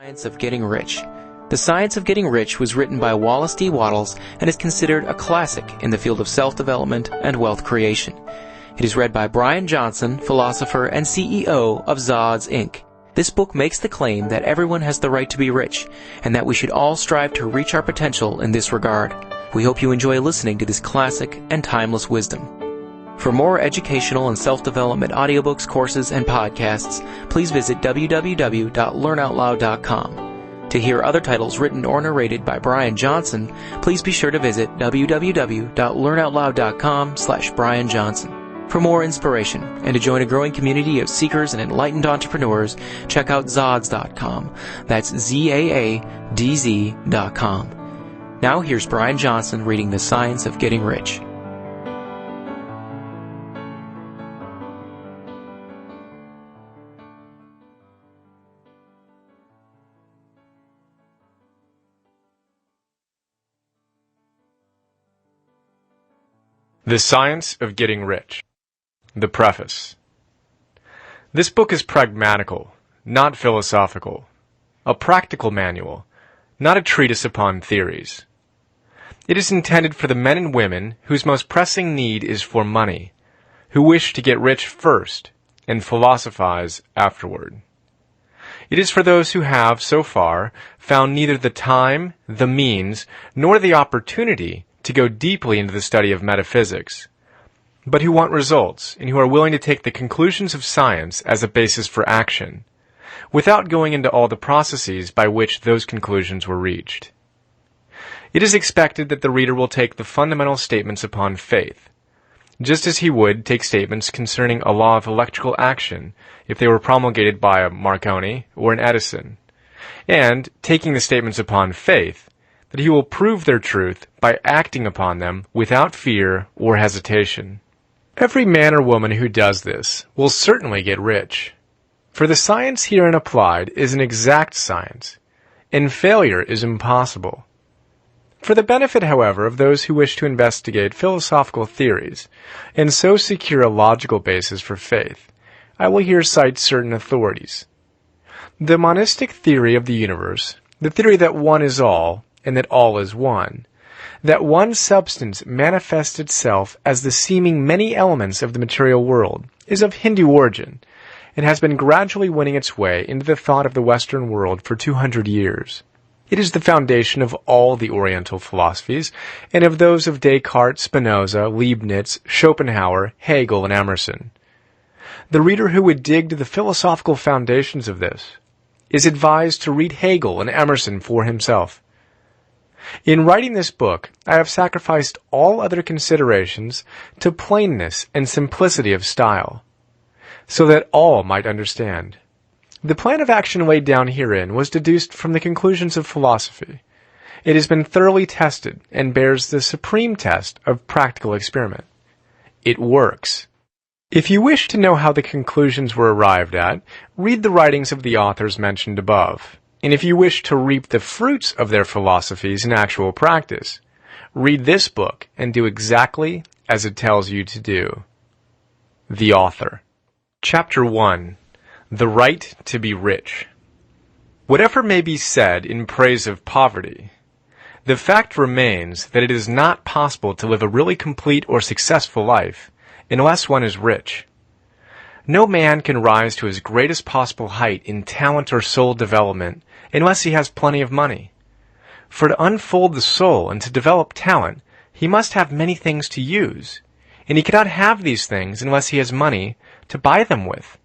Science of Getting Rich. The Science of Getting Rich was written by Wallace D. Wattles and is considered a classic in the field of self-development and wealth creation. It is read by Brian Johnson, philosopher and CEO of Zods, Inc. This book makes the claim that everyone has the right to be rich, and that we should all strive to reach our potential in this regard. We hope you enjoy listening to this classic and timeless wisdom. For more educational and self-development audiobooks, courses, and podcasts, please visit www.learnoutloud.com. To hear other titles written or narrated by Brian Johnson, please be sure to visit www.learnoutloud.com/Brian Johnson. For more inspiration and to join a growing community of seekers and enlightened entrepreneurs, check out Zods.com. That's ZAADZ.com. Now here's Brian Johnson reading The Science of Getting Rich. The Science of Getting Rich. The Preface. This book is pragmatical, not philosophical. A practical manual, not a treatise upon theories. It is intended for the men and women whose most pressing need is for money, who wish to get rich first and philosophize afterward. It is for those who have, so far, found neither the time, the means, nor the opportunity to go deeply into the study of metaphysics, but who want results and who are willing to take the conclusions of science as a basis for action, without going into all the processes by which those conclusions were reached. It is expected that the reader will take the fundamental statements upon faith, just as he would take statements concerning a law of electrical action if they were promulgated by a Marconi or an Edison, and, taking the statements upon faith, that he will prove their truth by acting upon them without fear or hesitation. Every man or woman who does this will certainly get rich, for the science herein applied is an exact science, and failure is impossible. For the benefit, however, of those who wish to investigate philosophical theories, and so secure a logical basis for faith, I will here cite certain authorities. The monistic theory of the universe, the theory that one is all, and that all is one, that one substance manifests itself as the seeming many elements of the material world, is of Hindu origin, and has been gradually winning its way into the thought of the Western world for 200 years. It is the foundation of all the Oriental philosophies, and of those of Descartes, Spinoza, Leibniz, Schopenhauer, Hegel, and Emerson. The reader who would dig to the philosophical foundations of this is advised to read Hegel and Emerson for himself. In writing this book, I have sacrificed all other considerations to plainness and simplicity of style, so that all might understand. The plan of action laid down herein was deduced from the conclusions of philosophy. It has been thoroughly tested and bears the supreme test of practical experiment. It works. If you wish to know how the conclusions were arrived at, read the writings of the authors mentioned above. And if you wish to reap the fruits of their philosophies in actual practice, read this book and do exactly as it tells you to do. The Author. Chapter 1. The Right to be Rich. Whatever may be said in praise of poverty, the fact remains that it is not possible to live a really complete or successful life unless one is rich. No man can rise to his greatest possible height in talent or soul development unless he has plenty of money. For to unfold the soul and to develop talent, he must have many things to use, and he cannot have these things unless he has money to buy them with.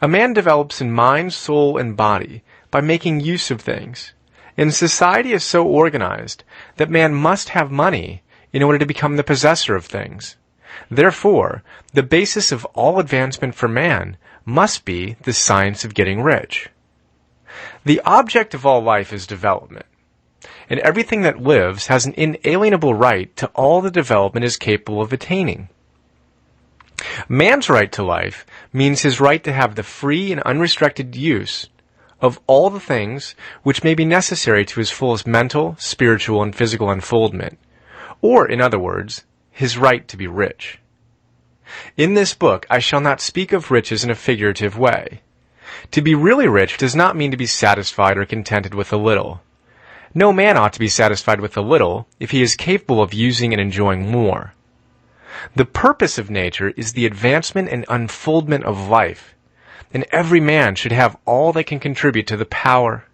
A man develops in mind, soul, and body by making use of things, and society is so organized that man must have money in order to become the possessor of things. Therefore, the basis of all advancement for man must be the science of getting rich. The object of all life is development, and everything that lives has an inalienable right to all the development is capable of attaining. Man's right to life means his right to have the free and unrestricted use of all the things which may be necessary to his fullest mental, spiritual, and physical unfoldment, or, in other words, his right to be rich. In this book I shall not speak of riches in a figurative way. To be really rich does not mean to be satisfied or contented with a little. No man ought to be satisfied with a little if he is capable of using and enjoying more. The purpose of nature is the advancement and unfoldment of life, and every man should have all that can contribute to the power,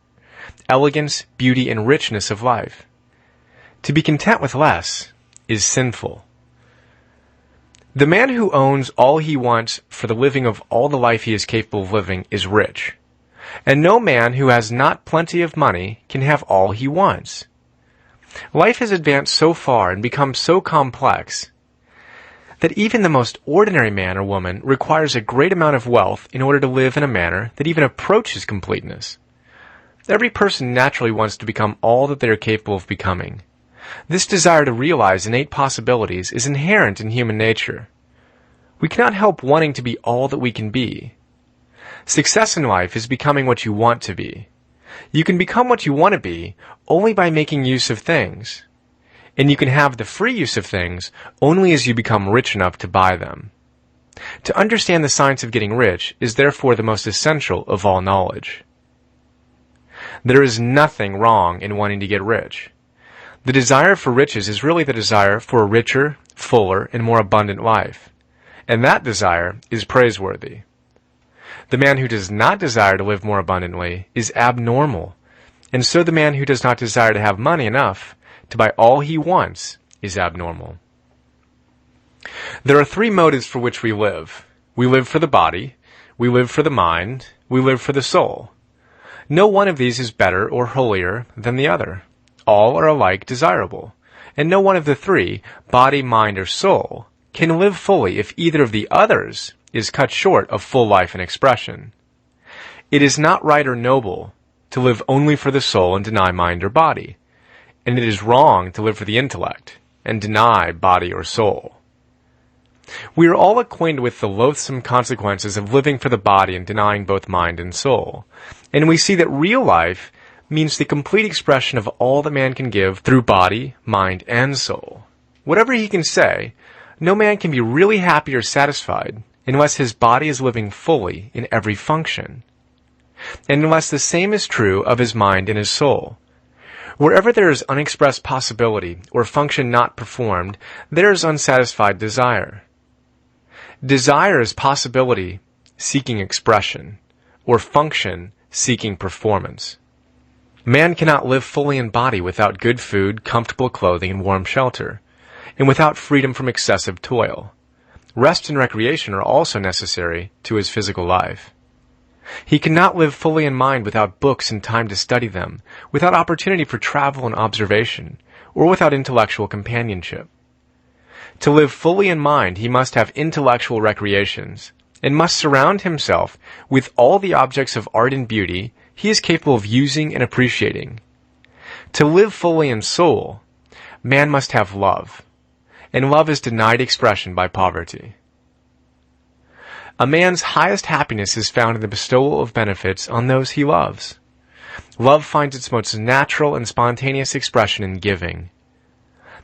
elegance, beauty, and richness of life. To be content with less is sinful. The man who owns all he wants for the living of all the life he is capable of living is rich. And no man who has not plenty of money can have all he wants. Life has advanced so far and become so complex that even the most ordinary man or woman requires a great amount of wealth in order to live in a manner that even approaches completeness. Every person naturally wants to become all that they are capable of becoming. This desire to realize innate possibilities is inherent in human nature. We cannot help wanting to be all that we can be. Success in life is becoming what you want to be. You can become what you want to be only by making use of things. And you can have the free use of things only as you become rich enough to buy them. To understand the science of getting rich is therefore the most essential of all knowledge. There is nothing wrong in wanting to get rich. The desire for riches is really the desire for a richer, fuller, and more abundant life. And that desire is praiseworthy. The man who does not desire to live more abundantly is abnormal, and so the man who does not desire to have money enough to buy all he wants is abnormal. There are three motives for which we live. We live for the body, we live for the mind, we live for the soul. No one of these is better or holier than the other. All are alike desirable, and no one of the three, body, mind, or soul, can live fully if either of the others is cut short of full life and expression. It is not right or noble to live only for the soul and deny mind or body, and it is wrong to live for the intellect and deny body or soul. We are all acquainted with the loathsome consequences of living for the body and denying both mind and soul, and we see that real life means the complete expression of all that man can give through body, mind, and soul. Whatever he can say, no man can be really happy or satisfied unless his body is living fully in every function, and unless the same is true of his mind and his soul. Wherever there is unexpressed possibility or function not performed, there is unsatisfied desire. Desire is possibility seeking expression, or function seeking performance. Man cannot live fully in body without good food, comfortable clothing, and warm shelter, and without freedom from excessive toil. Rest and recreation are also necessary to his physical life. He cannot live fully in mind without books and time to study them, without opportunity for travel and observation, or without intellectual companionship. To live fully in mind, he must have intellectual recreations, and must surround himself with all the objects of art and beauty he is capable of using and appreciating. To live fully in soul, man must have love, and love is denied expression by poverty. A man's highest happiness is found in the bestowal of benefits on those he loves. Love finds its most natural and spontaneous expression in giving.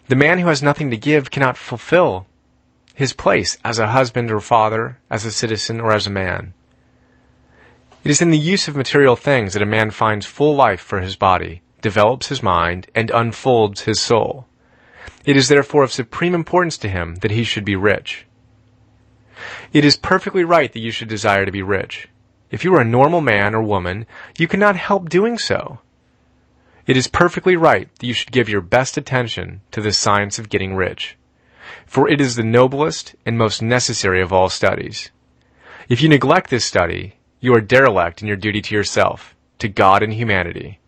The man who has nothing to give cannot fulfill his place as a husband or father, as a citizen, or as a man. It is in the use of material things that a man finds full life for his body, develops his mind, and unfolds his soul. It is therefore of supreme importance to him that he should be rich. It is perfectly right that you should desire to be rich. If you are a normal man or woman, you cannot help doing so. It is perfectly right that you should give your best attention to the science of getting rich, for it is the noblest and most necessary of all studies. If you neglect this study, you are derelict in your duty to yourself, to God and humanity.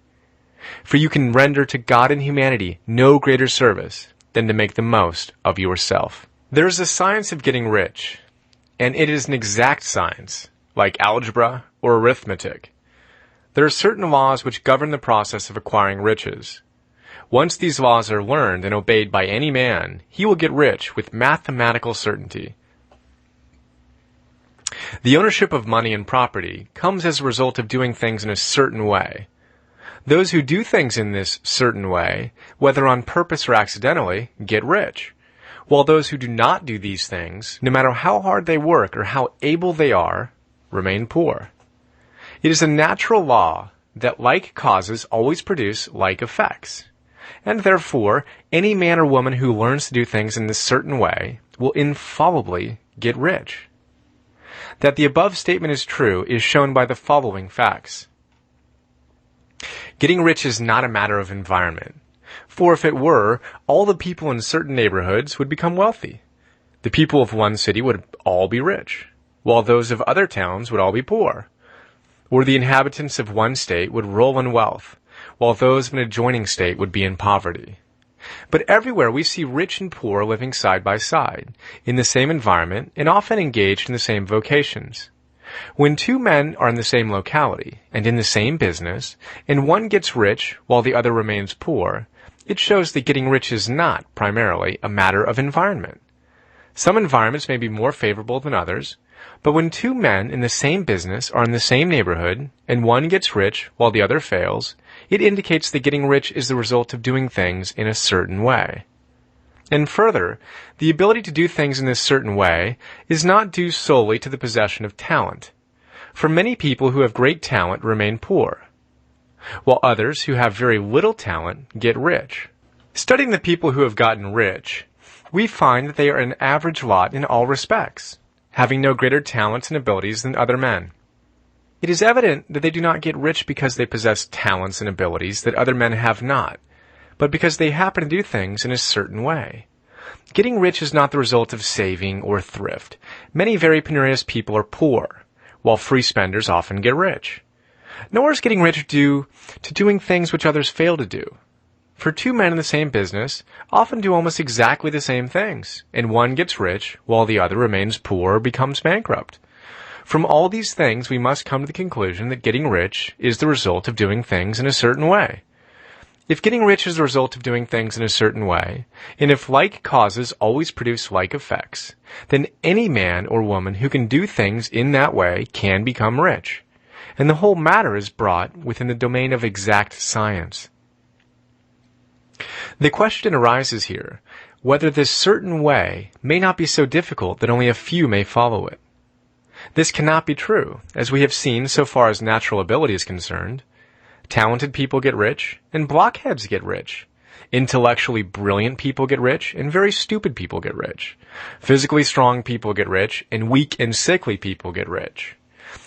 For you can render to God and humanity no greater service than to make the most of yourself. There is a science of getting rich, and it is an exact science, like algebra or arithmetic. There are certain laws which govern the process of acquiring riches. Once these laws are learned and obeyed by any man, he will get rich with mathematical certainty. The ownership of money and property comes as a result of doing things in a certain way. Those who do things in this certain way, whether on purpose or accidentally, get rich, while those who do not do these things, no matter how hard they work or how able they are, remain poor. It is a natural law that like causes always produce like effects, and therefore any man or woman who learns to do things in this certain way will infallibly get rich. That the above statement is true is shown by the following facts. Getting rich is not a matter of environment, for if it were, all the people in certain neighborhoods would become wealthy. The people of one city would all be rich, while those of other towns would all be poor. Or the inhabitants of one state would roll in wealth, while those of an adjoining state would be in poverty. But everywhere we see rich and poor living side by side, in the same environment, and often engaged in the same vocations. When two men are in the same locality, and in the same business, and one gets rich while the other remains poor, it shows that getting rich is not, primarily, a matter of environment. Some environments may be more favorable than others, but when two men in the same business are in the same neighborhood, and one gets rich while the other fails, it indicates that getting rich is the result of doing things in a certain way. And further, the ability to do things in this certain way is not due solely to the possession of talent. For many people who have great talent remain poor, while others who have very little talent get rich. Studying the people who have gotten rich, we find that they are an average lot in all respects, having no greater talents and abilities than other men. It is evident that they do not get rich because they possess talents and abilities that other men have not, but because they happen to do things in a certain way. Getting rich is not the result of saving or thrift. Many very penurious people are poor, while free spenders often get rich. Nor is getting rich due to doing things which others fail to do. For two men in the same business often do almost exactly the same things, and one gets rich while the other remains poor or becomes bankrupt. From all these things, we must come to the conclusion that getting rich is the result of doing things in a certain way. If getting rich is the result of doing things in a certain way, and if like causes always produce like effects, then any man or woman who can do things in that way can become rich, and the whole matter is brought within the domain of exact science. The question arises here, whether this certain way may not be so difficult that only a few may follow it. This cannot be true, as we have seen so far as natural ability is concerned. Talented people get rich, and blockheads get rich. Intellectually brilliant people get rich, and very stupid people get rich. Physically strong people get rich, and weak and sickly people get rich.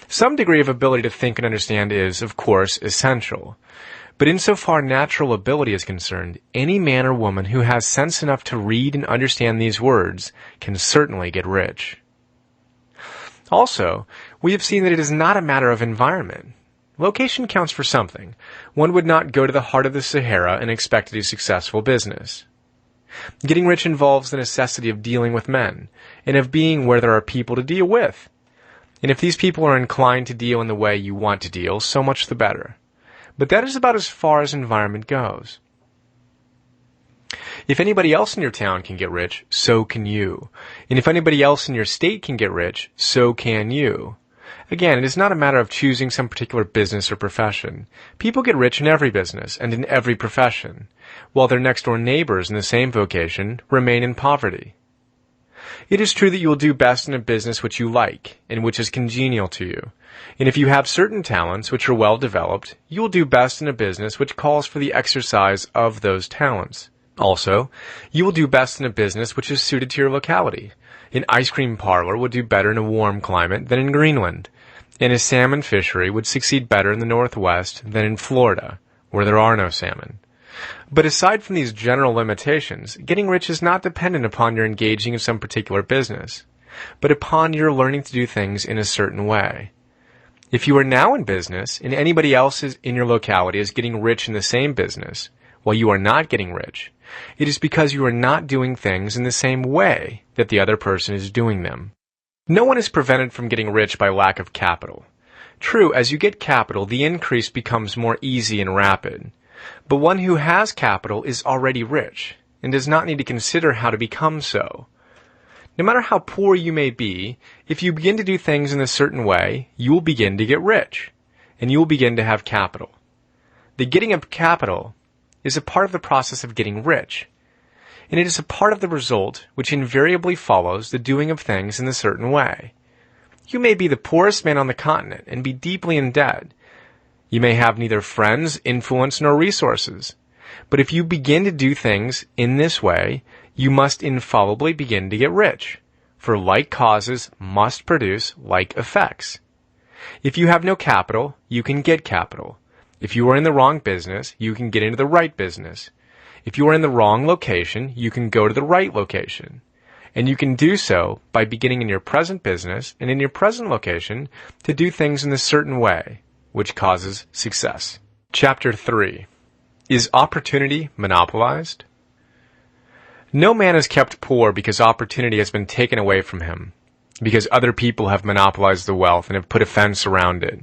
Some degree of ability to think and understand is, of course, essential. But insofar natural ability is concerned, any man or woman who has sense enough to read and understand these words can certainly get rich. Also, we have seen that it is not a matter of environment. Location counts for something. One would not go to the heart of the Sahara and expect to do successful business. Getting rich involves the necessity of dealing with men, and of being where there are people to deal with. And if these people are inclined to deal in the way you want to deal, so much the better. But that is about as far as environment goes. If anybody else in your town can get rich, so can you. And if anybody else in your state can get rich, so can you. Again, it is not a matter of choosing some particular business or profession. People get rich in every business and in every profession, while their next-door neighbors in the same vocation remain in poverty. It is true that you will do best in a business which you like and which is congenial to you. And if you have certain talents which are well developed, you will do best in a business which calls for the exercise of those talents. Also, you will do best in a business which is suited to your locality. An ice cream parlor would do better in a warm climate than in Greenland, and a salmon fishery would succeed better in the Northwest than in Florida, where there are no salmon. But aside from these general limitations, getting rich is not dependent upon your engaging in some particular business, but upon your learning to do things in a certain way. If you are now in business, and anybody else in your locality is getting rich in the same business, while you are not getting rich, it is because you are not doing things in the same way that the other person is doing them. No one is prevented from getting rich by lack of capital. True, as you get capital, the increase becomes more easy and rapid. But one who has capital is already rich, and does not need to consider how to become so. No matter how poor you may be, if you begin to do things in a certain way, you will begin to get rich, and you will begin to have capital. The getting of capital is a part of the process of getting rich, and it is a part of the result which invariably follows the doing of things in a certain way. You may be the poorest man on the continent and be deeply in debt. You may have neither friends, influence, nor resources. But if you begin to do things in this way, you must infallibly begin to get rich, for like causes must produce like effects. If you have no capital, you can get capital. If you are in the wrong business, you can get into the right business. If you are in the wrong location, you can go to the right location. And you can do so by beginning in your present business and in your present location to do things in a certain way, which causes success. Chapter 3. Is opportunity monopolized? No man is kept poor because opportunity has been taken away from him, because other people have monopolized the wealth and have put a fence around it.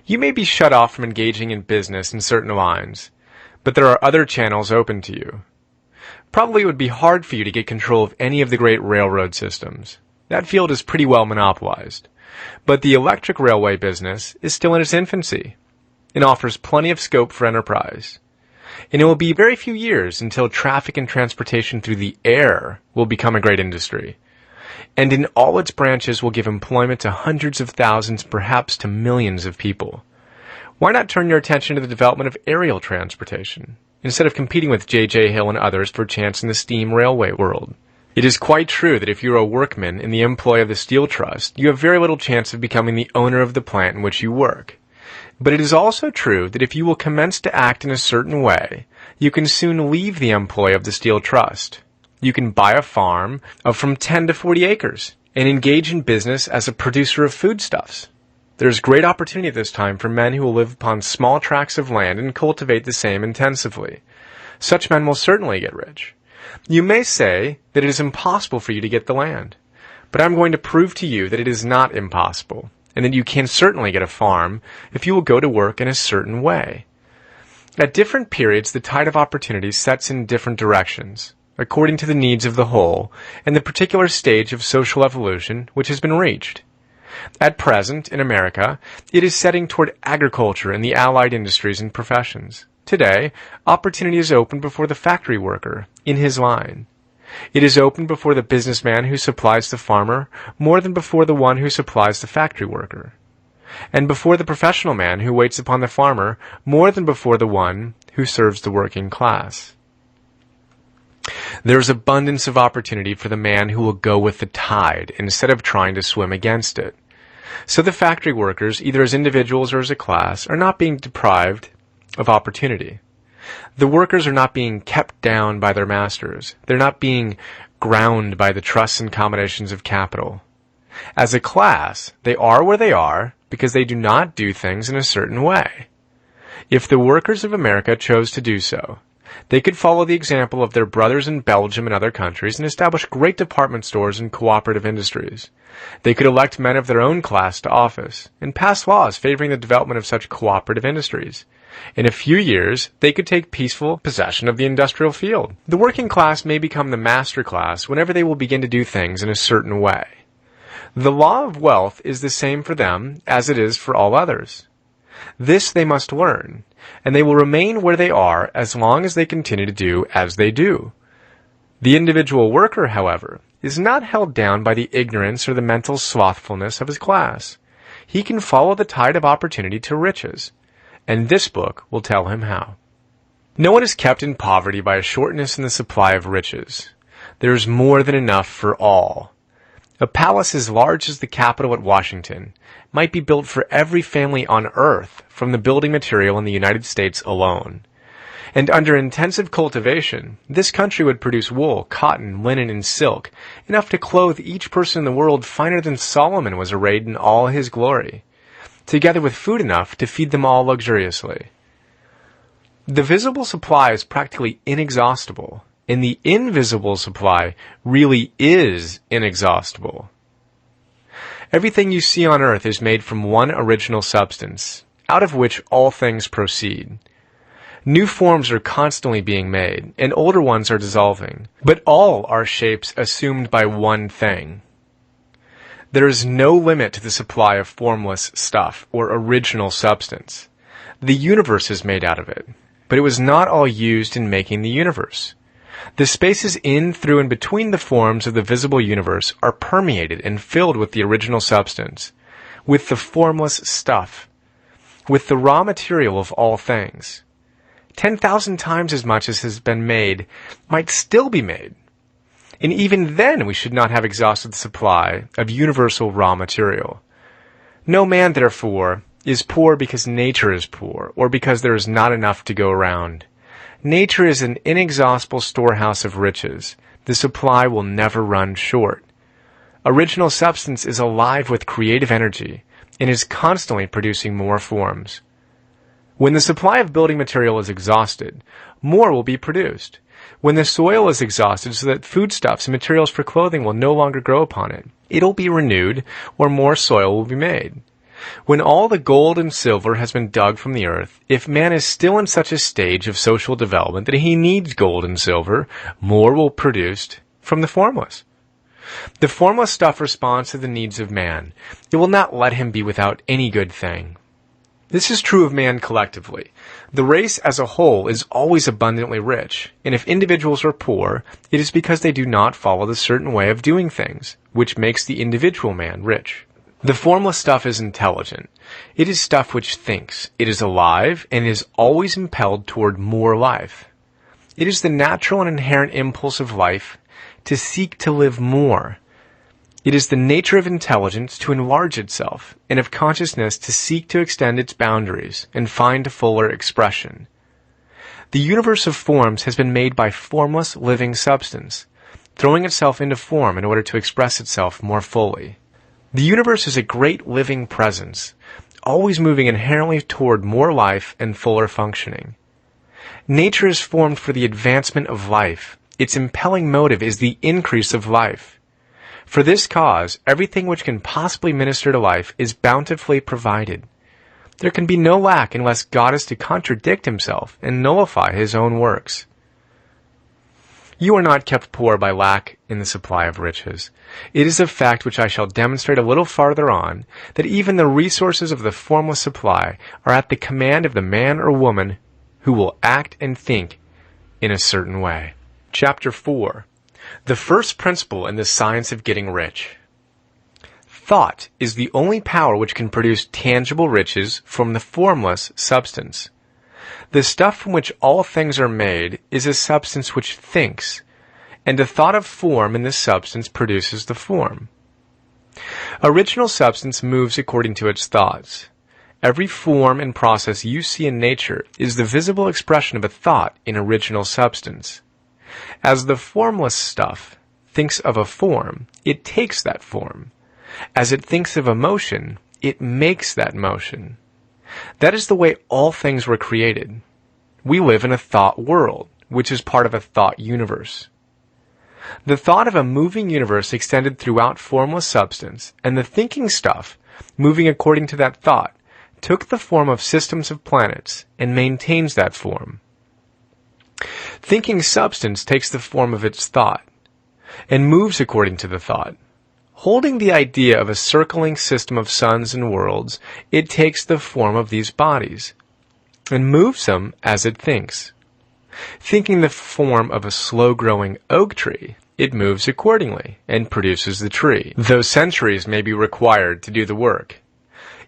You may be shut off from engaging in business in certain lines, but there are other channels open to you. Probably it would be hard for you to get control of any of the great railroad systems. That field is pretty well monopolized. But the electric railway business is still in its infancy and offers plenty of scope for enterprise. And it will be very few years until traffic and transportation through the air will become a great industry. And in all its branches will give employment to hundreds of thousands, perhaps to millions of people. Why not turn your attention to the development of aerial transportation, instead of competing with J.J. Hill and others for a chance in the steam railway world? It is quite true that if you are a workman in the employ of the Steel Trust, you have very little chance of becoming the owner of the plant in which you work. But it is also true that if you will commence to act in a certain way, you can soon leave the employ of the Steel Trust. You can buy a farm of from 10 to 40 acres and engage in business as a producer of foodstuffs. There is great opportunity at this time for men who will live upon small tracts of land and cultivate the same intensively. Such men will certainly get rich. You may say that it is impossible for you to get the land, but I'm going to prove to you that it is not impossible, and that you can certainly get a farm if you will go to work in a certain way. At different periods, the tide of opportunity sets in different directions, according to the needs of the whole and the particular stage of social evolution which has been reached. At present, in America, it is setting toward agriculture and the allied industries and professions. Today, opportunity is open before the factory worker in his line. It is open before the businessman who supplies the farmer more than before the one who supplies the factory worker, and before the professional man who waits upon the farmer more than before the one who serves the working class. There is abundance of opportunity for the man who will go with the tide instead of trying to swim against it. So the factory workers, either as individuals or as a class, are not being deprived of opportunity. The workers are not being kept down by their masters. They're not being ground by the trusts and combinations of capital. As a class, they are where they are because they do not do things in a certain way. If the workers of America chose to do so, they could follow the example of their brothers in Belgium and other countries and establish great department stores and cooperative industries. They could elect men of their own class to office and pass laws favoring the development of such cooperative industries. In a few years, they could take peaceful possession of the industrial field. The working class may become the master class whenever they will begin to do things in a certain way. The law of wealth is the same for them as it is for all others. This they must learn, and they will remain where they are as long as they continue to do as they do. The individual worker, however, is not held down by the ignorance or the mental slothfulness of his class. He can follow the tide of opportunity to riches, and this book will tell him how. No one is kept in poverty by a shortness in the supply of riches. There is more than enough for all. A palace as large as the Capitol at Washington might be built for every family on earth from the building material in the United States alone. And under intensive cultivation, this country would produce wool, cotton, linen, and silk, enough to clothe each person in the world finer than Solomon was arrayed in all his glory, together with food enough to feed them all luxuriously. The visible supply is practically inexhaustible, and the invisible supply really is inexhaustible. Everything you see on earth is made from one original substance, out of which all things proceed. New forms are constantly being made, and older ones are dissolving, but all are shapes assumed by one thing. There is no limit to the supply of formless stuff or original substance. The universe is made out of it, but it was not all used in making the universe. The spaces in, through, and between the forms of the visible universe are permeated and filled with the original substance, with the formless stuff, with the raw material of all things. 10,000 times as much as has been made might still be made. And even then we should not have exhausted the supply of universal raw material. No man, therefore, is poor because nature is poor, or because there is not enough to go around. Nature is an inexhaustible storehouse of riches. The supply will never run short. Original substance is alive with creative energy and is constantly producing more forms. When the supply of building material is exhausted, more will be produced. When the soil is exhausted so that foodstuffs and materials for clothing will no longer grow upon it, it'll be renewed, or more soil will be made. When all the gold and silver has been dug from the earth, if man is still in such a stage of social development that he needs gold and silver, more will be produced from the formless. The formless stuff responds to the needs of man. It will not let him be without any good thing. This is true of man collectively. The race as a whole is always abundantly rich, and if individuals are poor, it is because they do not follow the certain way of doing things, which makes the individual man rich. The formless stuff is intelligent. It is stuff which thinks. It is alive, and is always impelled toward more life. It is the natural and inherent impulse of life to seek to live more. It is the nature of intelligence to enlarge itself, and of consciousness to seek to extend its boundaries and find fuller expression. The universe of forms has been made by formless living substance, throwing itself into form in order to express itself more fully. The universe is a great living presence, always moving inherently toward more life and fuller functioning. Nature is formed for the advancement of life. Its impelling motive is the increase of life. For this cause, everything which can possibly minister to life is bountifully provided. There can be no lack unless God is to contradict himself and nullify his own works. You are not kept poor by lack in the supply of riches. It is a fact which I shall demonstrate a little farther on, that even the resources of the formless supply are at the command of the man or woman who will act and think in a certain way. Chapter 4. The first principle in the science of getting rich. Thought is the only power which can produce tangible riches from the formless substance. The stuff from which all things are made is a substance which thinks, and a thought of form in this substance produces the form. Original substance moves according to its thoughts. Every form and process you see in nature is the visible expression of a thought in original substance. As the formless stuff thinks of a form, it takes that form. As it thinks of a motion, it makes that motion. That is the way all things were created. We live in a thought world, which is part of a thought universe. The thought of a moving universe extended throughout formless substance, and the thinking stuff, moving according to that thought, took the form of systems of planets and maintains that form. Thinking substance takes the form of its thought, and moves according to the thought. Holding the idea of a circling system of suns and worlds, it takes the form of these bodies, and moves them as it thinks. Thinking the form of a slow-growing oak tree, it moves accordingly, and produces the tree, though centuries may be required to do the work.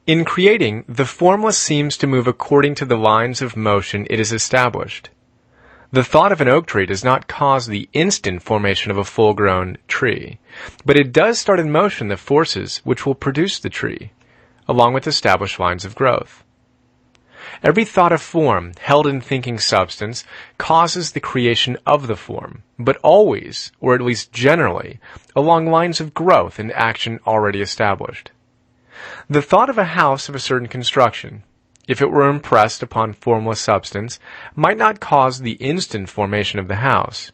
In creating, the formless seems to move according to the lines of motion it has established. The thought of an oak tree does not cause the instant formation of a full-grown tree, but it does start in motion the forces which will produce the tree, along with established lines of growth. Every thought of form held in thinking substance causes the creation of the form, but always, or at least generally, along lines of growth and action already established. The thought of a house of a certain construction, if it were impressed upon formless substance, might not cause the instant formation of the house,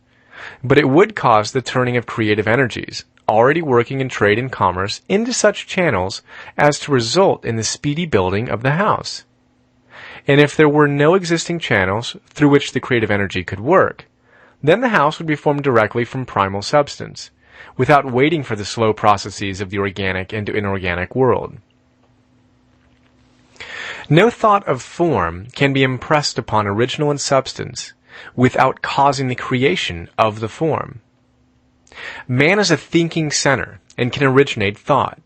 but it would cause the turning of creative energies, already working in trade and commerce, into such channels as to result in the speedy building of the house. And if there were no existing channels through which the creative energy could work, then the house would be formed directly from primal substance, without waiting for the slow processes of the organic and inorganic world. No thought of form can be impressed upon original in substance without causing the creation of the form. Man is a thinking center and can originate thought.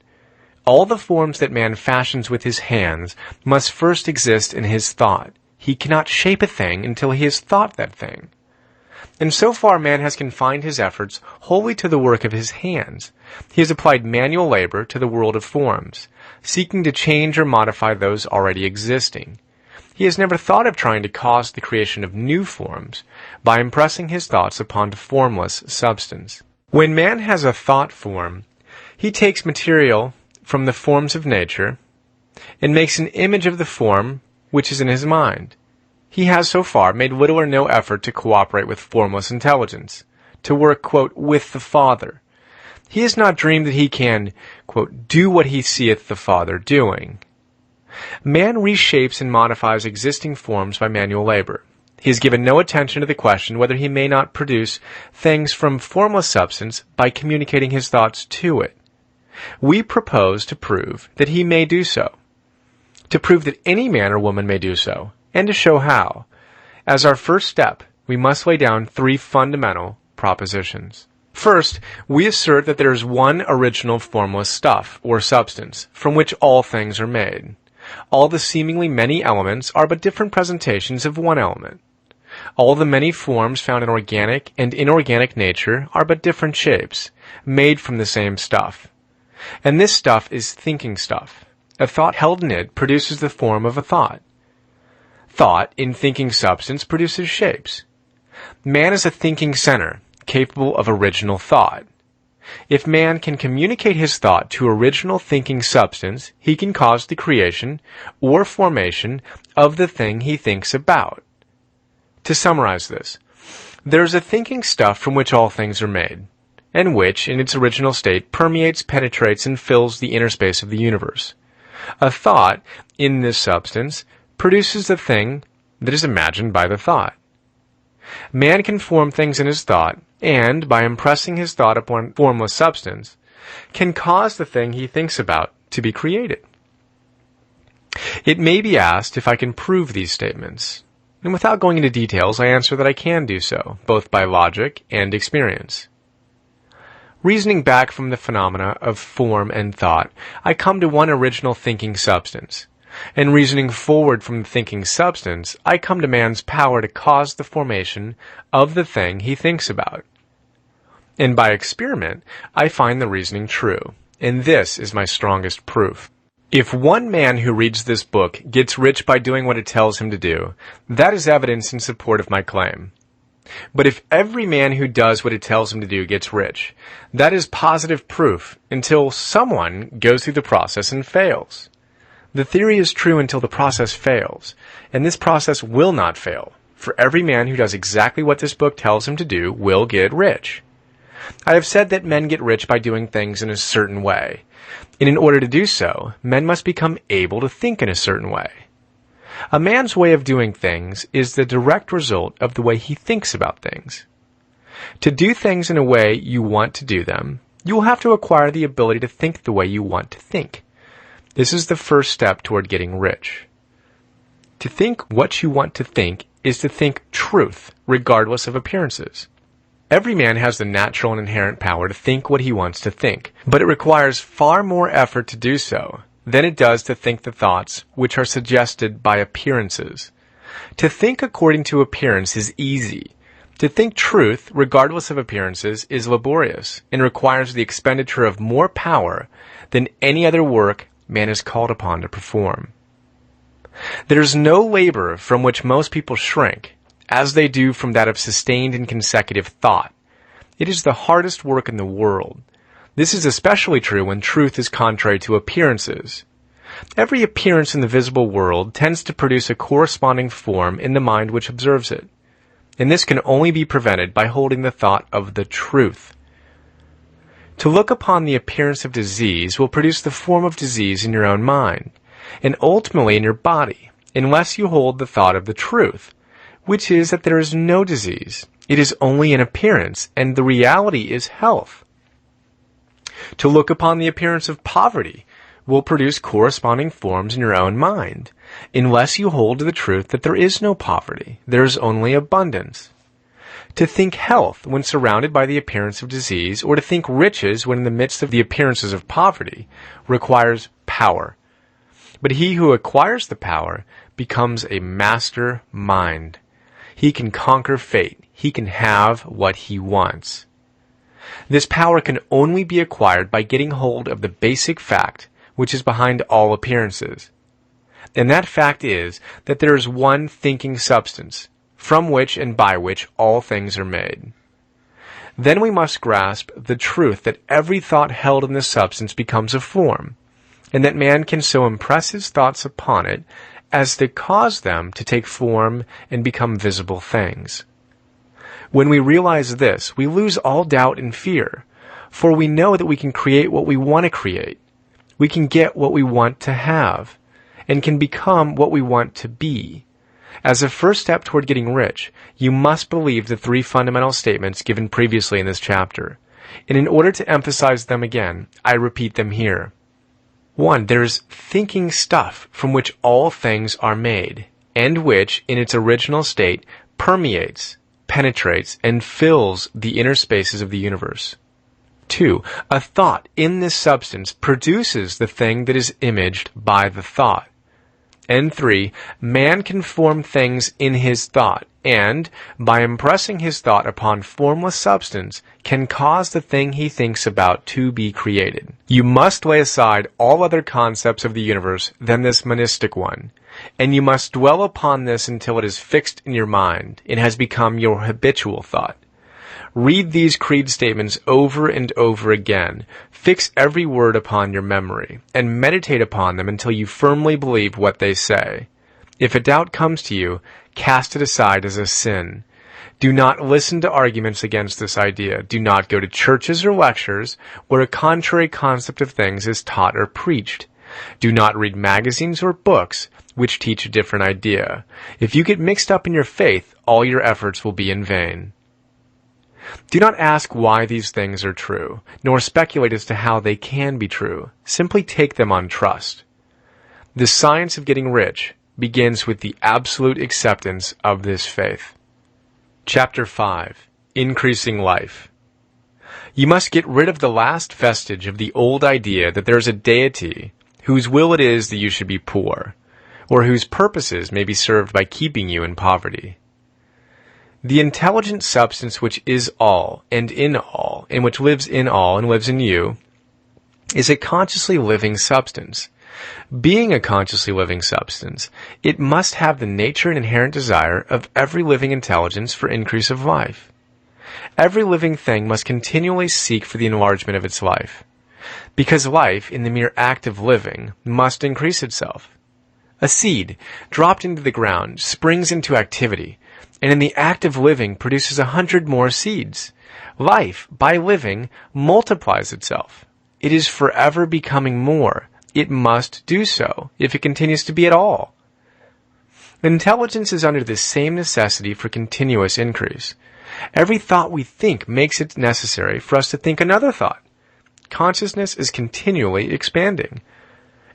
All the forms that man fashions with his hands must first exist in his thought. He cannot shape a thing until he has thought that thing. And so far man has confined his efforts wholly to the work of his hands. He has applied manual labor to the world of forms, seeking to change or modify those already existing. He has never thought of trying to cause the creation of new forms by impressing his thoughts upon formless substance. When man has a thought form, he takes material from the forms of nature and makes an image of the form which is in his mind. He has so far made little or no effort to cooperate with formless intelligence, to work, quote, with the Father. He has not dreamed that he can, quote, do what he seeth the Father doing. Man reshapes and modifies existing forms by manual labor. He has given no attention to the question whether he may not produce things from formless substance by communicating his thoughts to it. We propose to prove that he may do so, to prove that any man or woman may do so, and to show how. As our first step, we must lay down 3 fundamental propositions. First, we assert that there is one original formless stuff, or substance, from which all things are made. All the seemingly many elements are but different presentations of one element. All the many forms found in organic and inorganic nature are but different shapes, made from the same stuff. And this stuff is thinking stuff. A thought held in it produces the form of a thought. Thought, in thinking substance, produces shapes. Man is a thinking center, capable of original thought. If man can communicate his thought to original thinking substance, he can cause the creation or formation of the thing he thinks about. To summarize this, there is a thinking stuff from which all things are made, and which, in its original state, permeates, penetrates, and fills the inner space of the universe. A thought, in this substance, produces the thing that is imagined by the thought. Man can form things in his thought, and, by impressing his thought upon formless substance, can cause the thing he thinks about to be created. It may be asked if I can prove these statements, and without going into details, I answer that I can do so, both by logic and experience. Reasoning back from the phenomena of form and thought, I come to one original thinking substance. And reasoning forward from the thinking substance, I come to man's power to cause the formation of the thing he thinks about. And by experiment, I find the reasoning true, and this is my strongest proof. If one man who reads this book gets rich by doing what it tells him to do, that is evidence in support of my claim. But if every man who does what it tells him to do gets rich, that is positive proof until someone goes through the process and fails. The theory is true until the process fails, and this process will not fail, for every man who does exactly what this book tells him to do will get rich. I have said that men get rich by doing things in a certain way, and in order to do so, men must become able to think in a certain way. A man's way of doing things is the direct result of the way he thinks about things. To do things in a way you want to do them, you will have to acquire the ability to think the way you want to think. This is the first step toward getting rich. To think what you want to think is to think truth, regardless of appearances. Every man has the natural and inherent power to think what he wants to think, but it requires far more effort to do so than it does to think the thoughts which are suggested by appearances. To think according to appearance is easy. To think truth, regardless of appearances, is laborious and requires the expenditure of more power than any other work man is called upon to perform. There is no labor from which most people shrink, as they do from that of sustained and consecutive thought. It is the hardest work in the world. This is especially true when truth is contrary to appearances. Every appearance in the visible world tends to produce a corresponding form in the mind which observes it, and this can only be prevented by holding the thought of the truth. To look upon the appearance of disease will produce the form of disease in your own mind, and ultimately in your body, unless you hold the thought of the truth, which is that there is no disease. It is only an appearance, and the reality is health. To look upon the appearance of poverty will produce corresponding forms in your own mind, unless you hold to the truth that there is no poverty, there is only abundance. To think health when surrounded by the appearance of disease, or to think riches when in the midst of the appearances of poverty, requires power. But he who acquires the power becomes a master mind. He can conquer fate. He can have what he wants. This power can only be acquired by getting hold of the basic fact which is behind all appearances. And that fact is that there is one thinking substance, from which and by which all things are made. Then we must grasp the truth that every thought held in this substance becomes a form, and that man can so impress his thoughts upon it as to cause them to take form and become visible things. When we realize this, we lose all doubt and fear, for we know that we can create what we want to create. We can get what we want to have, and can become what we want to be. As a first step toward getting rich, you must believe the three fundamental statements given previously in this chapter. And in order to emphasize them again, I repeat them here. 1. There is thinking stuff from which all things are made, and which, in its original state, permeates, penetrates, and fills the inner spaces of the universe. 2. A thought in this substance produces the thing that is imaged by the thought. And 3. Man can form things in his thought, and, by impressing his thought upon formless substance, can cause the thing he thinks about to be created. You must lay aside all other concepts of the universe than this monistic one, and you must dwell upon this until it is fixed in your mind and has become your habitual thought. Read these creed statements over and over again. Fix every word upon your memory, and meditate upon them until you firmly believe what they say. If a doubt comes to you, cast it aside as a sin. Do not listen to arguments against this idea. Do not go to churches or lectures where a contrary concept of things is taught or preached. Do not read magazines or books which teach a different idea. If you get mixed up in your faith, all your efforts will be in vain. Do not ask why these things are true, nor speculate as to how they can be true. Simply take them on trust. The science of getting rich begins with the absolute acceptance of this faith. Chapter 5. Increasing Life. You must get rid of the last vestige of the old idea that there is a deity whose will it is that you should be poor, or whose purposes may be served by keeping you in poverty. The intelligent substance which is all, and which lives in all and lives in you, is a consciously living substance. Being a consciously living substance, it must have the nature and inherent desire of every living intelligence for increase of life. Every living thing must continually seek for the enlargement of its life, because life, in the mere act of living, must increase itself. A seed, dropped into the ground, springs into activity, and in the act of living produces 100 more seeds. Life, by living, multiplies itself. It is forever becoming more. It must do so, if it continues to be at all. Intelligence is under the same necessity for continuous increase. Every thought we think makes it necessary for us to think another thought. Consciousness is continually expanding.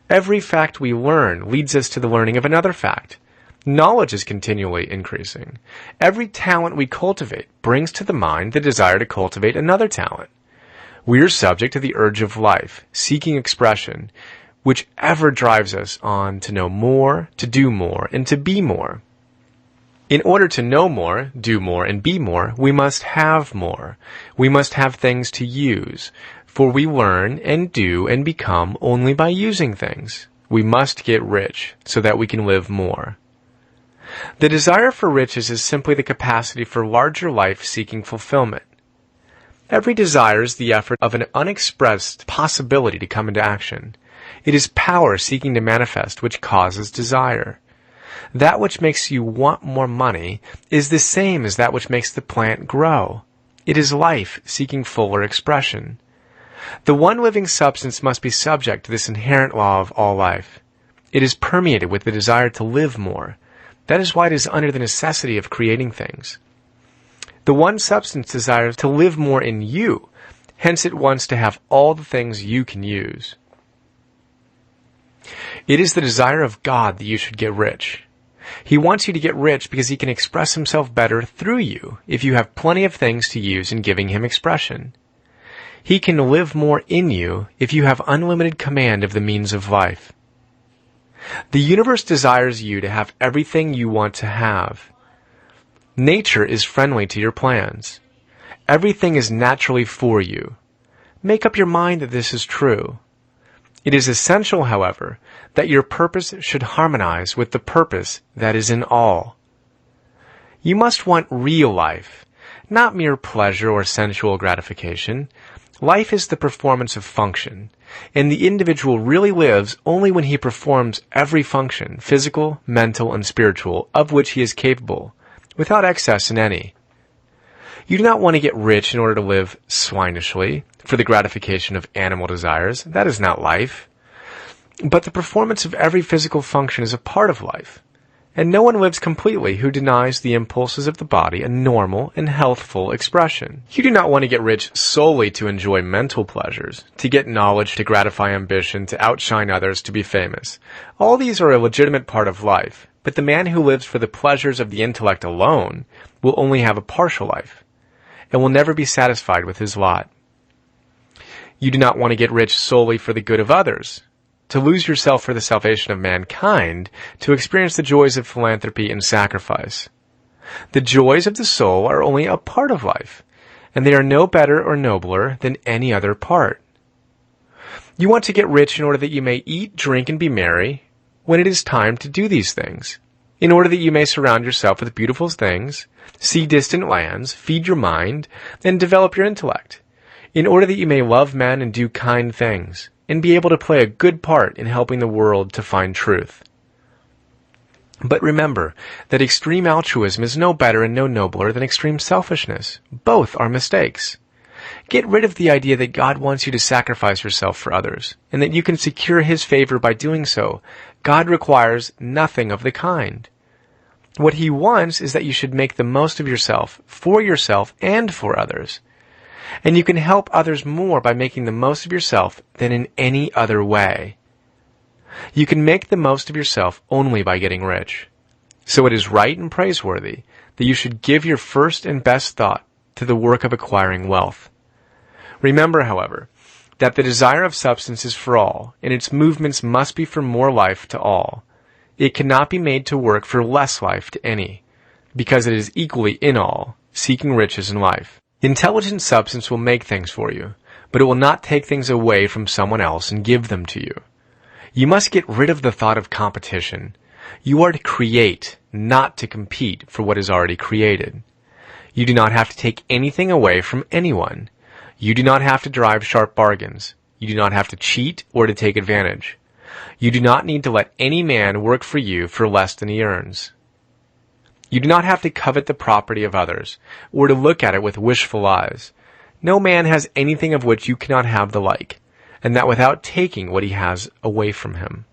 Every fact we learn leads us to the learning of another fact. Knowledge is continually increasing. Every talent we cultivate brings to the mind the desire to cultivate another talent. We are subject to the urge of life, seeking expression, which ever drives us on to know more, to do more, and to be more. In order to know more, do more, and be more, we must have more. We must have things to use, for we learn and do and become only by using things. We must get rich so that we can live more. The desire for riches is simply the capacity for larger life-seeking fulfillment. Every desire is the effort of an unexpressed possibility to come into action. It is power seeking to manifest which causes desire. That which makes you want more money is the same as that which makes the plant grow. It is life seeking fuller expression. The one living substance must be subject to this inherent law of all life. It is permeated with the desire to live more. That is why it is under the necessity of creating things. The one substance desires to live more in you, hence it wants to have all the things you can use. It is the desire of God that you should get rich. He wants you to get rich because he can express himself better through you if you have plenty of things to use in giving him expression. He can live more in you if you have unlimited command of the means of life. The universe desires you to have everything you want to have. Nature is friendly to your plans. Everything is naturally for you. Make up your mind that this is true. It is essential, however, that your purpose should harmonize with the purpose that is in all. You must want real life, not mere pleasure or sensual gratification. Life is the performance of function, and the individual really lives only when he performs every function, physical, mental, and spiritual, of which he is capable, without excess in any. You do not want to get rich in order to live swinishly, for the gratification of animal desires. That is not life. But the performance of every physical function is a part of life, and no one lives completely who denies the impulses of the body a normal and healthful expression. You do not want to get rich solely to enjoy mental pleasures, to get knowledge, to gratify ambition, to outshine others, to be famous. All these are a legitimate part of life, but the man who lives for the pleasures of the intellect alone will only have a partial life, and will never be satisfied with his lot. You do not want to get rich solely for the good of others, to lose yourself for the salvation of mankind, to experience the joys of philanthropy and sacrifice. The joys of the soul are only a part of life, and they are no better or nobler than any other part. You want to get rich in order that you may eat, drink, and be merry when it is time to do these things, in order that you may surround yourself with beautiful things, see distant lands, feed your mind, and develop your intellect, in order that you may love men and do kind things, and be able to play a good part in helping the world to find truth. But remember that extreme altruism is no better and no nobler than extreme selfishness. Both are mistakes. Get rid of the idea that God wants you to sacrifice yourself for others, and that you can secure his favor by doing so. God requires nothing of the kind. What he wants is that you should make the most of yourself, and for others. And you can help others more by making the most of yourself than in any other way. You can make the most of yourself only by getting rich. So it is right and praiseworthy that you should give your first and best thought to the work of acquiring wealth. Remember, however, that the desire of substance is for all, and its movements must be for more life to all. It cannot be made to work for less life to any, because it is equally in all, seeking riches in life. Intelligent substance will make things for you, but it will not take things away from someone else and give them to you. You must get rid of the thought of competition. You are to create, not to compete for what is already created. You do not have to take anything away from anyone. You do not have to drive sharp bargains. You do not have to cheat or to take advantage. You do not need to let any man work for you for less than he earns. You do not have to covet the property of others, or to look at it with wishful eyes. No man has anything of which you cannot have the like, and that without taking what he has away from him.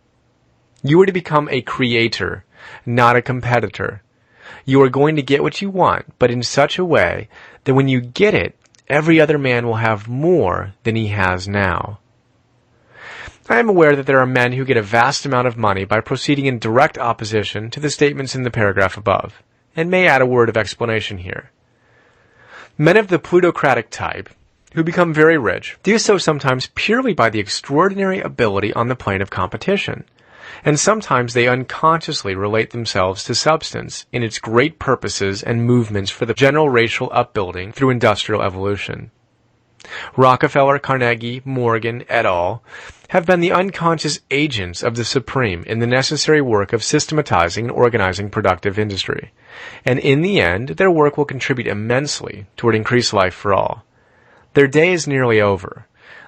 You are to become a creator, not a competitor. You are going to get what you want, but in such a way that when you get it, every other man will have more than he has now. I am aware that there are men who get a vast amount of money by proceeding in direct opposition to the statements in the paragraph above, and may add a word of explanation here. Men of the plutocratic type, who become very rich, do so sometimes purely by the extraordinary ability on the plane of competition, and sometimes they unconsciously relate themselves to substance in its great purposes and movements for the general racial upbuilding through industrial evolution. Rockefeller, Carnegie, Morgan, et al. Have been the unconscious agents of the supreme in the necessary work of systematizing and organizing productive industry, and in the end, their work will contribute immensely toward increased life for all. Their day is nearly over.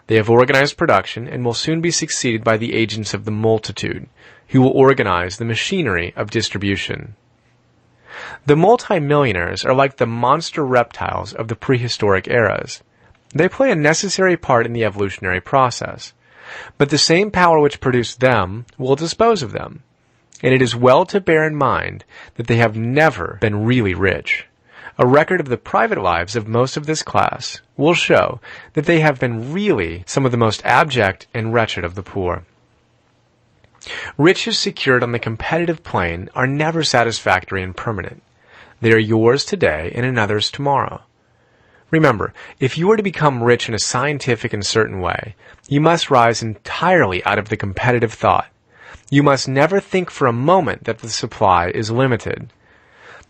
They have organized production and will soon be succeeded by the agents of the multitude, who will organize the machinery of distribution. The multimillionaires are like the monster reptiles of the prehistoric eras. They play a necessary part in the evolutionary process, but the same power which produced them will dispose of them, and it is well to bear in mind that they have never been really rich. A record of the private lives of most of this class will show that they have been really some of the most abject and wretched of the poor. Riches secured on the competitive plane are never satisfactory and permanent. They are yours today and another's tomorrow. Remember, if you are to become rich in a scientific and certain way, you must rise entirely out of the competitive thought. You must never think for a moment that the supply is limited.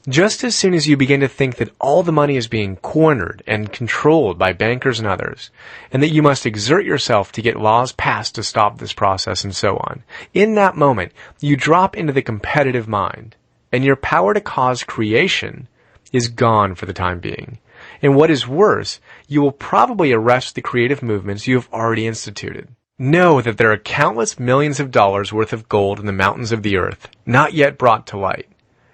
Just as soon as you begin to think that all the money is being cornered and controlled by bankers and others, and that you must exert yourself to get laws passed to stop this process and so on, in that moment, you drop into the competitive mind, and your power to cause creation is gone for the time being. And what is worse, you will probably arrest the creative movements you have already instituted. Know that there are countless millions of dollars worth of gold in the mountains of the earth, not yet brought to light.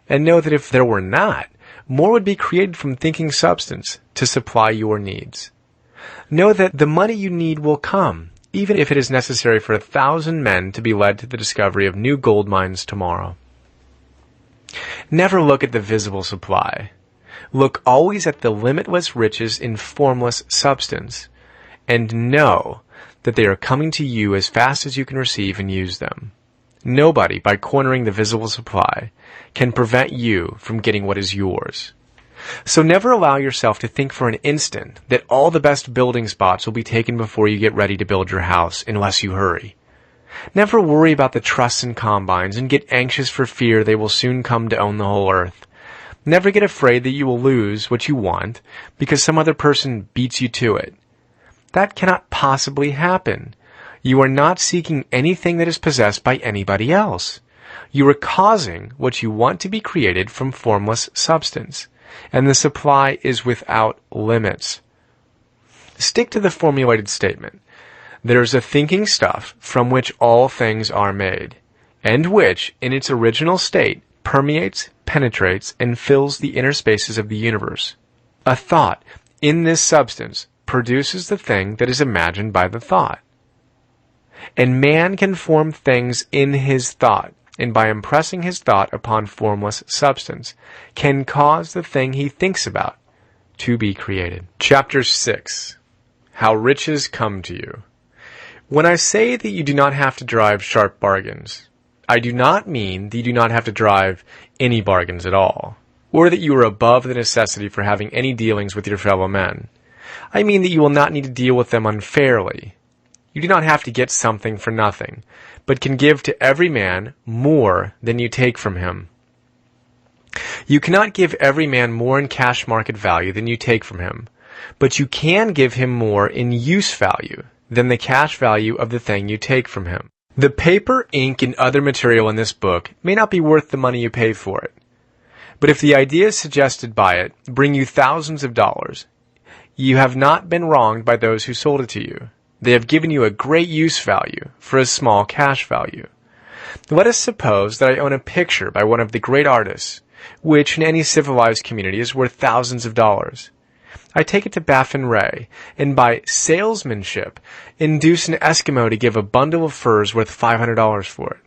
And know that if there were not, more would be created from thinking substance to supply your needs. Know that the money you need will come, even if it is necessary for 1,000 men to be led to the discovery of new gold mines tomorrow. Never look at the visible supply. Look always at the limitless riches in formless substance, and know that they are coming to you as fast as you can receive and use them. Nobody, by cornering the visible supply, can prevent you from getting what is yours. So never allow yourself to think for an instant that all the best building spots will be taken before you get ready to build your house, unless you hurry. Never worry about the trusts and combines and get anxious for fear they will soon come to own the whole earth. Never get afraid that you will lose what you want because some other person beats you to it. That cannot possibly happen. You are not seeking anything that is possessed by anybody else. You are causing what you want to be created from formless substance, and the supply is without limits. Stick to the formulated statement. There is a thinking stuff from which all things are made, and which, in its original state, permeates, penetrates, and fills the inner spaces of the universe. A thought, in this substance, produces the thing that is imagined by the thought. And man can form things in his thought, and by impressing his thought upon formless substance, can cause the thing he thinks about to be created. Chapter 6. How Riches Come to You. When I say that you do not have to drive sharp bargains, I do not mean that you do not have to drive any bargains at all, or that you are above the necessity for having any dealings with your fellow men. I mean that you will not need to deal with them unfairly. You do not have to get something for nothing, but can give to every man more than you take from him. You cannot give every man more in cash market value than you take from him, but you can give him more in use value than the cash value of the thing you take from him. The paper, ink, and other material in this book may not be worth the money you pay for it, but if the ideas suggested by it bring you thousands of dollars, you have not been wronged by those who sold it to you. They have given you a great use value for a small cash value. Let us suppose that I own a picture by one of the great artists, which in any civilized community is worth thousands of dollars. I take it to Baffin Ray, and by salesmanship, induce an Eskimo to give a bundle of furs worth $500 for it.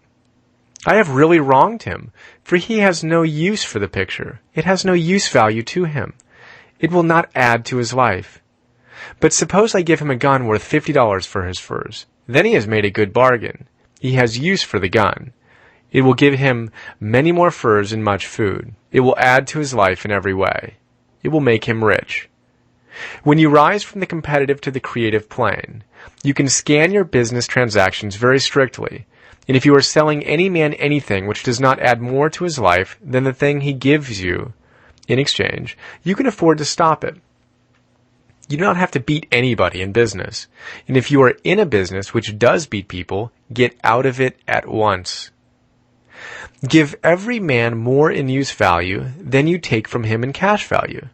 I have really wronged him, for he has no use for the picture. It has no use value to him. It will not add to his life. But suppose I give him a gun worth $50 for his furs. Then he has made a good bargain. He has use for the gun. It will give him many more furs and much food. It will add to his life in every way. It will make him rich. When you rise from the competitive to the creative plane, you can scan your business transactions very strictly. And if you are selling any man anything which does not add more to his life than the thing he gives you in exchange, you can afford to stop it. You do not have to beat anybody in business. And if you are in a business which does beat people, get out of it at once. Give every man more in use value than you take from him in cash value.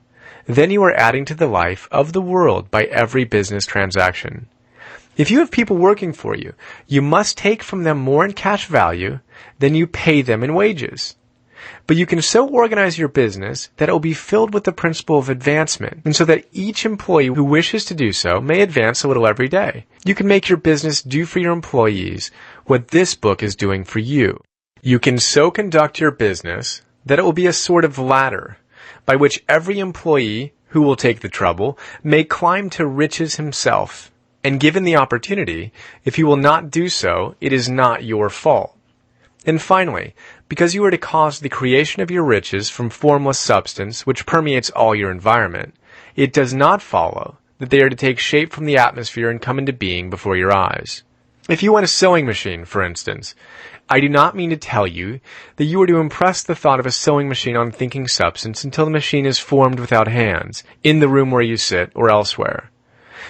Then you are adding to the life of the world by every business transaction. If you have people working for you, you must take from them more in cash value than you pay them in wages. But you can so organize your business that it will be filled with the principle of advancement, and so that each employee who wishes to do so may advance a little every day. You can make your business do for your employees what this book is doing for you. You can so conduct your business that it will be a sort of ladder by which every employee who will take the trouble may climb to riches himself. And given the opportunity, if you will not do so, it is not your fault. And finally, because you are to cause the creation of your riches from formless substance which permeates all your environment, it does not follow that they are to take shape from the atmosphere and come into being before your eyes. If you want a sewing machine, for instance, I do not mean to tell you that you are to impress the thought of a sewing machine on thinking substance until the machine is formed without hands, in the room where you sit or elsewhere.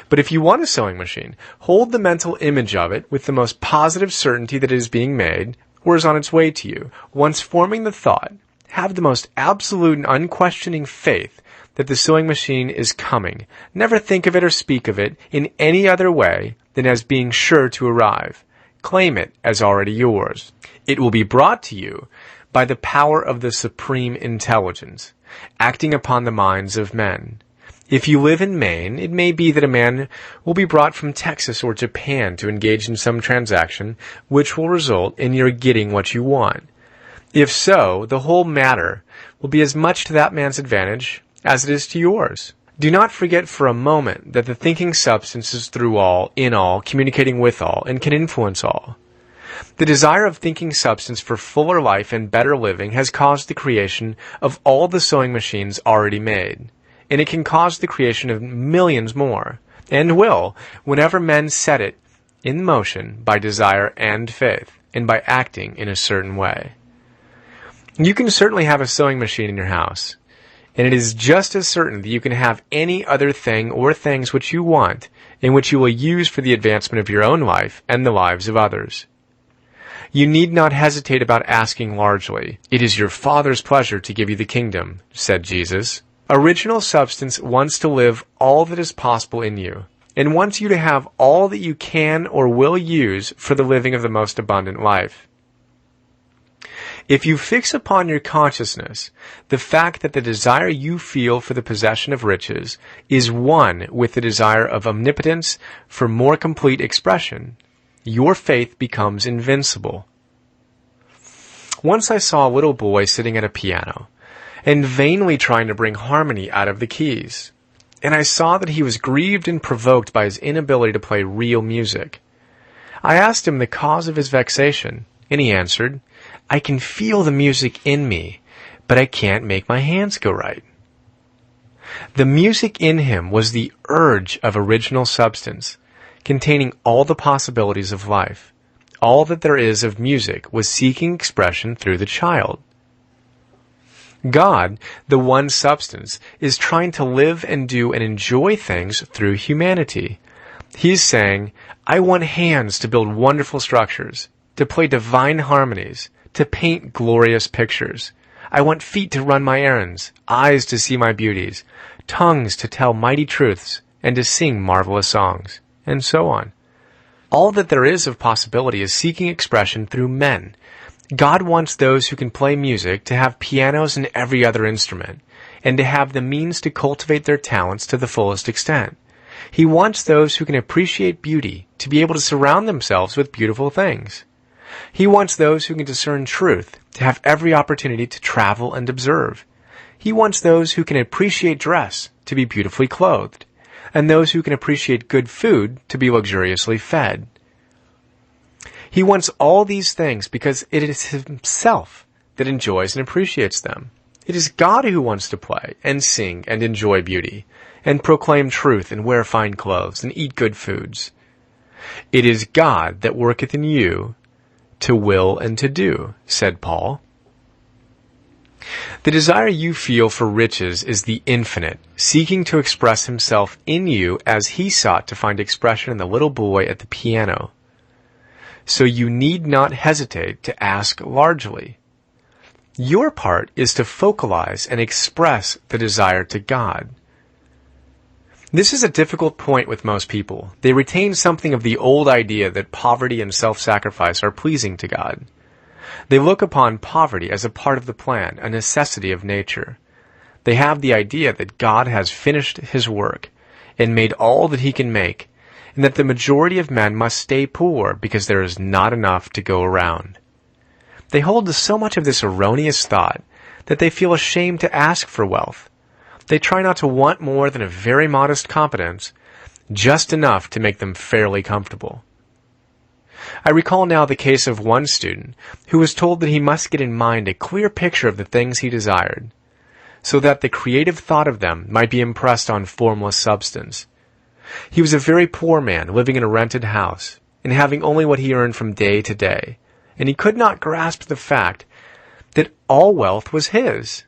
But if you want a sewing machine, hold the mental image of it with the most positive certainty that it is being made, or is on its way to you. Once forming the thought, have the most absolute and unquestioning faith that the sewing machine is coming. Never think of it or speak of it in any other way than as being sure to arrive. Claim it as already yours. It will be brought to you by the power of the supreme intelligence, acting upon the minds of men. If you live in Maine, it may be that a man will be brought from Texas or Japan to engage in some transaction which will result in your getting what you want. If so, the whole matter will be as much to that man's advantage as it is to yours. Do not forget for a moment that the thinking substance is through all, in all, communicating with all, and can influence all. The desire of thinking substance for fuller life and better living has caused the creation of all the sewing machines already made, and it can cause the creation of millions more, and will, whenever men set it in motion by desire and faith, and by acting in a certain way. You can certainly have a sewing machine in your house, and it is just as certain that you can have any other thing or things which you want, and which you will use for the advancement of your own life and the lives of others. You need not hesitate about asking largely. It is your Father's pleasure to give you the kingdom, said Jesus. Original substance wants to live all that is possible in you, and wants you to have all that you can or will use for the living of the most abundant life. If you fix upon your consciousness the fact that the desire you feel for the possession of riches is one with the desire of omnipotence for more complete expression, your faith becomes invincible. Once I saw a little boy sitting at a piano and vainly trying to bring harmony out of the keys, and I saw that he was grieved and provoked by his inability to play real music. I asked him the cause of his vexation, and he answered, I can feel the music in me, but I can't make my hands go right. The music in him was the urge of original substance, containing all the possibilities of life. All that there is of music was seeking expression through the child. God, the one substance, is trying to live and do and enjoy things through humanity. He's saying, I want hands to build wonderful structures, to play divine harmonies, to paint glorious pictures. I want feet to run my errands, eyes to see my beauties, tongues to tell mighty truths, and to sing marvelous songs, and so on. All that there is of possibility is seeking expression through men. God wants those who can play music to have pianos and every other instrument, and to have the means to cultivate their talents to the fullest extent. He wants those who can appreciate beauty to be able to surround themselves with beautiful things. He wants those who can discern truth to have every opportunity to travel and observe. He wants those who can appreciate dress to be beautifully clothed, and those who can appreciate good food to be luxuriously fed. He wants all these things because it is himself that enjoys and appreciates them. It is God who wants to play and sing and enjoy beauty, and proclaim truth and wear fine clothes and eat good foods. It is God that worketh in you to will and to do, said Paul. The desire you feel for riches is the infinite, seeking to express himself in you as he sought to find expression in the little boy at the piano. So you need not hesitate to ask largely. Your part is to focalize and express the desire to God. This is a difficult point with most people. They retain something of the old idea that poverty and self-sacrifice are pleasing to God. They look upon poverty as a part of the plan, a necessity of nature. They have the idea that God has finished his work and made all that he can make, and that the majority of men must stay poor because there is not enough to go around. They hold to so much of this erroneous thought that they feel ashamed to ask for wealth. They try not to want more than a very modest competence, just enough to make them fairly comfortable. I recall now the case of one student who was told that he must get in mind a clear picture of the things he desired, so that the creative thought of them might be impressed on formless substance. He was a very poor man living in a rented house and having only what he earned from day to day, and he could not grasp the fact that all wealth was his.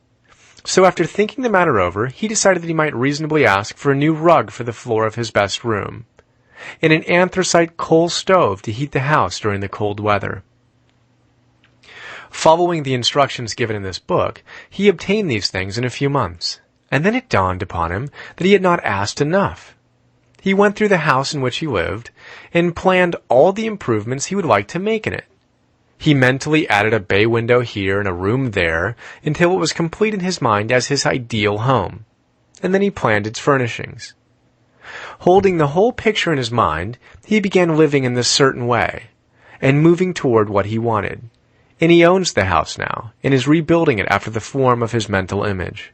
So after thinking the matter over, he decided that he might reasonably ask for a new rug for the floor of his best room, and an anthracite coal stove to heat the house during the cold weather. Following the instructions given in this book, he obtained these things in a few months, and then it dawned upon him that he had not asked enough. He went through the house in which he lived and planned all the improvements he would like to make in it. He mentally added a bay window here and a room there until it was complete in his mind as his ideal home, and then he planned its furnishings. Holding the whole picture in his mind, he began living in this certain way and moving toward what he wanted. And he owns the house now and is rebuilding it after the form of his mental image.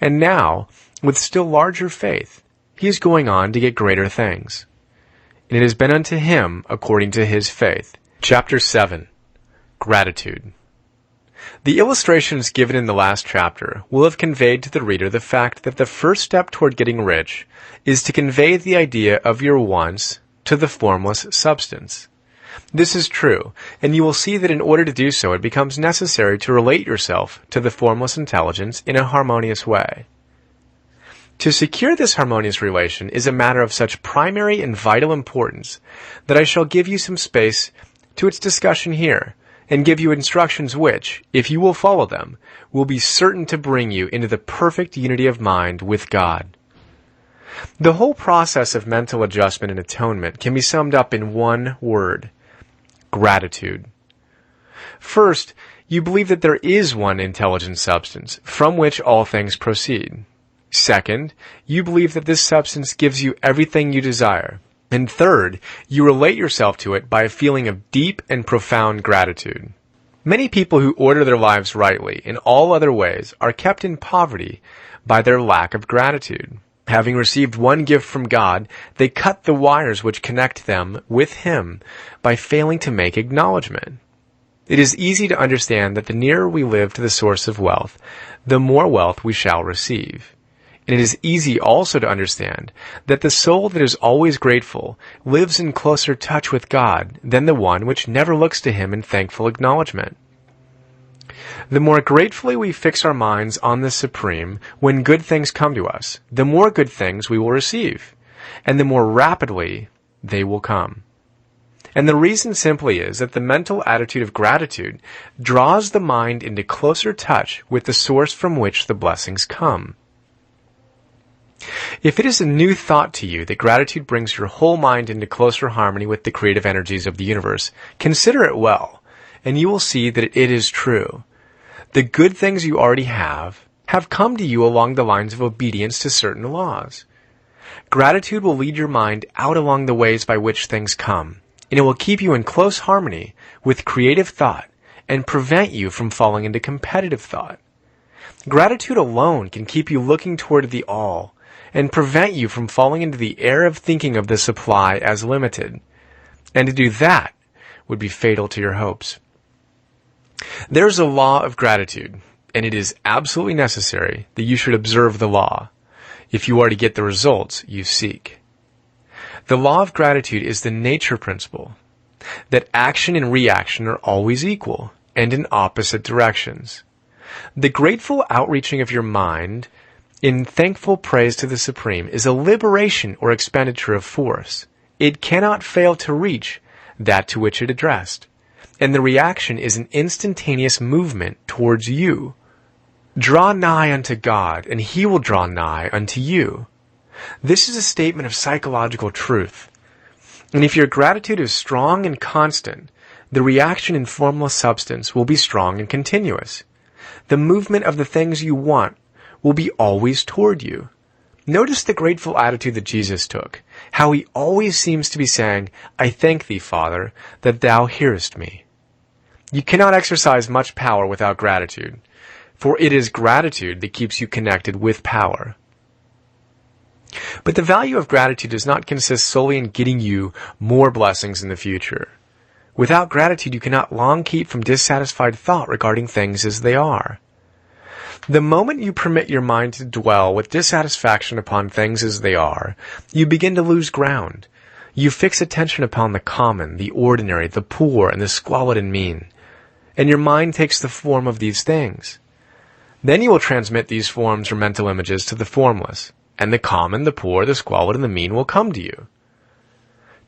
And now, with still larger faith, he is going on to get greater things. And it has been unto him according to his faith. Chapter 7. Gratitude. The illustrations given in the last chapter will have conveyed to the reader the fact that the first step toward getting rich is to convey the idea of your wants to the formless substance. This is true, and you will see that in order to do so, it becomes necessary to relate yourself to the formless intelligence in a harmonious way. To secure this harmonious relation is a matter of such primary and vital importance that I shall give you some space to its discussion here, and give you instructions which, if you will follow them, will be certain to bring you into the perfect unity of mind with God. The whole process of mental adjustment and atonement can be summed up in one word: gratitude. First, you believe that there is one intelligent substance from which all things proceed. Second, you believe that this substance gives you everything you desire. And third, you relate yourself to it by a feeling of deep and profound gratitude. Many people who order their lives rightly in all other ways are kept in poverty by their lack of gratitude. Having received one gift from God, they cut the wires which connect them with Him by failing to make acknowledgement. It is easy to understand that the nearer we live to the source of wealth, the more wealth we shall receive. And it is easy also to understand that the soul that is always grateful lives in closer touch with God than the one which never looks to Him in thankful acknowledgement. The more gratefully we fix our minds on the Supreme when good things come to us, the more good things we will receive, and the more rapidly they will come. And the reason simply is that the mental attitude of gratitude draws the mind into closer touch with the source from which the blessings come. If it is a new thought to you that gratitude brings your whole mind into closer harmony with the creative energies of the universe, consider it well, and you will see that it is true. The good things you already have come to you along the lines of obedience to certain laws. Gratitude will lead your mind out along the ways by which things come, and it will keep you in close harmony with creative thought and prevent you from falling into competitive thought. Gratitude alone can keep you looking toward the all and prevent you from falling into the error of thinking of the supply as limited. And to do that would be fatal to your hopes. There is a law of gratitude, and it is absolutely necessary that you should observe the law if you are to get the results you seek. The law of gratitude is the nature principle, that action and reaction are always equal and in opposite directions. The grateful outreaching of your mind in thankful praise to the Supreme is a liberation or expenditure of force. It cannot fail to reach that to which it addressed, and the reaction is an instantaneous movement towards you. Draw nigh unto God, and He will draw nigh unto you. This is a statement of psychological truth. And if your gratitude is strong and constant, the reaction in formless substance will be strong and continuous. The movement of the things you want will be always toward you. Notice the grateful attitude that Jesus took, how He always seems to be saying, I thank Thee, Father, that Thou hearest me. You cannot exercise much power without gratitude, for it is gratitude that keeps you connected with power. But the value of gratitude does not consist solely in getting you more blessings in the future. Without gratitude, you cannot long keep from dissatisfied thought regarding things as they are. The moment you permit your mind to dwell with dissatisfaction upon things as they are, you begin to lose ground. You fix attention upon the common, the ordinary, the poor, and the squalid and mean, and your mind takes the form of these things. Then you will transmit these forms or mental images to the formless, and the common, the poor, the squalid, and the mean will come to you.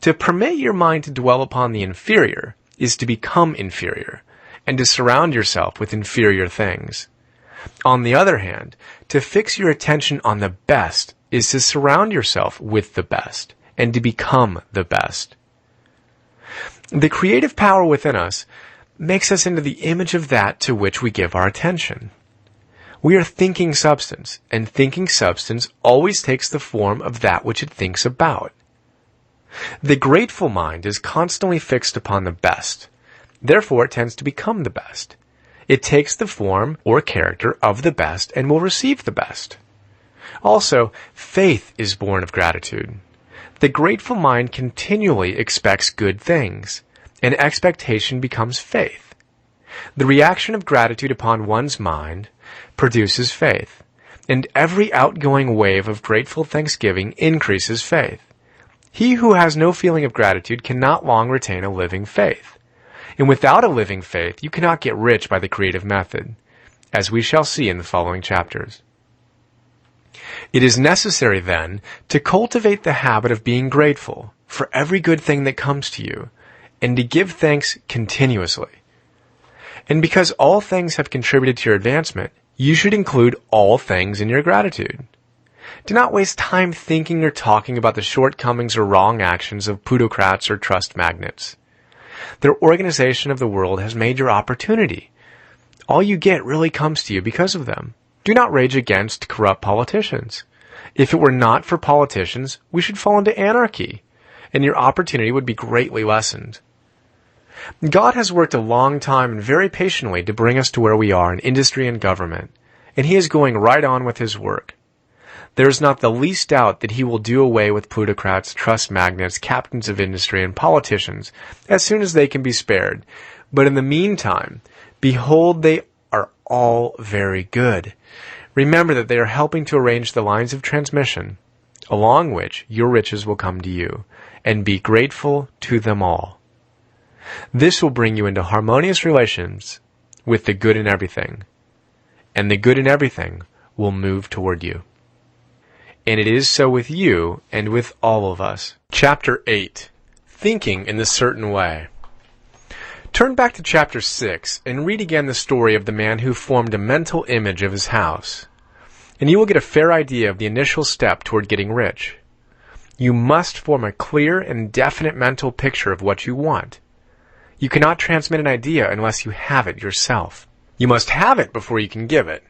To permit your mind to dwell upon the inferior is to become inferior, and to surround yourself with inferior things. On the other hand, to fix your attention on the best is to surround yourself with the best, and to become the best. The creative power within us makes us into the image of that to which we give our attention. We are thinking substance, and thinking substance always takes the form of that which it thinks about. The grateful mind is constantly fixed upon the best. Therefore, it tends to become the best. It takes the form or character of the best and will receive the best. Also, faith is born of gratitude. The grateful mind continually expects good things, and expectation becomes faith. The reaction of gratitude upon one's mind produces faith, and every outgoing wave of grateful thanksgiving increases faith. He who has no feeling of gratitude cannot long retain a living faith. And without a living faith, you cannot get rich by the creative method, as we shall see in the following chapters. It is necessary, then, to cultivate the habit of being grateful for every good thing that comes to you, and to give thanks continuously. And because all things have contributed to your advancement, you should include all things in your gratitude. Do not waste time thinking or talking about the shortcomings or wrong actions of plutocrats or trust magnates. Their organization of the world has made your opportunity. All you get really comes to you because of them. Do not rage against corrupt politicians. If it were not for politicians, we should fall into anarchy, and your opportunity would be greatly lessened. God has worked a long time and very patiently to bring us to where we are in industry and government, and He is going right on with His work. There is not the least doubt that He will do away with plutocrats, trust magnates, captains of industry, and politicians as soon as they can be spared. But in the meantime, behold, they are all very good. Remember that they are helping to arrange the lines of transmission, along which your riches will come to you, and be grateful to them all. This will bring you into harmonious relations with the good in everything, and the good in everything will move toward you. And it is so with you and with all of us. Chapter 8. Thinking in the Certain Way. Turn back to Chapter 6 and read again the story of the man who formed a mental image of his house, and you will get a fair idea of the initial step toward getting rich. You must form a clear and definite mental picture of what you want. You cannot transmit an idea unless you have it yourself. You must have it before you can give it.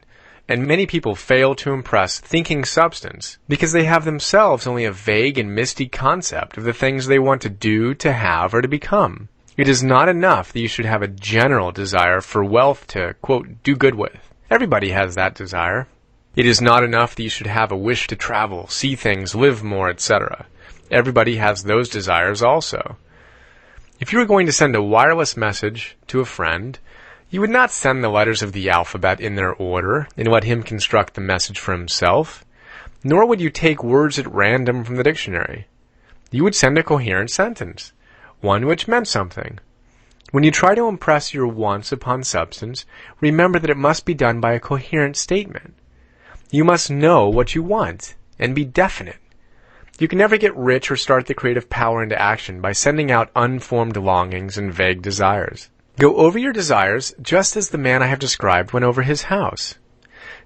And many people fail to impress thinking substance because they have themselves only a vague and misty concept of the things they want to do, to have, or to become. It is not enough that you should have a general desire for wealth to, quote, do good with. Everybody has that desire. It is not enough that you should have a wish to travel, see things, live more, etc. Everybody has those desires also. If you were going to send a wireless message to a friend, you would not send the letters of the alphabet in their order and let him construct the message for himself, nor would you take words at random from the dictionary. You would send a coherent sentence, one which meant something. When you try to impress your wants upon substance, remember that it must be done by a coherent statement. You must know what you want and be definite. You can never get rich or start the creative power into action by sending out unformed longings and vague desires. Go over your desires just as the man I have described went over his house.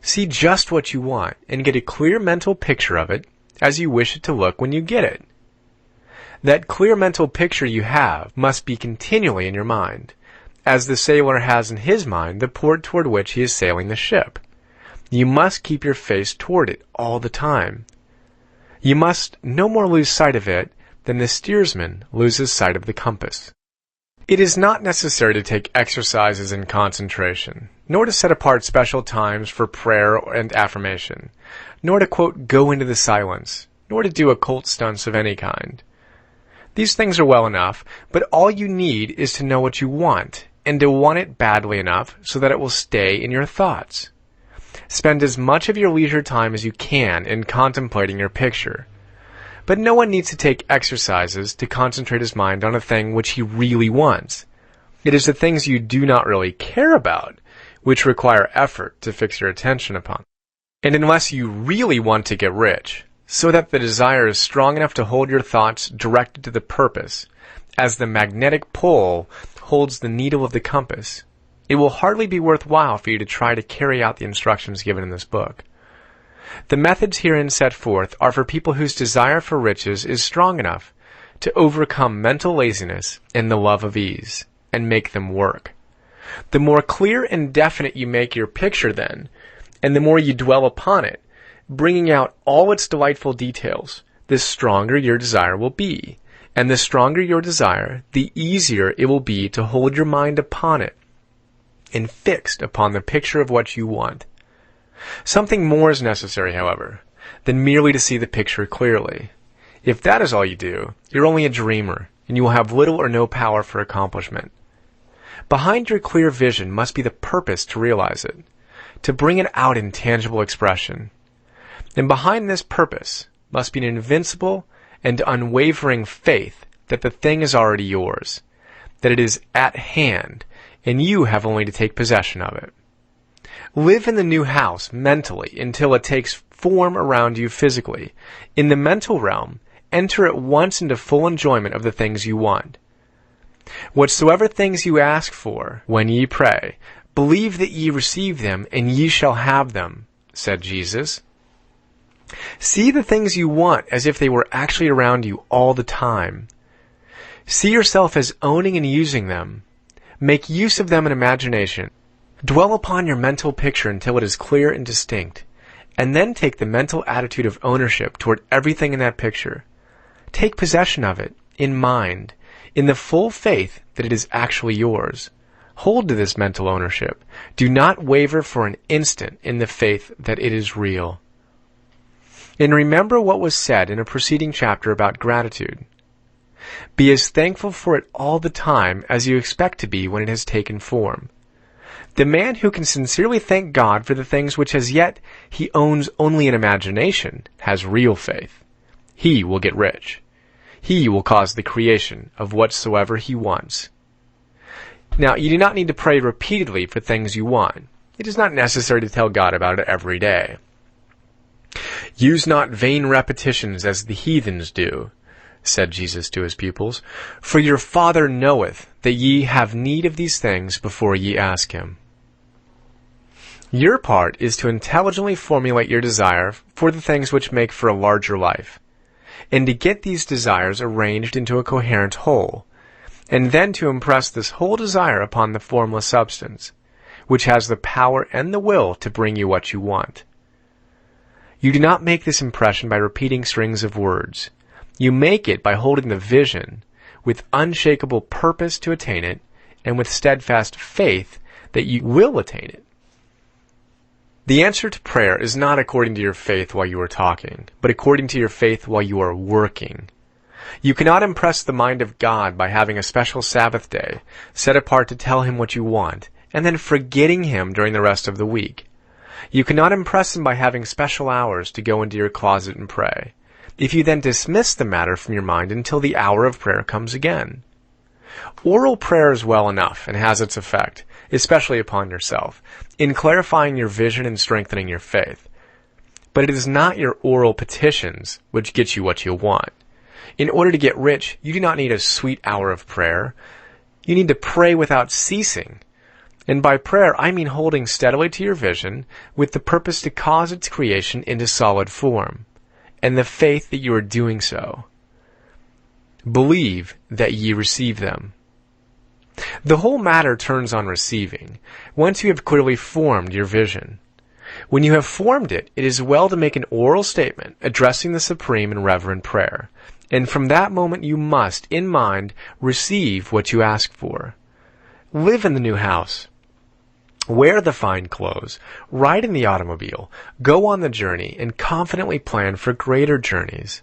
See just what you want and get a clear mental picture of it as you wish it to look when you get it. That clear mental picture you have must be continually in your mind, as the sailor has in his mind the port toward which he is sailing the ship. You must keep your face toward it all the time. You must no more lose sight of it than the steersman loses sight of the compass. It is not necessary to take exercises in concentration, nor to set apart special times for prayer and affirmation, nor to, quote, go into the silence, nor to do occult stunts of any kind. These things are well enough, but all you need is to know what you want, and to want it badly enough so that it will stay in your thoughts. Spend as much of your leisure time as you can in contemplating your picture. But no one needs to take exercises to concentrate his mind on a thing which he really wants. It is the things you do not really care about which require effort to fix your attention upon. And unless you really want to get rich, so that the desire is strong enough to hold your thoughts directed to the purpose, as the magnetic pole holds the needle of the compass, it will hardly be worthwhile for you to try to carry out the instructions given in this book. The methods herein set forth are for people whose desire for riches is strong enough to overcome mental laziness and the love of ease, and make them work. The more clear and definite you make your picture then, and the more you dwell upon it, bringing out all its delightful details, the stronger your desire will be. And the stronger your desire, the easier it will be to hold your mind upon it and fixed upon the picture of what you want. Something more is necessary, however, than merely to see the picture clearly. If that is all you do, you're only a dreamer, and you will have little or no power for accomplishment. Behind your clear vision must be the purpose to realize it, to bring it out in tangible expression. And behind this purpose must be an invincible and unwavering faith that the thing is already yours, that it is at hand, and you have only to take possession of it. Live in the new house mentally until it takes form around you physically. In the mental realm, enter at once into full enjoyment of the things you want. Whatsoever things you ask for when ye pray, believe that ye receive them, and ye shall have them, said Jesus. See the things you want as if they were actually around you all the time. See yourself as owning and using them. Make use of them in imagination. Dwell upon your mental picture until it is clear and distinct, and then take the mental attitude of ownership toward everything in that picture. Take possession of it, in mind, in the full faith that it is actually yours. Hold to this mental ownership. Do not waver for an instant in the faith that it is real. And remember what was said in a preceding chapter about gratitude. Be as thankful for it all the time as you expect to be when it has taken form. The man who can sincerely thank God for the things which as yet he owns only in imagination has real faith. He will get rich. He will cause the creation of whatsoever he wants. Now, you do not need to pray repeatedly for things you want. It is not necessary to tell God about it every day. Use not vain repetitions as the heathens do, said Jesus to his pupils, for your Father knoweth that ye have need of these things before ye ask him. Your part is to intelligently formulate your desire for the things which make for a larger life, and to get these desires arranged into a coherent whole, and then to impress this whole desire upon the formless substance, which has the power and the will to bring you what you want. You do not make this impression by repeating strings of words. You make it by holding the vision with unshakable purpose to attain it, and with steadfast faith that you will attain it. The answer to prayer is not according to your faith while you are talking, but according to your faith while you are working. You cannot impress the mind of God by having a special Sabbath day set apart to tell him what you want, and then forgetting him during the rest of the week. You cannot impress him by having special hours to go into your closet and pray, if you then dismiss the matter from your mind until the hour of prayer comes again. Oral prayer is well enough and has its effect, especially upon yourself, in clarifying your vision and strengthening your faith. But it is not your oral petitions which get you what you want. In order to get rich, you do not need a sweet hour of prayer. You need to pray without ceasing. And by prayer, I mean holding steadily to your vision with the purpose to cause its creation into solid form, and the faith that you are doing so. Believe that ye receive them. The whole matter turns on receiving, once you have clearly formed your vision. When you have formed it, it is well to make an oral statement addressing the Supreme in reverent prayer, and from that moment you must, in mind, receive what you ask for. Live in the new house. Wear the fine clothes, ride in the automobile, go on the journey, and confidently plan for greater journeys.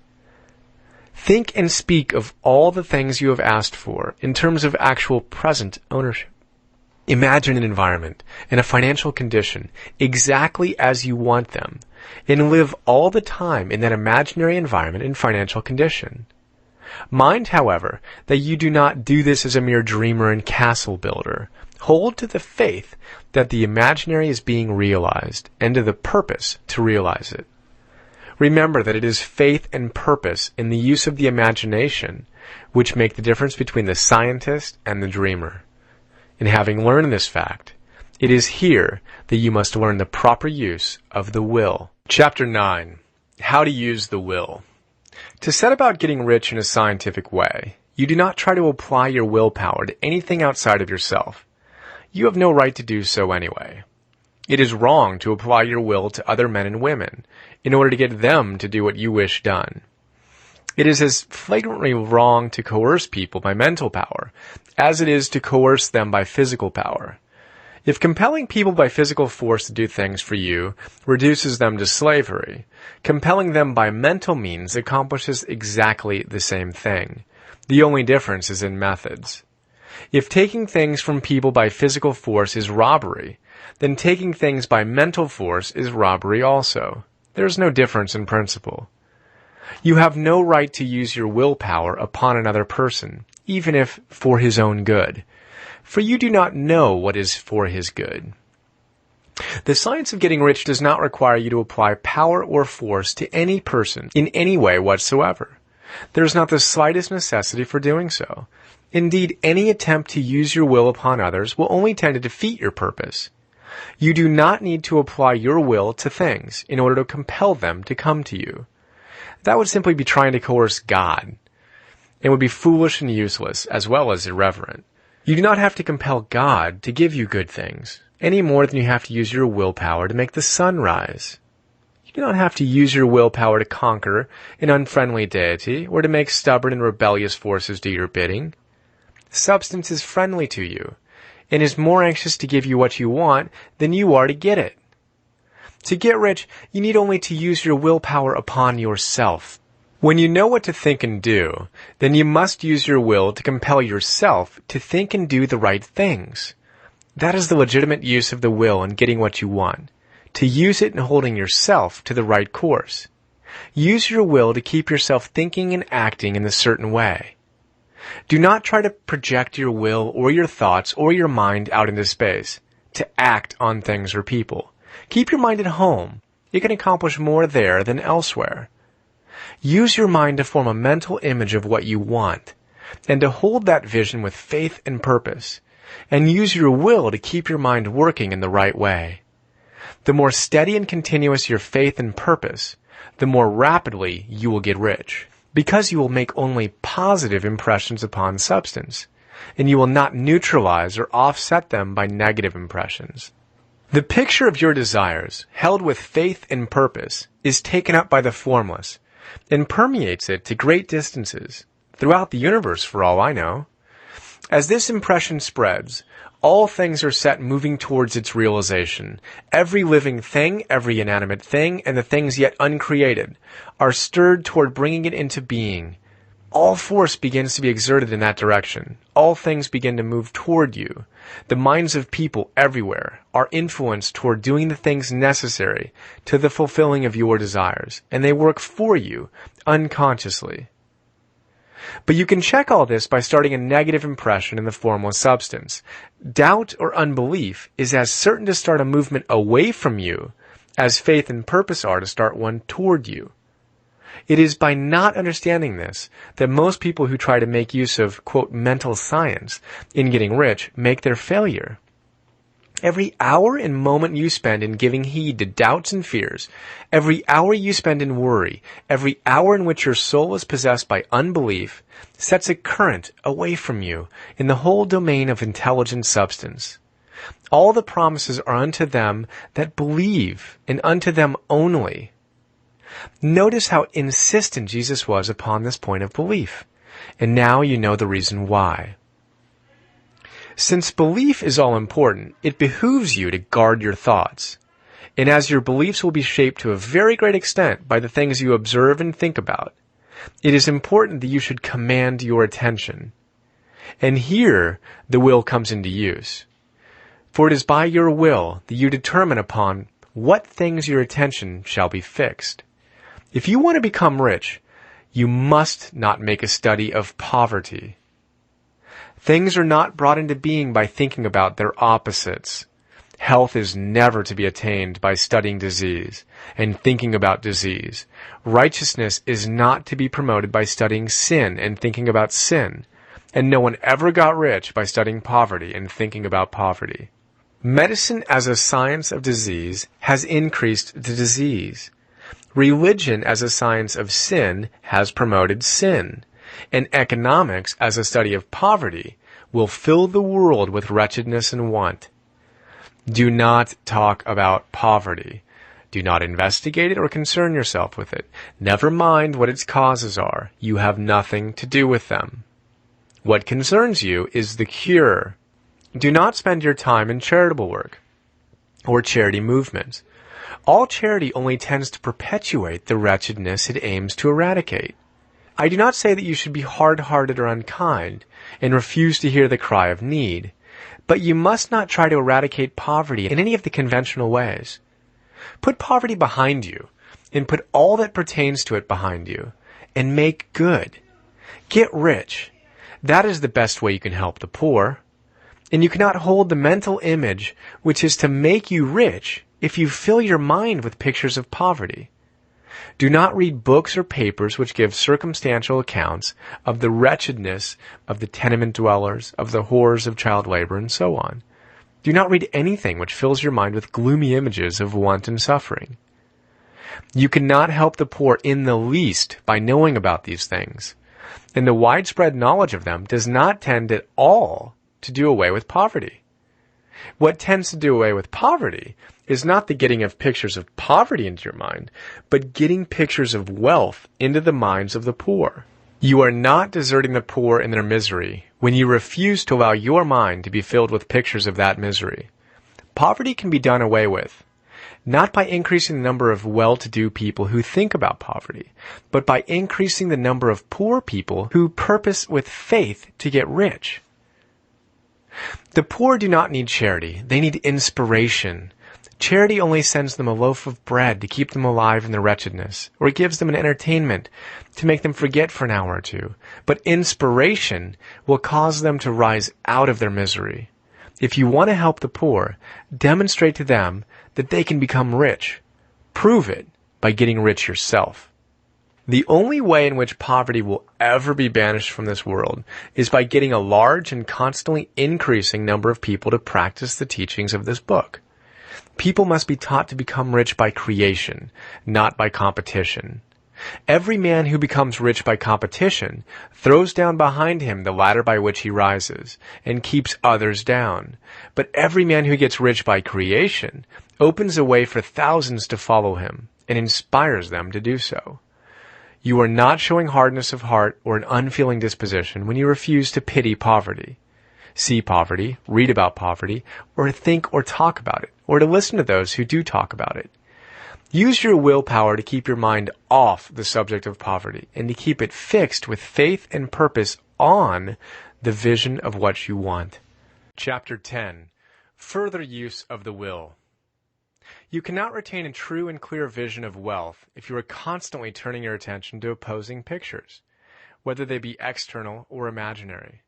Think and speak of all the things you have asked for in terms of actual present ownership. Imagine an environment and a financial condition exactly as you want them, and live all the time in that imaginary environment and financial condition. Mind, however, that you do not do this as a mere dreamer and castle builder. Hold to the faith that the imaginary is being realized, and to the purpose to realize it. Remember that it is faith and purpose in the use of the imagination which make the difference between the scientist and the dreamer. And having learned this fact, it is here that you must learn the proper use of the will. Chapter 9. How to use the will. To set about getting rich in a scientific way, you do not try to apply your willpower to anything outside of yourself. You have no right to do so anyway. It is wrong to apply your will to other men and women in order to get them to do what you wish done. It is as flagrantly wrong to coerce people by mental power as it is to coerce them by physical power. If compelling people by physical force to do things for you reduces them to slavery, compelling them by mental means accomplishes exactly the same thing. The only difference is in methods. If taking things from people by physical force is robbery, then taking things by mental force is robbery also. There is no difference in principle. You have no right to use your willpower upon another person, even if for his own good, for you do not know what is for his good. The science of getting rich does not require you to apply power or force to any person in any way whatsoever. There is not the slightest necessity for doing so. Indeed, any attempt to use your will upon others will only tend to defeat your purpose. You do not need to apply your will to things in order to compel them to come to you. That would simply be trying to coerce God, and would be foolish and useless, as well as irreverent. You do not have to compel God to give you good things, any more than you have to use your willpower to make the sun rise. You do not have to use your willpower to conquer an unfriendly deity, or to make stubborn and rebellious forces do your bidding. Substance is friendly to you, and is more anxious to give you what you want than you are to get it. To get rich, you need only to use your willpower upon yourself. When you know what to think and do, then you must use your will to compel yourself to think and do the right things. That is the legitimate use of the will in getting what you want, to use it in holding yourself to the right course. Use your will to keep yourself thinking and acting in a certain way. Do not try to project your will or your thoughts or your mind out into space, to act on things or people. Keep your mind at home. You can accomplish more there than elsewhere. Use your mind to form a mental image of what you want, and to hold that vision with faith and purpose, and use your will to keep your mind working in the right way. The more steady and continuous your faith and purpose, the more rapidly you will get rich, because you will make only positive impressions upon substance, and you will not neutralize or offset them by negative impressions. The picture of your desires, held with faith and purpose, is taken up by the formless, and permeates it to great distances, throughout the universe for all I know. As this impression spreads, all things are set moving towards its realization. Every living thing, every inanimate thing, and the things yet uncreated are stirred toward bringing it into being. All force begins to be exerted in that direction. All things begin to move toward you. The minds of people everywhere are influenced toward doing the things necessary to the fulfilling of your desires, and they work for you unconsciously. But you can check all this by starting a negative impression in the formless substance. Doubt or unbelief is as certain to start a movement away from you as faith and purpose are to start one toward you. It is by not understanding this that most people who try to make use of, quote, mental science in getting rich make their failure. Every hour and moment you spend in giving heed to doubts and fears, every hour you spend in worry, every hour in which your soul is possessed by unbelief, sets a current away from you in the whole domain of intelligent substance. All the promises are unto them that believe, and unto them only. Notice how insistent Jesus was upon this point of belief, and now you know the reason why. Since belief is all important, it behooves you to guard your thoughts. And as your beliefs will be shaped to a very great extent by the things you observe and think about, It is important that you should command your attention. And here the will comes into use. For it is by your will that you determine upon what things your attention shall be fixed. If you want to become rich, you must not make a study of poverty. Things are not brought into being by thinking about their opposites. Health is never to be attained by studying disease and thinking about disease. Righteousness is not to be promoted by studying sin and thinking about sin. And no one ever got rich by studying poverty and thinking about poverty. Medicine as a science of disease has increased the disease. Religion as a science of sin has promoted sin. And economics as a study of poverty will fill the world with wretchedness and want. Do not talk about poverty. Do not investigate it or concern yourself with it. Never mind what its causes are. You have nothing to do with them. What concerns you is the cure. Do not spend your time in charitable work or charity movements. All charity only tends to perpetuate the wretchedness it aims to eradicate. I do not say that you should be hard-hearted or unkind and refuse to hear the cry of need, but you must not try to eradicate poverty in any of the conventional ways. Put poverty behind you and put all that pertains to it behind you and make good. Get rich. That is the best way you can help the poor. And you cannot hold the mental image which is to make you rich if you fill your mind with pictures of poverty. Do not read books or papers which give circumstantial accounts of the wretchedness of the tenement dwellers, of the horrors of child labor, and so on. Do not read anything which fills your mind with gloomy images of want and suffering. You cannot help the poor in the least by knowing about these things, and the widespread knowledge of them does not tend at all to do away with poverty. What tends to do away with poverty is not the getting of pictures of poverty into your mind, but getting pictures of wealth into the minds of the poor. You are not deserting the poor in their misery when you refuse to allow your mind to be filled with pictures of that misery. Poverty can be done away with, not by increasing the number of well-to-do people who think about poverty, but by increasing the number of poor people who purpose with faith to get rich. The poor do not need charity. They need inspiration. Charity only sends them a loaf of bread to keep them alive in their wretchedness, or gives them an entertainment to make them forget for an hour or two. But inspiration will cause them to rise out of their misery. If you want to help the poor, demonstrate to them that they can become rich. Prove it by getting rich yourself. The only way in which poverty will ever be banished from this world is by getting a large and constantly increasing number of people to practice the teachings of this book. People must be taught to become rich by creation, not by competition. Every man who becomes rich by competition throws down behind him the ladder by which he rises, and keeps others down. But every man who gets rich by creation opens a way for thousands to follow him, and inspires them to do so. You are not showing hardness of heart or an unfeeling disposition when you refuse to pity poverty, see poverty, read about poverty, or to think or talk about it, or to listen to those who do talk about it. Use your willpower to keep your mind off the subject of poverty and to keep it fixed with faith and purpose on the vision of what you want. Chapter 10. Further use of the will. You cannot retain a true and clear vision of wealth if you are constantly turning your attention to opposing pictures, whether they be external or imaginary.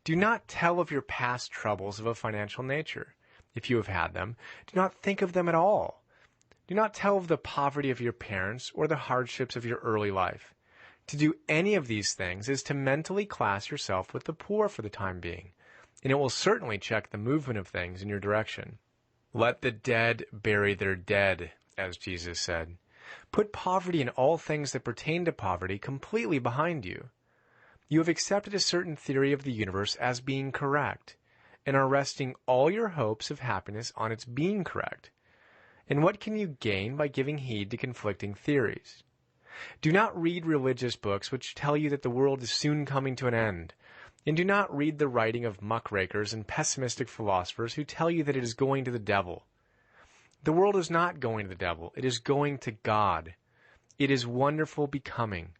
Do not tell of your past troubles of a financial nature. If you have had them, do not think of them at all. Do not tell of the poverty of your parents or the hardships of your early life. To do any of these things is to mentally class yourself with the poor for the time being, and it will certainly check the movement of things in your direction. Let the dead bury their dead, as Jesus said. Put poverty and all things that pertain to poverty completely behind you. You have accepted a certain theory of the universe as being correct, and are resting all your hopes of happiness on its being correct. And what can you gain by giving heed to conflicting theories? Do not read religious books which tell you that the world is soon coming to an end, and do not read the writing of muckrakers and pessimistic philosophers who tell you that it is going to the devil. The world is not going to the devil. It is going to God. It is wonderful becoming.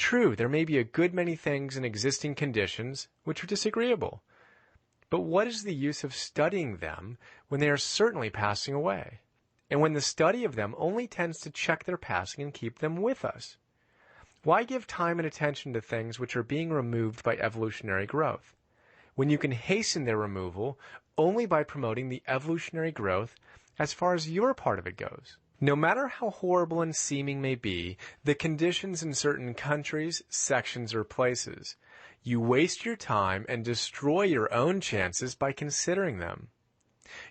True, there may be a good many things in existing conditions which are disagreeable. But what is the use of studying them when they are certainly passing away, and when the study of them only tends to check their passing and keep them with us? Why give time and attention to things which are being removed by evolutionary growth, when you can hasten their removal only by promoting the evolutionary growth as far as your part of it goes? No matter how horrible and seeming may be the conditions in certain countries, sections, or places, you waste your time and destroy your own chances by considering them.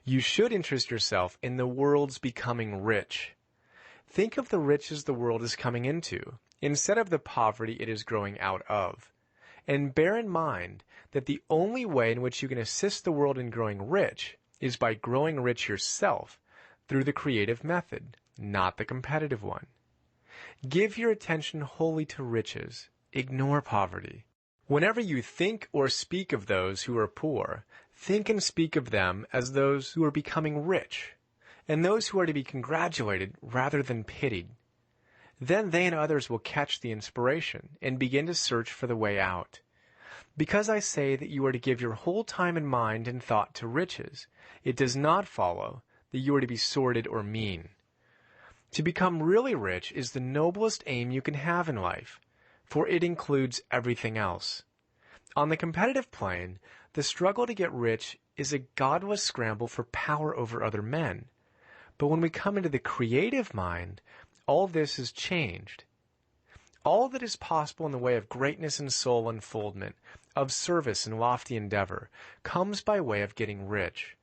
You should interest yourself in the world's becoming rich. Think of the riches the world is coming into, instead of the poverty it is growing out of. And bear in mind that the only way in which you can assist the world in growing rich is by growing rich yourself through the creative method, not the competitive one. Give your attention wholly to riches. Ignore poverty. Whenever you think or speak of those who are poor, think and speak of them as those who are becoming rich, and those who are to be congratulated rather than pitied. Then they and others will catch the inspiration and begin to search for the way out. Because I say that you are to give your whole time and mind and thought to riches, it does not follow that you are to be sordid or mean. To become really rich is the noblest aim you can have in life, for it includes everything else. On the competitive plane, the struggle to get rich is a godless scramble for power over other men. But when we come into the creative mind, all this is changed. All that is possible in the way of greatness and soul unfoldment, of service and lofty endeavor, comes by way of getting rich.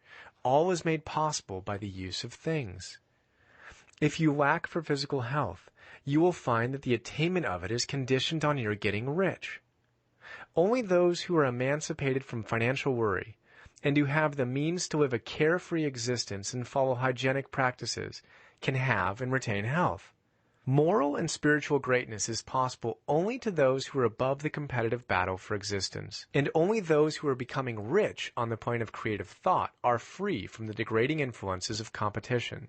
All is made possible by the use of things. If you lack for physical health, you will find that the attainment of it is conditioned on your getting rich. Only those who are emancipated from financial worry, and who have the means to live a carefree existence and follow hygienic practices, can have and retain health. Moral and spiritual greatness is possible only to those who are above the competitive battle for existence, and only those who are becoming rich on the plane of creative thought are free from the degrading influences of competition.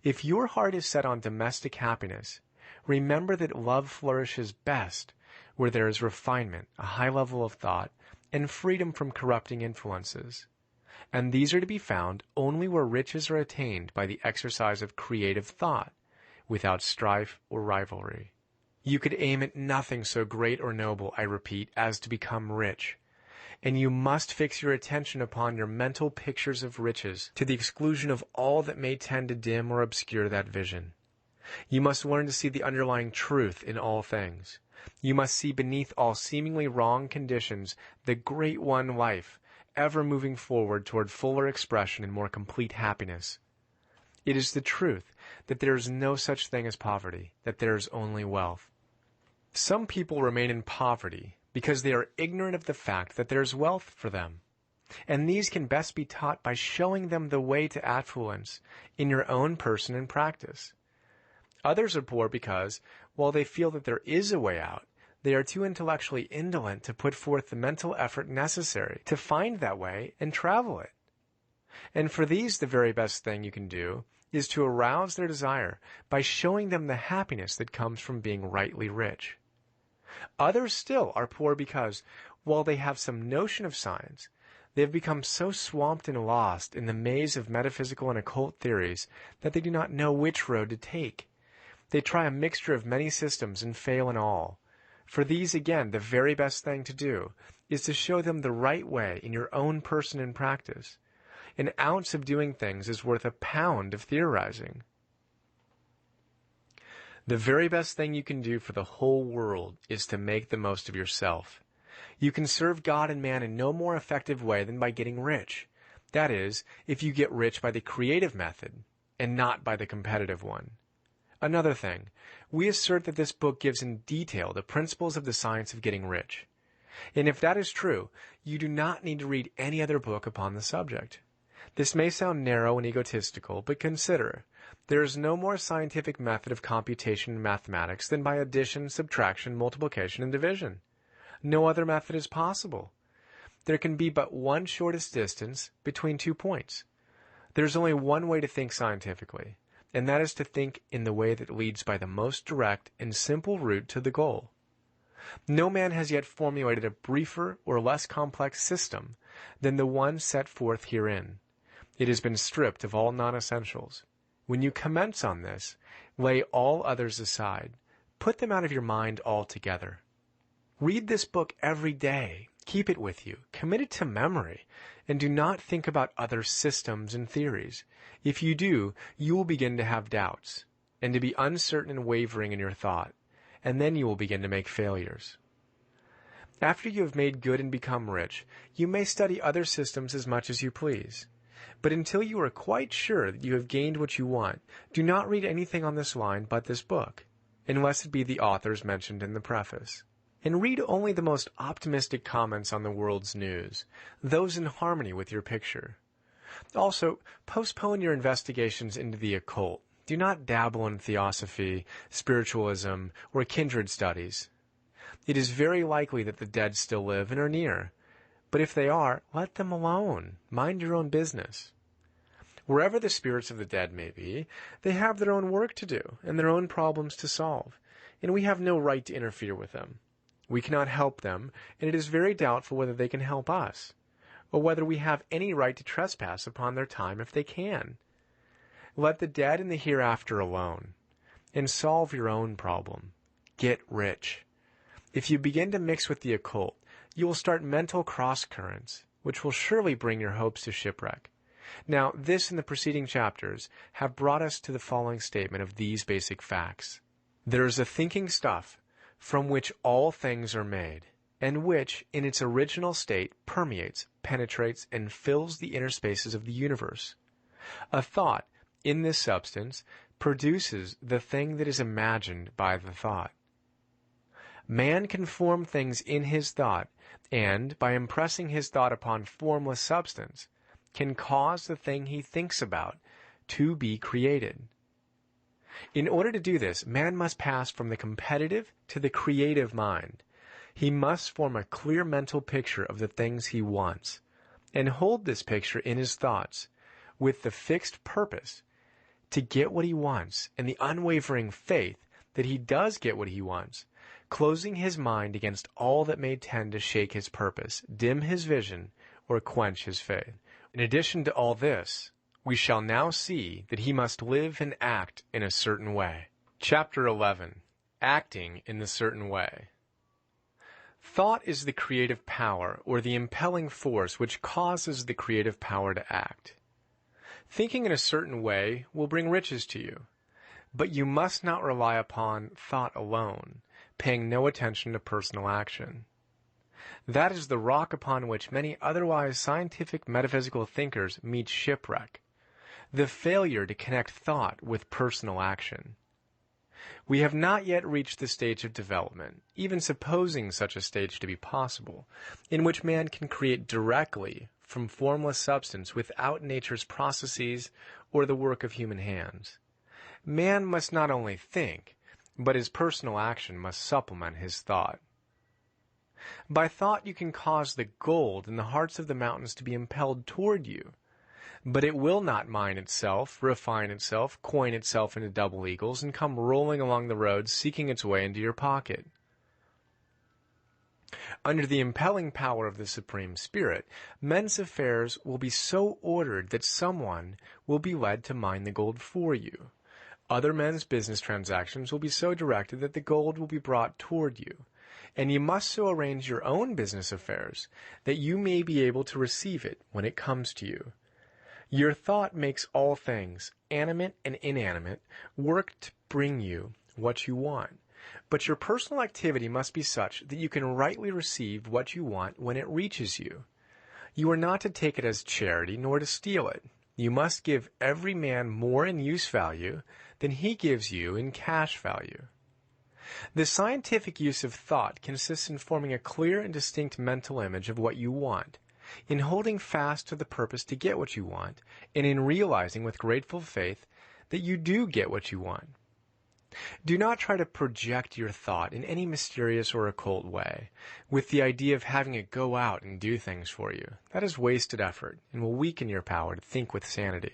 If your heart is set on domestic happiness, remember that love flourishes best where there is refinement, a high level of thought, and freedom from corrupting influences. And these are to be found only where riches are attained by the exercise of creative thought, without strife or rivalry. You could aim at nothing so great or noble, I repeat, as to become rich. And you must fix your attention upon your mental pictures of riches, to the exclusion of all that may tend to dim or obscure that vision. You must learn to see the underlying truth in all things. You must see beneath all seemingly wrong conditions the great one life, ever moving forward toward fuller expression and more complete happiness. It is the truth that there is no such thing as poverty, that there is only wealth. Some people remain in poverty because they are ignorant of the fact that there is wealth for them. And these can best be taught by showing them the way to affluence in your own person and practice. Others are poor because, while they feel that there is a way out, they are too intellectually indolent to put forth the mental effort necessary to find that way and travel it. And for these, the very best thing you can do is to arouse their desire by showing them the happiness that comes from being rightly rich. Others still are poor because, while they have some notion of science, they have become so swamped and lost in the maze of metaphysical and occult theories that they do not know which road to take. They try a mixture of many systems and fail in all. For these, again, the very best thing to do is to show them the right way in your own person and practice. An ounce of doing things is worth a pound of theorizing. The very best thing you can do for the whole world is to make the most of yourself. You can serve God and man in no more effective way than by getting rich. That is, if you get rich by the creative method, and not by the competitive one. Another thing, we assert that this book gives in detail the principles of the science of getting rich. And if that is true, you do not need to read any other book upon the subject. This may sound narrow and egotistical, but consider, there is no more scientific method of computation in mathematics than by addition, subtraction, multiplication, and division. No other method is possible. There can be but one shortest distance between 2 points. There is only one way to think scientifically, and that is to think in the way that leads by the most direct and simple route to the goal. No man has yet formulated a briefer or less complex system than the one set forth herein. It has been stripped of all non-essentials. When you commence on this, lay all others aside. Put them out of your mind altogether. Read this book every day. Keep it with you. Commit it to memory. And do not think about other systems and theories. If you do, you will begin to have doubts, and to be uncertain and wavering in your thought. And then you will begin to make failures. After you have made good and become rich, you may study other systems as much as you please. But until you are quite sure that you have gained what you want, do not read anything on this line but this book, unless it be the authors mentioned in the preface. And read only the most optimistic comments on the world's news, those in harmony with your picture. Also, postpone your investigations into the occult. Do not dabble in theosophy, spiritualism, or kindred studies. It is very likely that the dead still live and are near. But if they are, let them alone. Mind your own business. Wherever the spirits of the dead may be, they have their own work to do and their own problems to solve, and we have no right to interfere with them. We cannot help them, and it is very doubtful whether they can help us, or whether we have any right to trespass upon their time if they can. Let the dead and the hereafter alone, and solve your own problem. Get rich. If you begin to mix with the occult, you will start mental cross-currents, which will surely bring your hopes to shipwreck. Now, this and the preceding chapters have brought us to the following statement of these basic facts. There is a thinking stuff from which all things are made, and which, in its original state, permeates, penetrates, and fills the inner spaces of the universe. A thought, in this substance, produces the thing that is imagined by the thought. Man can form things in his thought, and, by impressing his thought upon formless substance, can cause the thing he thinks about to be created. In order to do this, man must pass from the competitive to the creative mind. He must form a clear mental picture of the things he wants, and hold this picture in his thoughts, with the fixed purpose to get what he wants, and the unwavering faith that he does get what he wants, closing his mind against all that may tend to shake his purpose, dim his vision, or quench his faith. In addition to all this, we shall now see that he must live and act in a certain way. Chapter 11. Acting in the certain way. Thought is the creative power, or the impelling force which causes the creative power to act. Thinking in a certain way will bring riches to you, but you must not rely upon thought alone, paying no attention to personal action. That is the rock upon which many otherwise scientific metaphysical thinkers meet shipwreck, the failure to connect thought with personal action. We have not yet reached the stage of development, even supposing such a stage to be possible, in which man can create directly from formless substance without nature's processes or the work of human hands. Man must not only think, but his personal action must supplement his thought. By thought you can cause the gold in the hearts of the mountains to be impelled toward you, but it will not mine itself, refine itself, coin itself into double eagles, and come rolling along the road seeking its way into your pocket. Under the impelling power of the Supreme Spirit, men's affairs will be so ordered that someone will be led to mine the gold for you. Other men's business transactions will be so directed that the gold will be brought toward you, and you must so arrange your own business affairs that you may be able to receive it when it comes to you. Your thought makes all things, animate and inanimate, work to bring you what you want. But your personal activity must be such that you can rightly receive what you want when it reaches you. You are not to take it as charity, nor to steal it. You must give every man more in use value than he gives you in cash value. The scientific use of thought consists in forming a clear and distinct mental image of what you want, in holding fast to the purpose to get what you want, and in realizing with grateful faith that you do get what you want. Do not try to project your thought in any mysterious or occult way, with the idea of having it go out and do things for you. That is wasted effort, and will weaken your power to think with sanity.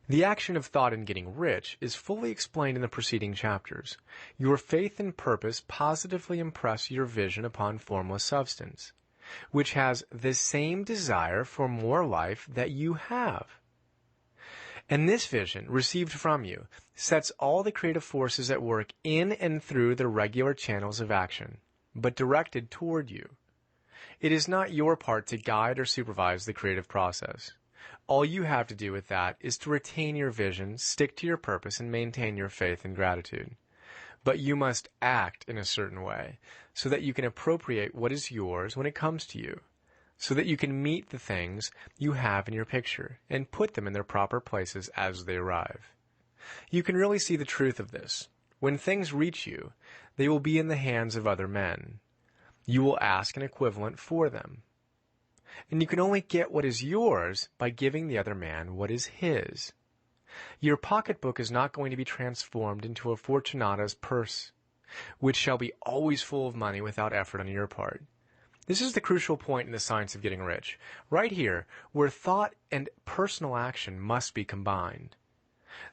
The action of thought in getting rich is fully explained in the preceding chapters. Your faith and purpose positively impress your vision upon formless substance, which has the same desire for more life that you have. And this vision, received from you, sets all the creative forces at work in and through the regular channels of action, but directed toward you. It is not your part to guide or supervise the creative process. All you have to do with that is to retain your vision, stick to your purpose, and maintain your faith and gratitude. But you must act in a certain way, so that you can appropriate what is yours when it comes to you, so that you can meet the things you have in your picture, and put them in their proper places as they arrive. You can really see the truth of this. When things reach you, they will be in the hands of other men. You will ask an equivalent for them. And you can only get what is yours by giving the other man what is his. Your pocketbook is not going to be transformed into a Fortunata's purse, which shall be always full of money without effort on your part. This is the crucial point in the science of getting rich, right here, where thought and personal action must be combined.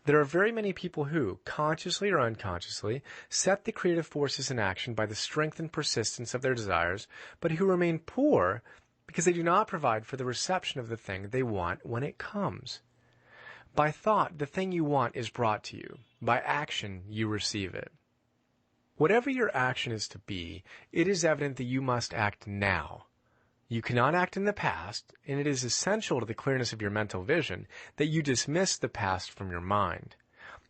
There are very many people who, consciously or unconsciously, set the creative forces in action by the strength and persistence of their desires, but who remain poor because they do not provide for the reception of the thing they want when it comes. By thought, the thing you want is brought to you. By action, you receive it. Whatever your action is to be, it is evident that you must act now. You cannot act in the past, and it is essential to the clearness of your mental vision that you dismiss the past from your mind.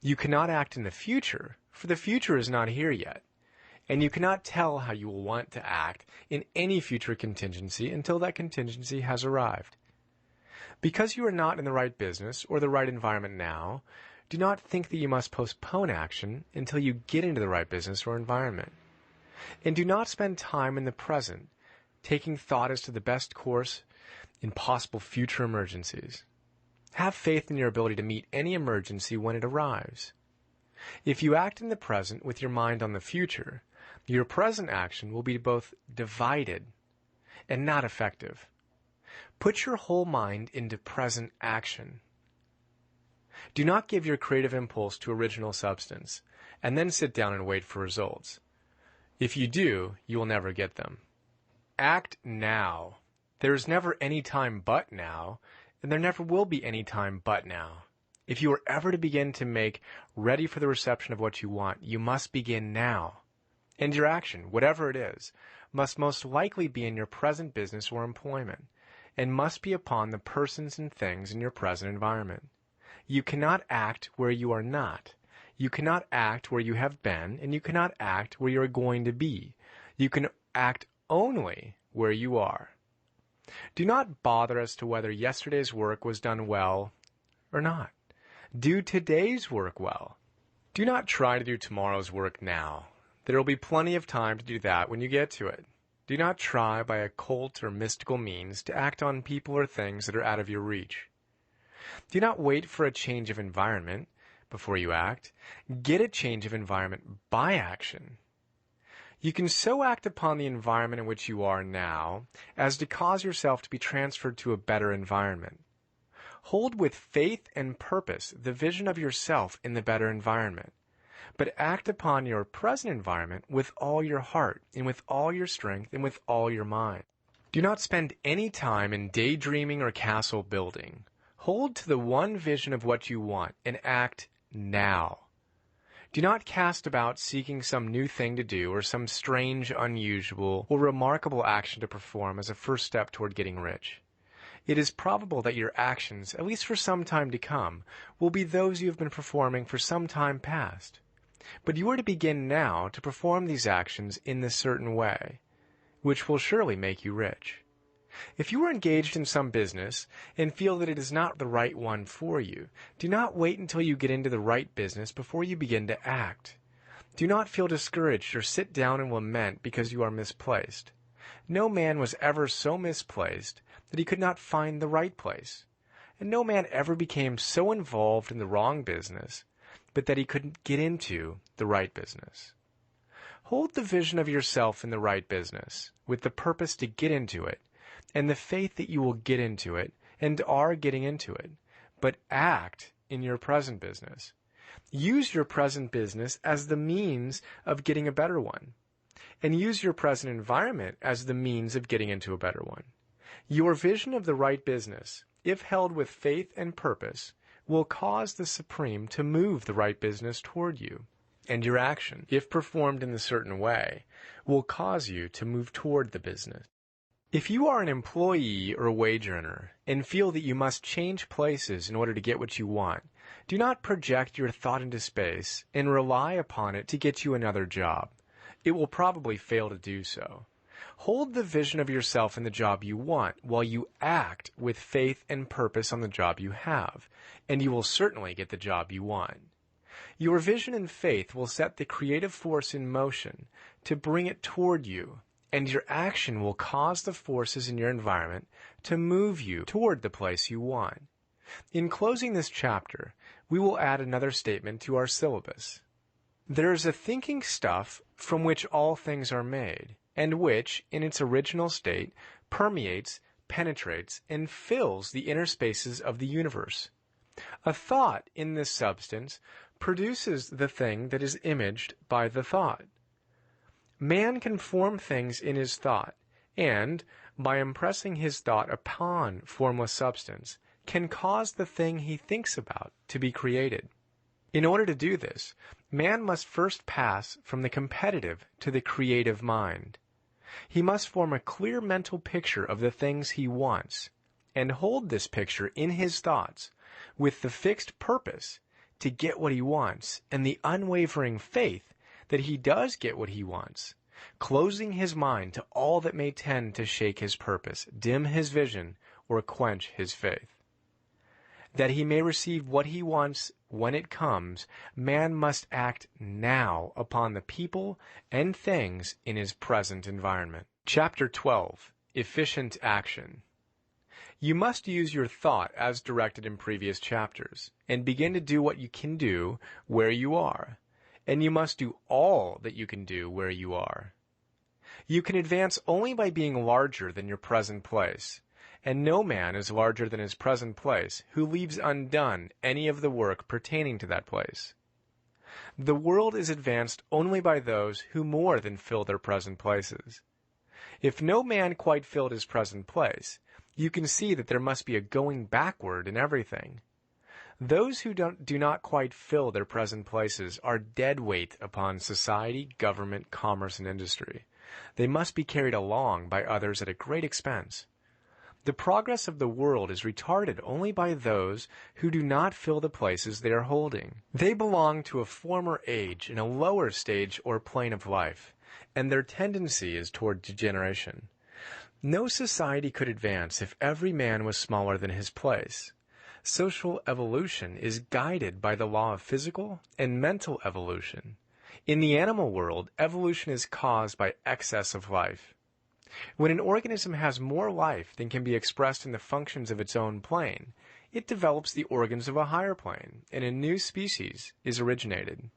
You cannot act in the future, for the future is not here yet. And you cannot tell how you will want to act in any future contingency until that contingency has arrived. Because you are not in the right business or the right environment now, do not think that you must postpone action until you get into the right business or environment. And do not spend time in the present, taking thought as to the best course in possible future emergencies. Have faith in your ability to meet any emergency when it arrives. If you act in the present with your mind on the future, your present action will be both divided and not effective. Put your whole mind into present action. Do not give your creative impulse to original substance, and then sit down and wait for results. If you do, you will never get them. Act now. There is never any time but now, and there never will be any time but now. If you are ever to begin to make ready for the reception of what you want, you must begin now. And your action, whatever it is, must most likely be in your present business or employment, and must be upon the persons and things in your present environment. You cannot act where you are not. You cannot act where you have been, and you cannot act where you are going to be. You can act only where you are. Do not bother as to whether yesterday's work was done well or not. Do today's work well. Do not try to do tomorrow's work now. There will be plenty of time to do that when you get to it. Do not try by occult or mystical means to act on people or things that are out of your reach. Do not wait for a change of environment before you act. Get a change of environment by action. You can so act upon the environment in which you are now as to cause yourself to be transferred to a better environment. Hold with faith and purpose the vision of yourself in the better environment, but act upon your present environment with all your heart and with all your strength and with all your mind. Do not spend any time in daydreaming or castle building. Hold to the one vision of what you want and act now. Do not cast about seeking some new thing to do or some strange, unusual, or remarkable action to perform as a first step toward getting rich. It is probable that your actions, at least for some time to come, will be those you have been performing for some time past. But you are to begin now to perform these actions in this certain way, which will surely make you rich. If you are engaged in some business and feel that it is not the right one for you, do not wait until you get into the right business before you begin to act. Do not feel discouraged or sit down and lament because you are misplaced. No man was ever so misplaced that he could not find the right place, and no man ever became so involved in the wrong business but that he couldn't get into the right business. Hold the vision of yourself in the right business, with the purpose to get into it, and the faith that you will get into it, and are getting into it, but act in your present business. Use your present business as the means of getting a better one, and use your present environment as the means of getting into a better one. Your vision of the right business, if held with faith and purpose, will cause the Supreme to move the right business toward you, and your action, if performed in a certain way, will cause you to move toward the business. If you are an employee or wage earner and feel that you must change places in order to get what you want, do not project your thought into space and rely upon it to get you another job. It will probably fail to do so. Hold the vision of yourself in the job you want while you act with faith and purpose on the job you have, and you will certainly get the job you want. Your vision and faith will set the creative force in motion to bring it toward you, and your action will cause the forces in your environment to move you toward the place you want. In closing this chapter, we will add another statement to our syllabus. There is a thinking stuff from which all things are made, and which, in its original state, permeates, penetrates, and fills the inner spaces of the universe. A thought in this substance produces the thing that is imaged by the thought. Man can form things in his thought, and, by impressing his thought upon formless substance, can cause the thing he thinks about to be created. In order to do this, man must first pass from the competitive to the creative mind. He must form a clear mental picture of the things he wants, and hold this picture in his thoughts, with the fixed purpose to get what he wants, and the unwavering faith that he does get what he wants, closing his mind to all that may tend to shake his purpose, dim his vision, or quench his faith. That he may receive what he wants when it comes, man must act now upon the people and things in his present environment. Chapter 12. Efficient Action. You must use your thought as directed in previous chapters, and begin to do what you can do where you are. And you must do all that you can do where you are. You can advance only by being larger than your present place, and no man is larger than his present place who leaves undone any of the work pertaining to that place. The world is advanced only by those who more than fill their present places. If no man quite filled his present place, you can see that there must be a going backward in everything. Those who do not quite fill their present places are dead weight upon society, government, commerce, and industry. They must be carried along by others at a great expense. The progress of the world is retarded only by those who do not fill the places they are holding. They belong to a former age in a lower stage or plane of life, and their tendency is toward degeneration. No society could advance if every man was smaller than his place. Social evolution is guided by the law of physical and mental evolution. In the animal world, evolution is caused by excess of life. When an organism has more life than can be expressed in the functions of its own plane, it develops the organs of a higher plane, and a new species is originated.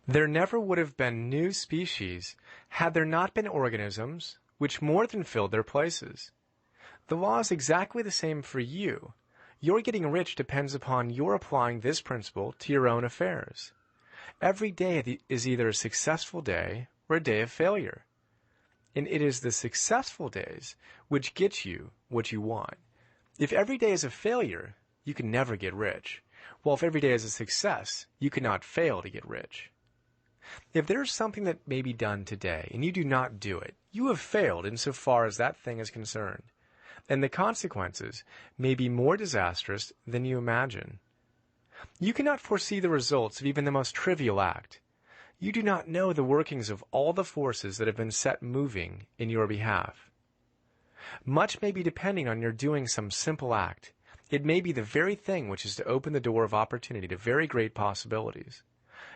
There never would have been new species had there not been organisms which more than filled their places. The law is exactly the same for you. Your getting rich depends upon your applying this principle to your own affairs. Every day is either a successful day or a day of failure. And it is the successful days which get you what you want. If every day is a failure, you can never get rich. While if every day is a success, you cannot fail to get rich. If there is something that may be done today and you do not do it, you have failed insofar as that thing is concerned. And the consequences may be more disastrous than you imagine. You cannot foresee the results of even the most trivial act. You do not know the workings of all the forces that have been set moving in your behalf. Much may be depending on your doing some simple act. It may be the very thing which is to open the door of opportunity to very great possibilities.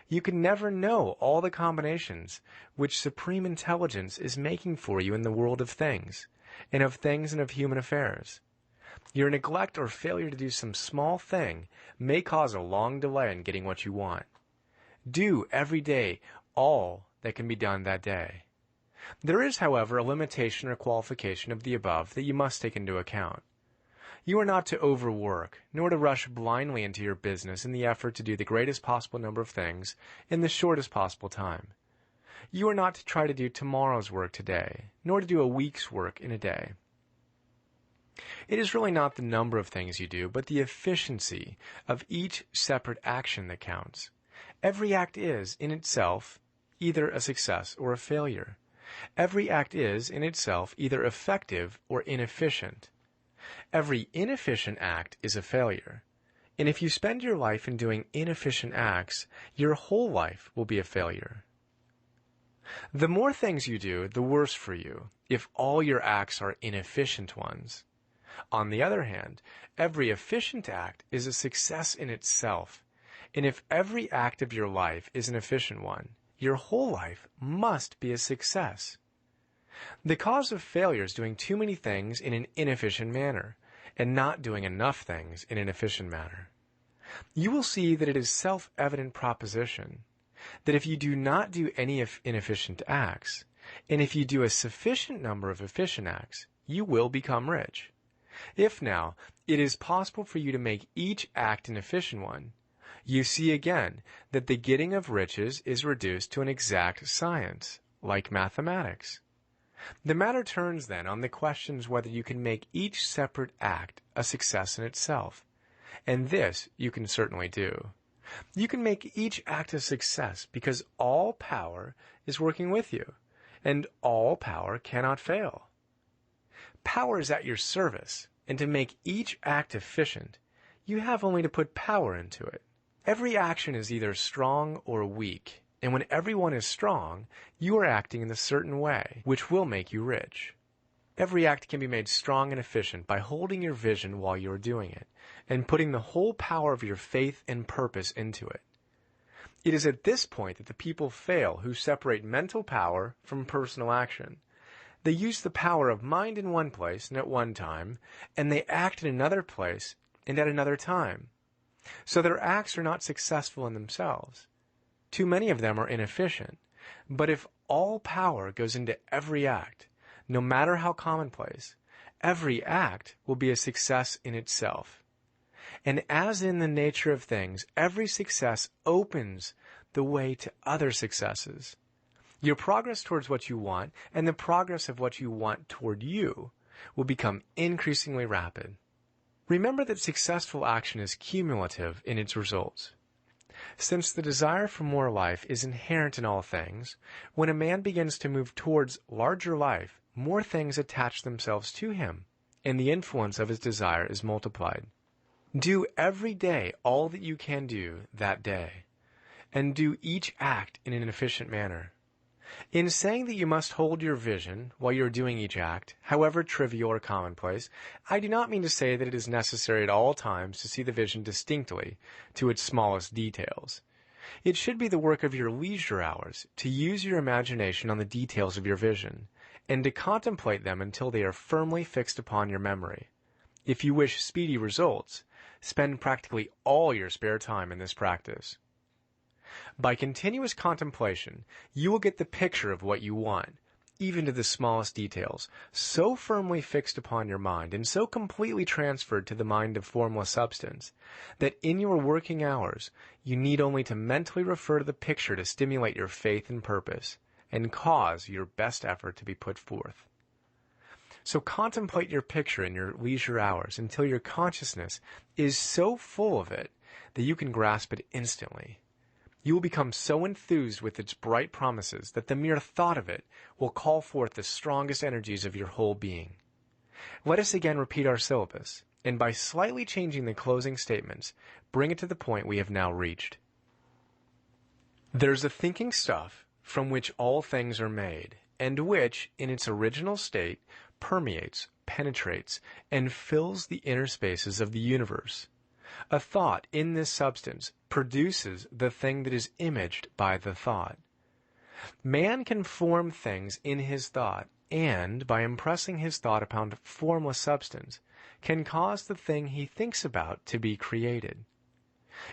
You can never know all the combinations which Supreme Intelligence is making for you in the world of things and of human affairs. Your neglect or failure to do some small thing may cause a long delay in getting what you want. Do every day all that can be done that day. There is, however, a limitation or qualification of the above that you must take into account. You are not to overwork, nor to rush blindly into your business in the effort to do the greatest possible number of things in the shortest possible time. You are not to try to do tomorrow's work today, nor to do a week's work in a day. It is really not the number of things you do, but the efficiency of each separate action that counts. Every act is, in itself, either a success or a failure. Every act is, in itself, either effective or inefficient. Every inefficient act is a failure. And if you spend your life in doing inefficient acts, your whole life will be a failure. The more things you do, the worse for you, if all your acts are inefficient ones. On the other hand, every efficient act is a success in itself. And if every act of your life is an efficient one, your whole life must be a success. The cause of failure is doing too many things in an inefficient manner, and not doing enough things in an efficient manner. You will see that it is self-evident proposition that if you do not do any inefficient acts, and if you do a sufficient number of efficient acts, you will become rich. If now it is possible for you to make each act an efficient one, you see again that the getting of riches is reduced to an exact science, like mathematics. The matter turns then on the questions whether you can make each separate act a success in itself. And this you can certainly do. You can make each act a success because all power is working with you, and all power cannot fail. Power is at your service, and to make each act efficient, you have only to put power into it. Every action is either strong or weak, and when everyone is strong, you are acting in a certain way, which will make you rich. Every act can be made strong and efficient by holding your vision while you are doing it, and putting the whole power of your faith and purpose into it. It is at this point that the people fail who separate mental power from personal action. They use the power of mind in one place and at one time, and they act in another place and at another time. So their acts are not successful in themselves. Too many of them are inefficient. But if all power goes into every act, no matter how commonplace, every act will be a success in itself. And as in the nature of things, every success opens the way to other successes. Your progress towards what you want and the progress of what you want toward you will become increasingly rapid. Remember that successful action is cumulative in its results. Since the desire for more life is inherent in all things, when a man begins to move towards larger life, more things attach themselves to him, and the influence of his desire is multiplied. Do every day all that you can do that day, and do each act in an efficient manner. In saying that you must hold your vision while you are doing each act, however trivial or commonplace, I do not mean to say that it is necessary at all times to see the vision distinctly to its smallest details. It should be the work of your leisure hours to use your imagination on the details of your vision, and to contemplate them until they are firmly fixed upon your memory. If you wish speedy results, spend practically all your spare time in this practice. By continuous contemplation, you will get the picture of what you want, even to the smallest details, so firmly fixed upon your mind and so completely transferred to the mind of formless substance, that in your working hours, you need only to mentally refer to the picture to stimulate your faith and purpose, and cause your best effort to be put forth. So contemplate your picture in your leisure hours until your consciousness is so full of it that you can grasp it instantly. You will become so enthused with its bright promises that the mere thought of it will call forth the strongest energies of your whole being. Let us again repeat our syllabus, and by slightly changing the closing statements, bring it to the point we have now reached. There's a thinking stuff from which all things are made, and which, in its original state, permeates, penetrates, and fills the inner spaces of the universe. A thought in this substance produces the thing that is imaged by the thought. Man can form things in his thought, and, by impressing his thought upon formless substance, can cause the thing he thinks about to be created.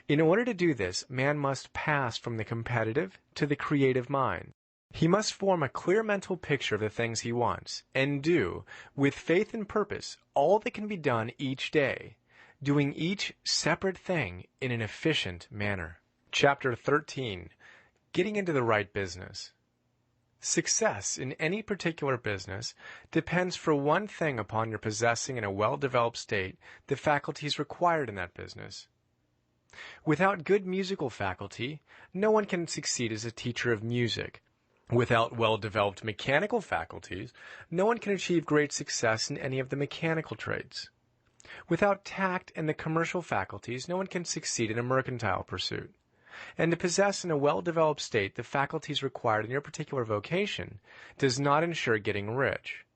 In order to do this, man must pass from the competitive to the creative mind. He must form a clear mental picture of the things he wants, and do, with faith and purpose, all that can be done each day, doing each separate thing in an efficient manner. Chapter 13. Getting into the right business. Success in any particular business depends for one thing upon your possessing in a well-developed state the faculties required in that business. Without good musical faculty, no one can succeed as a teacher of music. Without well-developed mechanical faculties, no one can achieve great success in any of the mechanical trades. Without tact and the commercial faculties, no one can succeed in a mercantile pursuit. And to possess in a well-developed state the faculties required in your particular vocation does not ensure getting rich.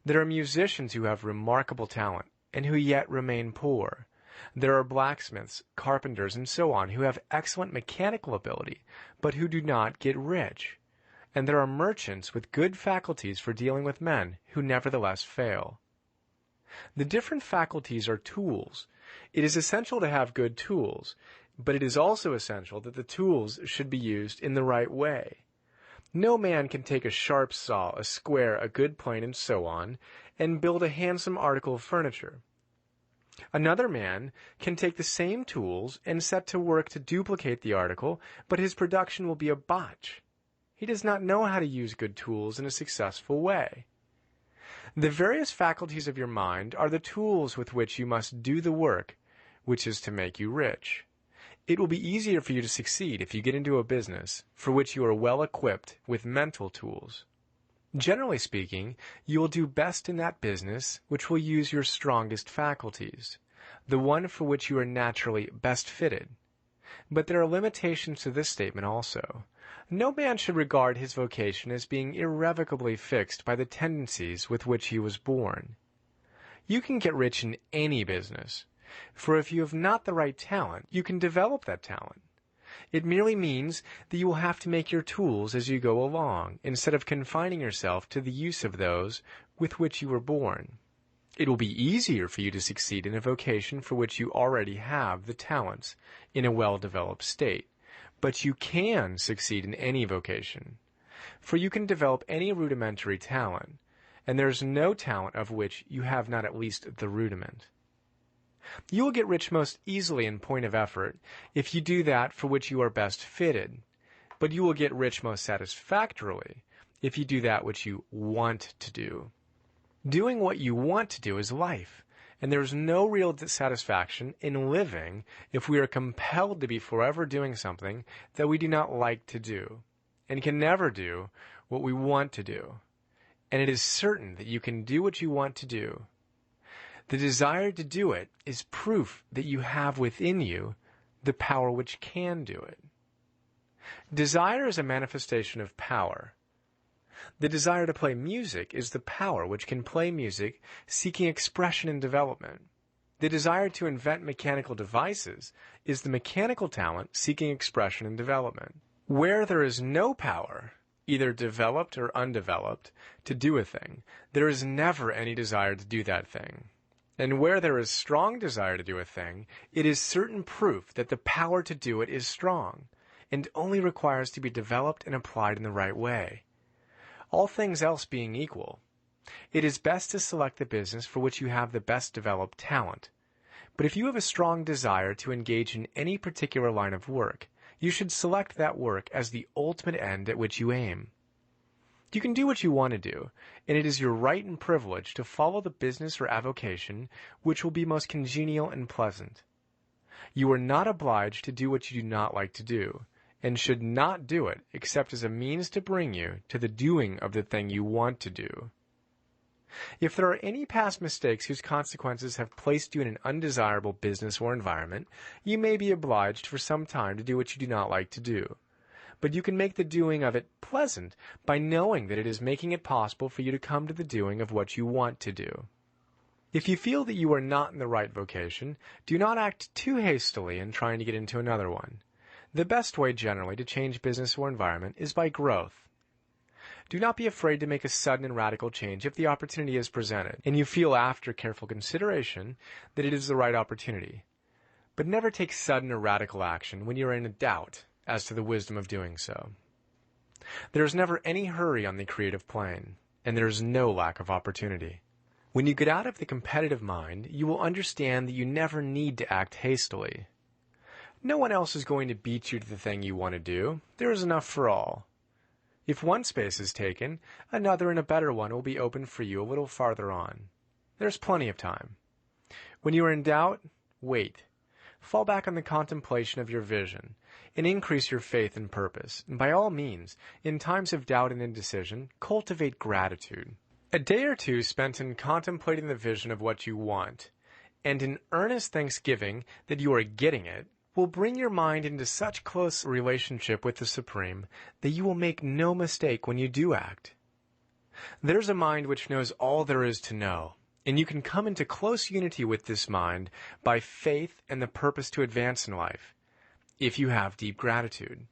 There are musicians who have remarkable talent and who yet remain poor. There are blacksmiths, carpenters, and so on who have excellent mechanical ability, but who do not get rich. And there are merchants with good faculties for dealing with men who nevertheless fail. The different faculties are tools. It is essential to have good tools, but it is also essential that the tools should be used in the right way. No man can take a sharp saw, a square, a good plane, and so on, and build a handsome article of furniture. Another man can take the same tools and set to work to duplicate the article, but his production will be a botch. He does not know how to use good tools in a successful way. The various faculties of your mind are the tools with which you must do the work, which is to make you rich. It will be easier for you to succeed if you get into a business for which you are well equipped with mental tools. Generally speaking, you will do best in that business which will use your strongest faculties, the one for which you are naturally best fitted. But there are limitations to this statement also. No man should regard his vocation as being irrevocably fixed by the tendencies with which he was born. You can get rich in any business, for if you have not the right talent, you can develop that talent. It merely means that you will have to make your tools as you go along, instead of confining yourself to the use of those with which you were born. It will be easier for you to succeed in a vocation for which you already have the talents in a well-developed state, but you can succeed in any vocation, for you can develop any rudimentary talent, and there is no talent of which you have not at least the rudiment. You will get rich most easily in point of effort if you do that for which you are best fitted, but you will get rich most satisfactorily if you do that which you want to do. Doing what you want to do is life, and there is no real satisfaction in living if we are compelled to be forever doing something that we do not like to do, and can never do what we want to do. And it is certain that you can do what you want to do. The desire to do it is proof that you have within you the power which can do it. Desire is a manifestation of power. The desire to play music is the power which can play music, seeking expression and development. The desire to invent mechanical devices is the mechanical talent seeking expression and development. Where there is no power, either developed or undeveloped, to do a thing, there is never any desire to do that thing. And where there is strong desire to do a thing, it is certain proof that the power to do it is strong, and only requires to be developed and applied in the right way. All things else being equal, it is best to select the business for which you have the best developed talent. But if you have a strong desire to engage in any particular line of work, you should select that work as the ultimate end at which you aim. You can do what you want to do, and it is your right and privilege to follow the business or avocation which will be most congenial and pleasant. You are not obliged to do what you do not like to do, and should not do it except as a means to bring you to the doing of the thing you want to do. If there are any past mistakes whose consequences have placed you in an undesirable business or environment, you may be obliged for some time to do what you do not like to do. But you can make the doing of it pleasant by knowing that it is making it possible for you to come to the doing of what you want to do. If you feel that you are not in the right vocation, do not act too hastily in trying to get into another one. The best way generally to change business or environment is by growth. Do not be afraid to make a sudden and radical change if the opportunity is presented, and you feel after careful consideration that it is the right opportunity. But never take sudden or radical action when you are in a doubt as to the wisdom of doing so. There is never any hurry on the creative plane, and there is no lack of opportunity. When you get out of the competitive mind, you will understand that you never need to act hastily. No one else is going to beat you to the thing you want to do. There is enough for all. If one space is taken, another and a better one will be open for you a little farther on. There's plenty of time. When you are in doubt, wait. Fall back on the contemplation of your vision, and increase your faith and purpose. And by all means, in times of doubt and indecision, cultivate gratitude. A day or two spent in contemplating the vision of what you want, and in earnest thanksgiving that you are getting it, will bring your mind into such close relationship with the Supreme that you will make no mistake when you do act. There's a mind which knows all there is to know, and you can come into close unity with this mind by faith and the purpose to advance in life, if you have deep gratitude.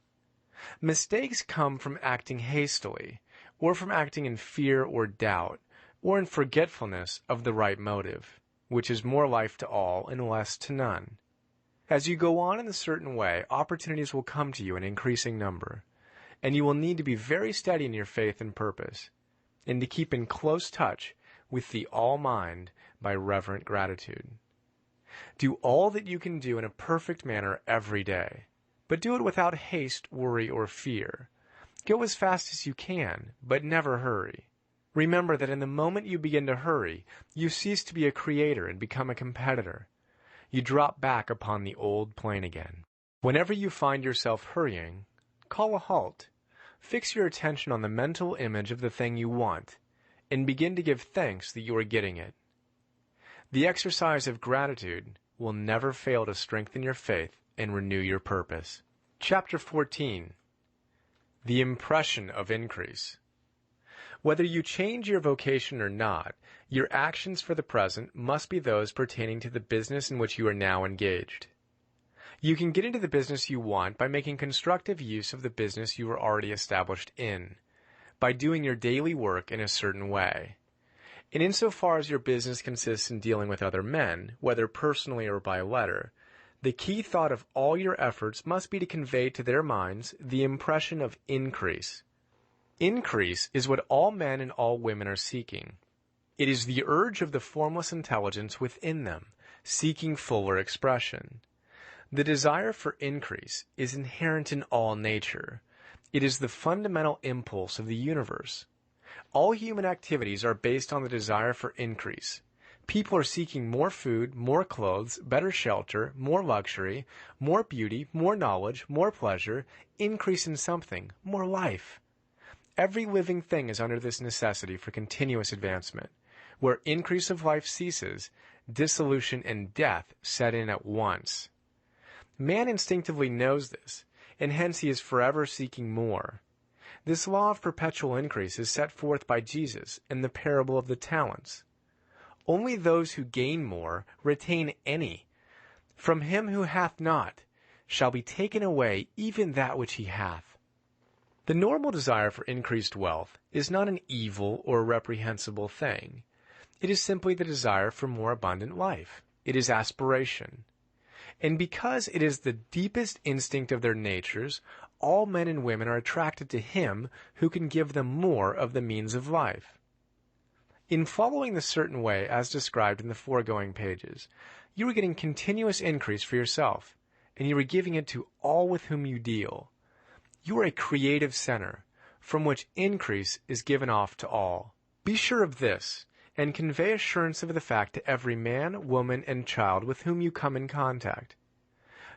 Mistakes come from acting hastily, or from acting in fear or doubt, or in forgetfulness of the right motive, which is more life to all and less to none. As you go on in a certain way, opportunities will come to you in increasing number, and you will need to be very steady in your faith and purpose, and to keep in close touch with the All-Mind by reverent gratitude. Do all that you can do in a perfect manner every day, but do it without haste, worry, or fear. Go as fast as you can, but never hurry. Remember that in the moment you begin to hurry, you cease to be a creator and become a competitor. You drop back upon the old plane again. Whenever you find yourself hurrying, call a halt. Fix your attention on the mental image of the thing you want, and begin to give thanks that you are getting it. The exercise of gratitude will never fail to strengthen your faith and renew your purpose. Chapter 14. The Impression of Increase. Whether you change your vocation or not, your actions for the present must be those pertaining to the business in which you are now engaged. You can get into the business you want by making constructive use of the business you are already established in, by doing your daily work in a certain way. And insofar as your business consists in dealing with other men, whether personally or by letter, the key thought of all your efforts must be to convey to their minds the impression of increase. Increase is what all men and all women are seeking. It is the urge of the formless intelligence within them, seeking fuller expression. The desire for increase is inherent in all nature. It is the fundamental impulse of the universe. All human activities are based on the desire for increase. People are seeking more food, more clothes, better shelter, more luxury, more beauty, more knowledge, more pleasure, increase in something, more life. Every living thing is under this necessity for continuous advancement. Where increase of life ceases, dissolution and death set in at once. Man instinctively knows this, and hence he is forever seeking more. This law of perpetual increase is set forth by Jesus in the parable of the talents. Only those who gain more retain any. From him who hath not shall be taken away even that which he hath. The normal desire for increased wealth is not an evil or reprehensible thing. It is simply the desire for more abundant life. It is aspiration. And because it is the deepest instinct of their natures, all men and women are attracted to him who can give them more of the means of life. In following the certain way as described in the foregoing pages, you are getting continuous increase for yourself, and you are giving it to all with whom you deal. You are a creative center, from which increase is given off to all. Be sure of this, and convey assurance of the fact to every man, woman, and child with whom you come in contact.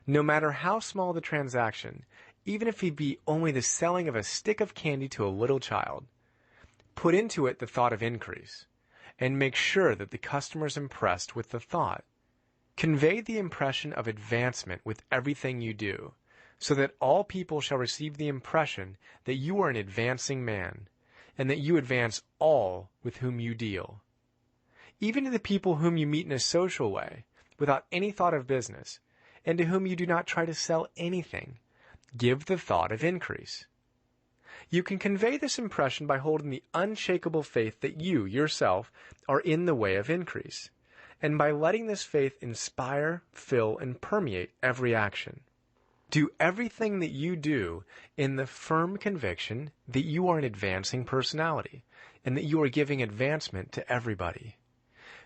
No matter how small the transaction, even if it be only the selling of a stick of candy to a little child, put into it the thought of increase, and make sure that the customer is impressed with the thought. Convey the impression of advancement with everything you do, so that all people shall receive the impression that you are an advancing man, and that you advance all with whom you deal. Even to the people whom you meet in a social way, without any thought of business, and to whom you do not try to sell anything, give the thought of increase. You can convey this impression by holding the unshakable faith that you, yourself, are in the way of increase, and by letting this faith inspire, fill, and permeate every action. Do everything that you do in the firm conviction that you are an advancing personality and that you are giving advancement to everybody.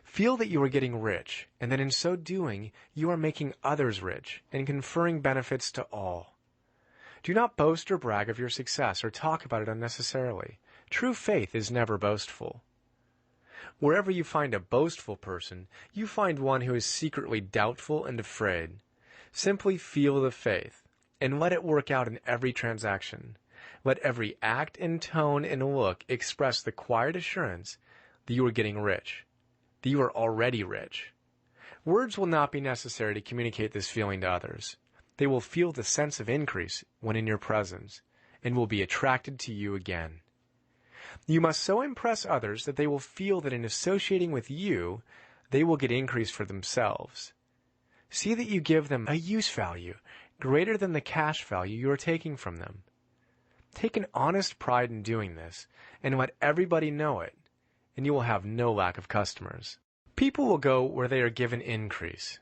Feel that you are getting rich and that in so doing you are making others rich and conferring benefits to all. Do not boast or brag of your success or talk about it unnecessarily. True faith is never boastful. Wherever you find a boastful person, you find one who is secretly doubtful and afraid. Simply feel the faith, and let it work out in every transaction. Let every act and tone and look express the quiet assurance that you are getting rich, that you are already rich. Words will not be necessary to communicate this feeling to others. They will feel the sense of increase when in your presence, and will be attracted to you again. You must so impress others that they will feel that in associating with you, they will get increase for themselves. See that you give them a use value greater than the cash value you are taking from them. Take an honest pride in doing this, and let everybody know it, and you will have no lack of customers. People will go where they are given increase,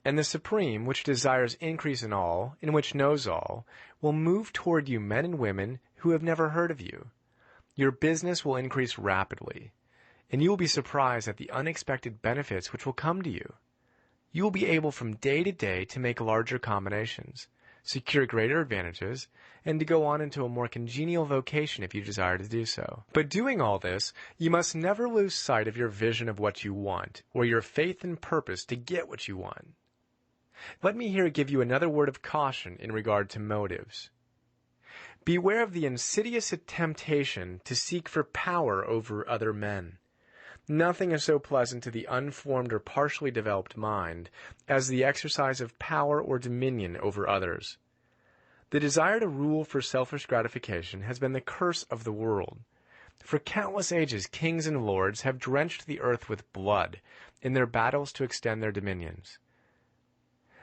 and the Supreme, which desires increase in all, and which knows all, will move toward you men and women who have never heard of you. Your business will increase rapidly, and you will be surprised at the unexpected benefits which will come to you. You will be able from day to day to make larger combinations, secure greater advantages, and to go on into a more congenial vocation if you desire to do so. But doing all this, you must never lose sight of your vision of what you want, or your faith and purpose to get what you want. Let me here give you another word of caution in regard to motives. Beware of the insidious temptation to seek for power over other men. Nothing is so pleasant to the unformed or partially developed mind as the exercise of power or dominion over others. The desire to rule for selfish gratification has been the curse of the world. For countless ages, kings and lords have drenched the earth with blood in their battles to extend their dominions.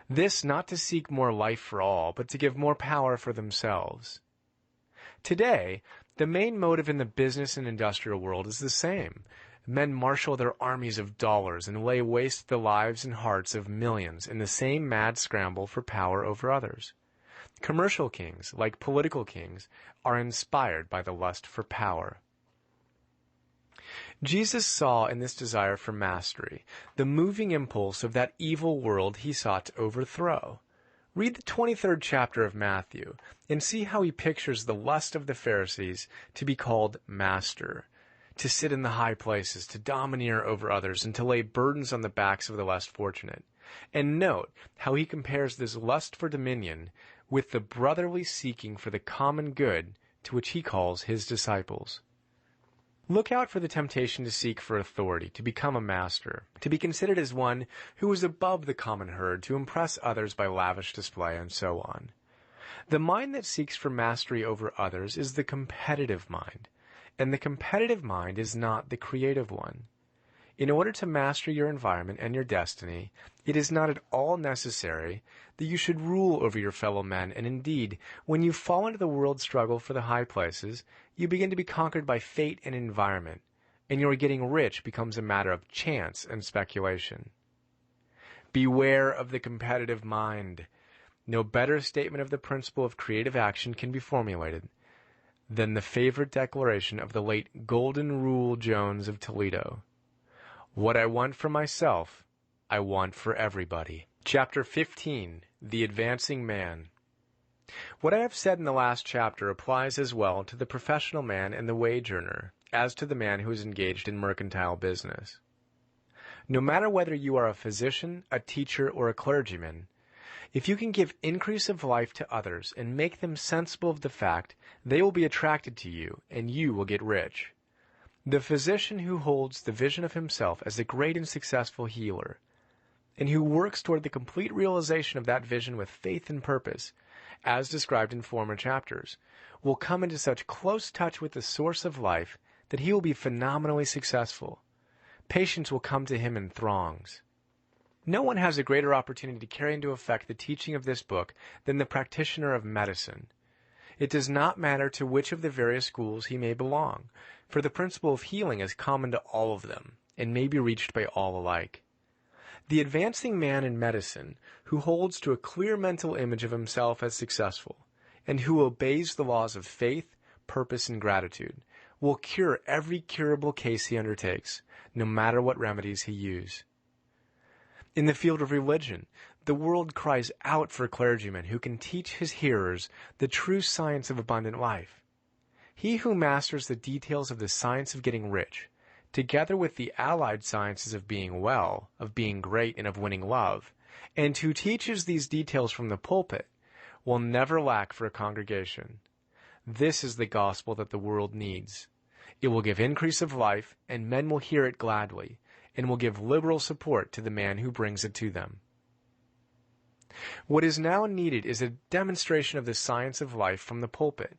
This not to seek more life for all, but to give more power for themselves. Today, the main motive in the business and industrial world is the same. Men marshal their armies of dollars and lay waste the lives and hearts of millions in the same mad scramble for power over others. Commercial kings, like political kings, are inspired by the lust for power. Jesus saw in this desire for mastery the moving impulse of that evil world he sought to overthrow. Read the 23rd chapter of Matthew and see how he pictures the lust of the Pharisees to be called master, to sit in the high places, to domineer over others, and to lay burdens on the backs of the less fortunate. And note how he compares this lust for dominion with the brotherly seeking for the common good to which he calls his disciples. Look out for the temptation to seek for authority, to become a master, to be considered as one who is above the common herd, to impress others by lavish display, and so on. The mind that seeks for mastery over others is the competitive mind, and the competitive mind is not the creative one. In order to master your environment and your destiny, it is not at all necessary that you should rule over your fellow men, and indeed, when you fall into the world struggle for the high places, you begin to be conquered by fate and environment, and your getting rich becomes a matter of chance and speculation. Beware of the competitive mind. No better statement of the principle of creative action can be formulated than the favorite declaration of the late Golden Rule Jones of Toledo. What I want for myself, I want for everybody. Chapter 15, The Advancing Man. What I have said in the last chapter applies as well to the professional man and the wage earner as to the man who is engaged in mercantile business. No matter whether you are a physician, a teacher, or a clergyman, if you can give increase of life to others and make them sensible of the fact, they will be attracted to you, and you will get rich. The physician who holds the vision of himself as a great and successful healer, and who works toward the complete realization of that vision with faith and purpose, as described in former chapters, will come into such close touch with the source of life that he will be phenomenally successful. Patients will come to him in throngs. No one has a greater opportunity to carry into effect the teaching of this book than the practitioner of medicine. It does not matter to which of the various schools he may belong, for the principle of healing is common to all of them, and may be reached by all alike. The advancing man in medicine who holds to a clear mental image of himself as successful, and who obeys the laws of faith, purpose, and gratitude, will cure every curable case he undertakes, no matter what remedies he use. In the field of religion, the world cries out for clergymen who can teach his hearers the true science of abundant life. He who masters the details of the science of getting rich, together with the allied sciences of being well, of being great, and of winning love, and who teaches these details from the pulpit, will never lack for a congregation. This is the gospel that the world needs. It will give increase of life, and men will hear it gladly, and will give liberal support to the man who brings it to them. What is now needed is a demonstration of the science of life from the pulpit.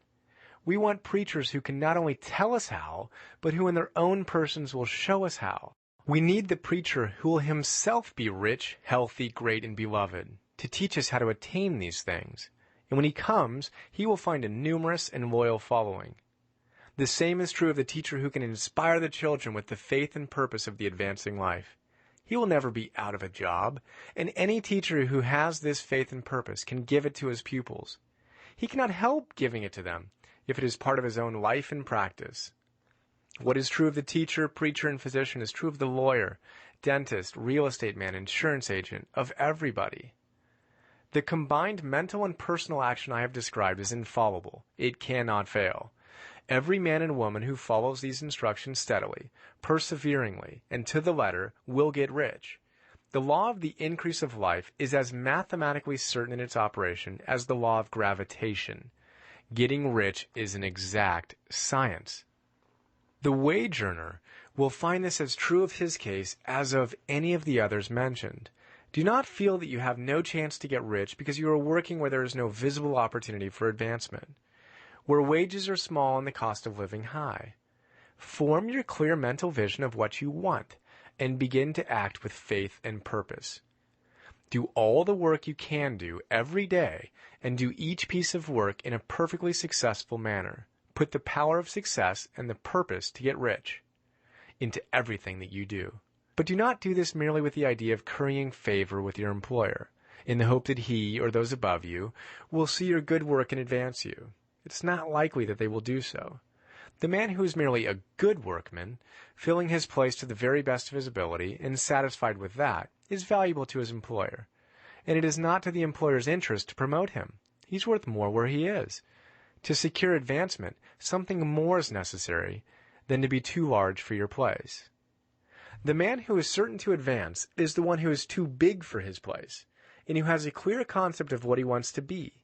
We want preachers who can not only tell us how, but who in their own persons will show us how. We need the preacher who will himself be rich, healthy, great, and beloved, to teach us how to attain these things. And when he comes, he will find a numerous and loyal following. The same is true of the teacher who can inspire the children with the faith and purpose of the advancing life. He will never be out of a job, and any teacher who has this faith and purpose can give it to his pupils. He cannot help giving it to them if it is part of his own life and practice. What is true of the teacher, preacher, and physician is true of the lawyer, dentist, real estate man, insurance agent, of everybody. The combined mental and personal action I have described is infallible. It cannot fail. Every man and woman who follows these instructions steadily, perseveringly, and to the letter will get rich. The law of the increase of life is as mathematically certain in its operation as the law of gravitation. Getting rich is an exact science. The wage earner will find this as true of his case as of any of the others mentioned. Do not feel that you have no chance to get rich because you are working where there is no visible opportunity for advancement, where wages are small and the cost of living high. Form your clear mental vision of what you want and begin to act with faith and purpose. Do all the work you can do every day and do each piece of work in a perfectly successful manner. Put the power of success and the purpose to get rich into everything that you do. But do not do this merely with the idea of currying favor with your employer, in the hope that he or those above you will see your good work and advance you. It's not likely that they will do so. The man who is merely a good workman, filling his place to the very best of his ability and satisfied with that, is valuable to his employer. And it is not to the employer's interest to promote him. He's worth more where he is. To secure advancement, something more is necessary than to be too large for your place. The man who is certain to advance is the one who is too big for his place, and who has a clear concept of what he wants to be,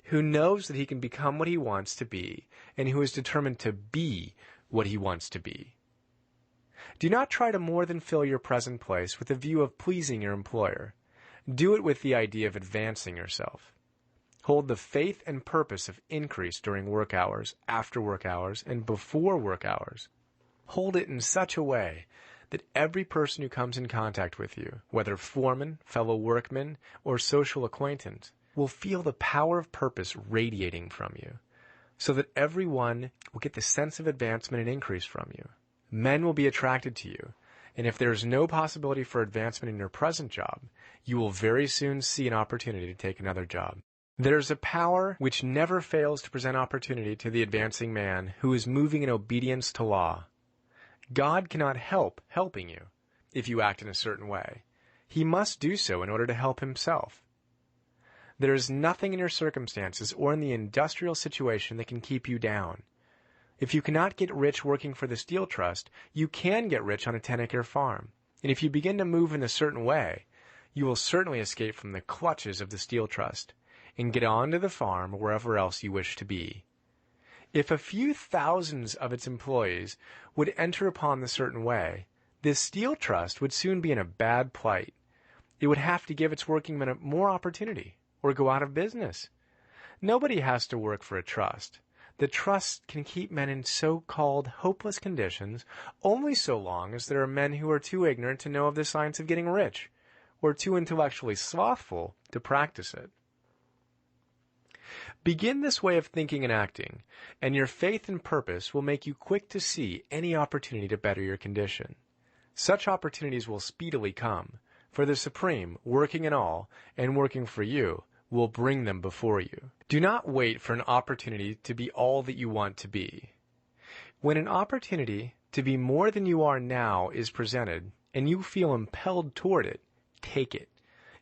who knows that he can become what he wants to be, and who is determined to be what he wants to be. Do not try to more than fill your present place with the view of pleasing your employer. Do it with the idea of advancing yourself. Hold the faith and purpose of increase during work hours, after work hours, and before work hours. Hold it in such a way that every person who comes in contact with you, whether foreman, fellow workman, or social acquaintance, will feel the power of purpose radiating from you, so that everyone will get the sense of advancement and increase from you. Men will be attracted to you, and if there is no possibility for advancement in your present job, you will very soon see an opportunity to take another job. There is a power which never fails to present opportunity to the advancing man who is moving in obedience to law. God cannot help helping you if you act in a certain way. He must do so in order to help himself. There is nothing in your circumstances or in the industrial situation that can keep you down. If you cannot get rich working for the Steel Trust, you can get rich on a 10-acre farm. And if you begin to move in a certain way, you will certainly escape from the clutches of the Steel Trust and get on to the farm or wherever else you wish to be. If a few thousands of its employees would enter upon the certain way, this Steel Trust would soon be in a bad plight. It would have to give its working men more opportunity or go out of business. Nobody has to work for a trust. The trust can keep men in so-called hopeless conditions only so long as there are men who are too ignorant to know of the science of getting rich, or too intellectually slothful to practice it. Begin this way of thinking and acting, and your faith and purpose will make you quick to see any opportunity to better your condition. Such opportunities will speedily come, for the Supreme, working in all and working for you, will bring them before you. Do not wait for an opportunity to be all that you want to be. When an opportunity to be more than you are now is presented, and you feel impelled toward it, take it.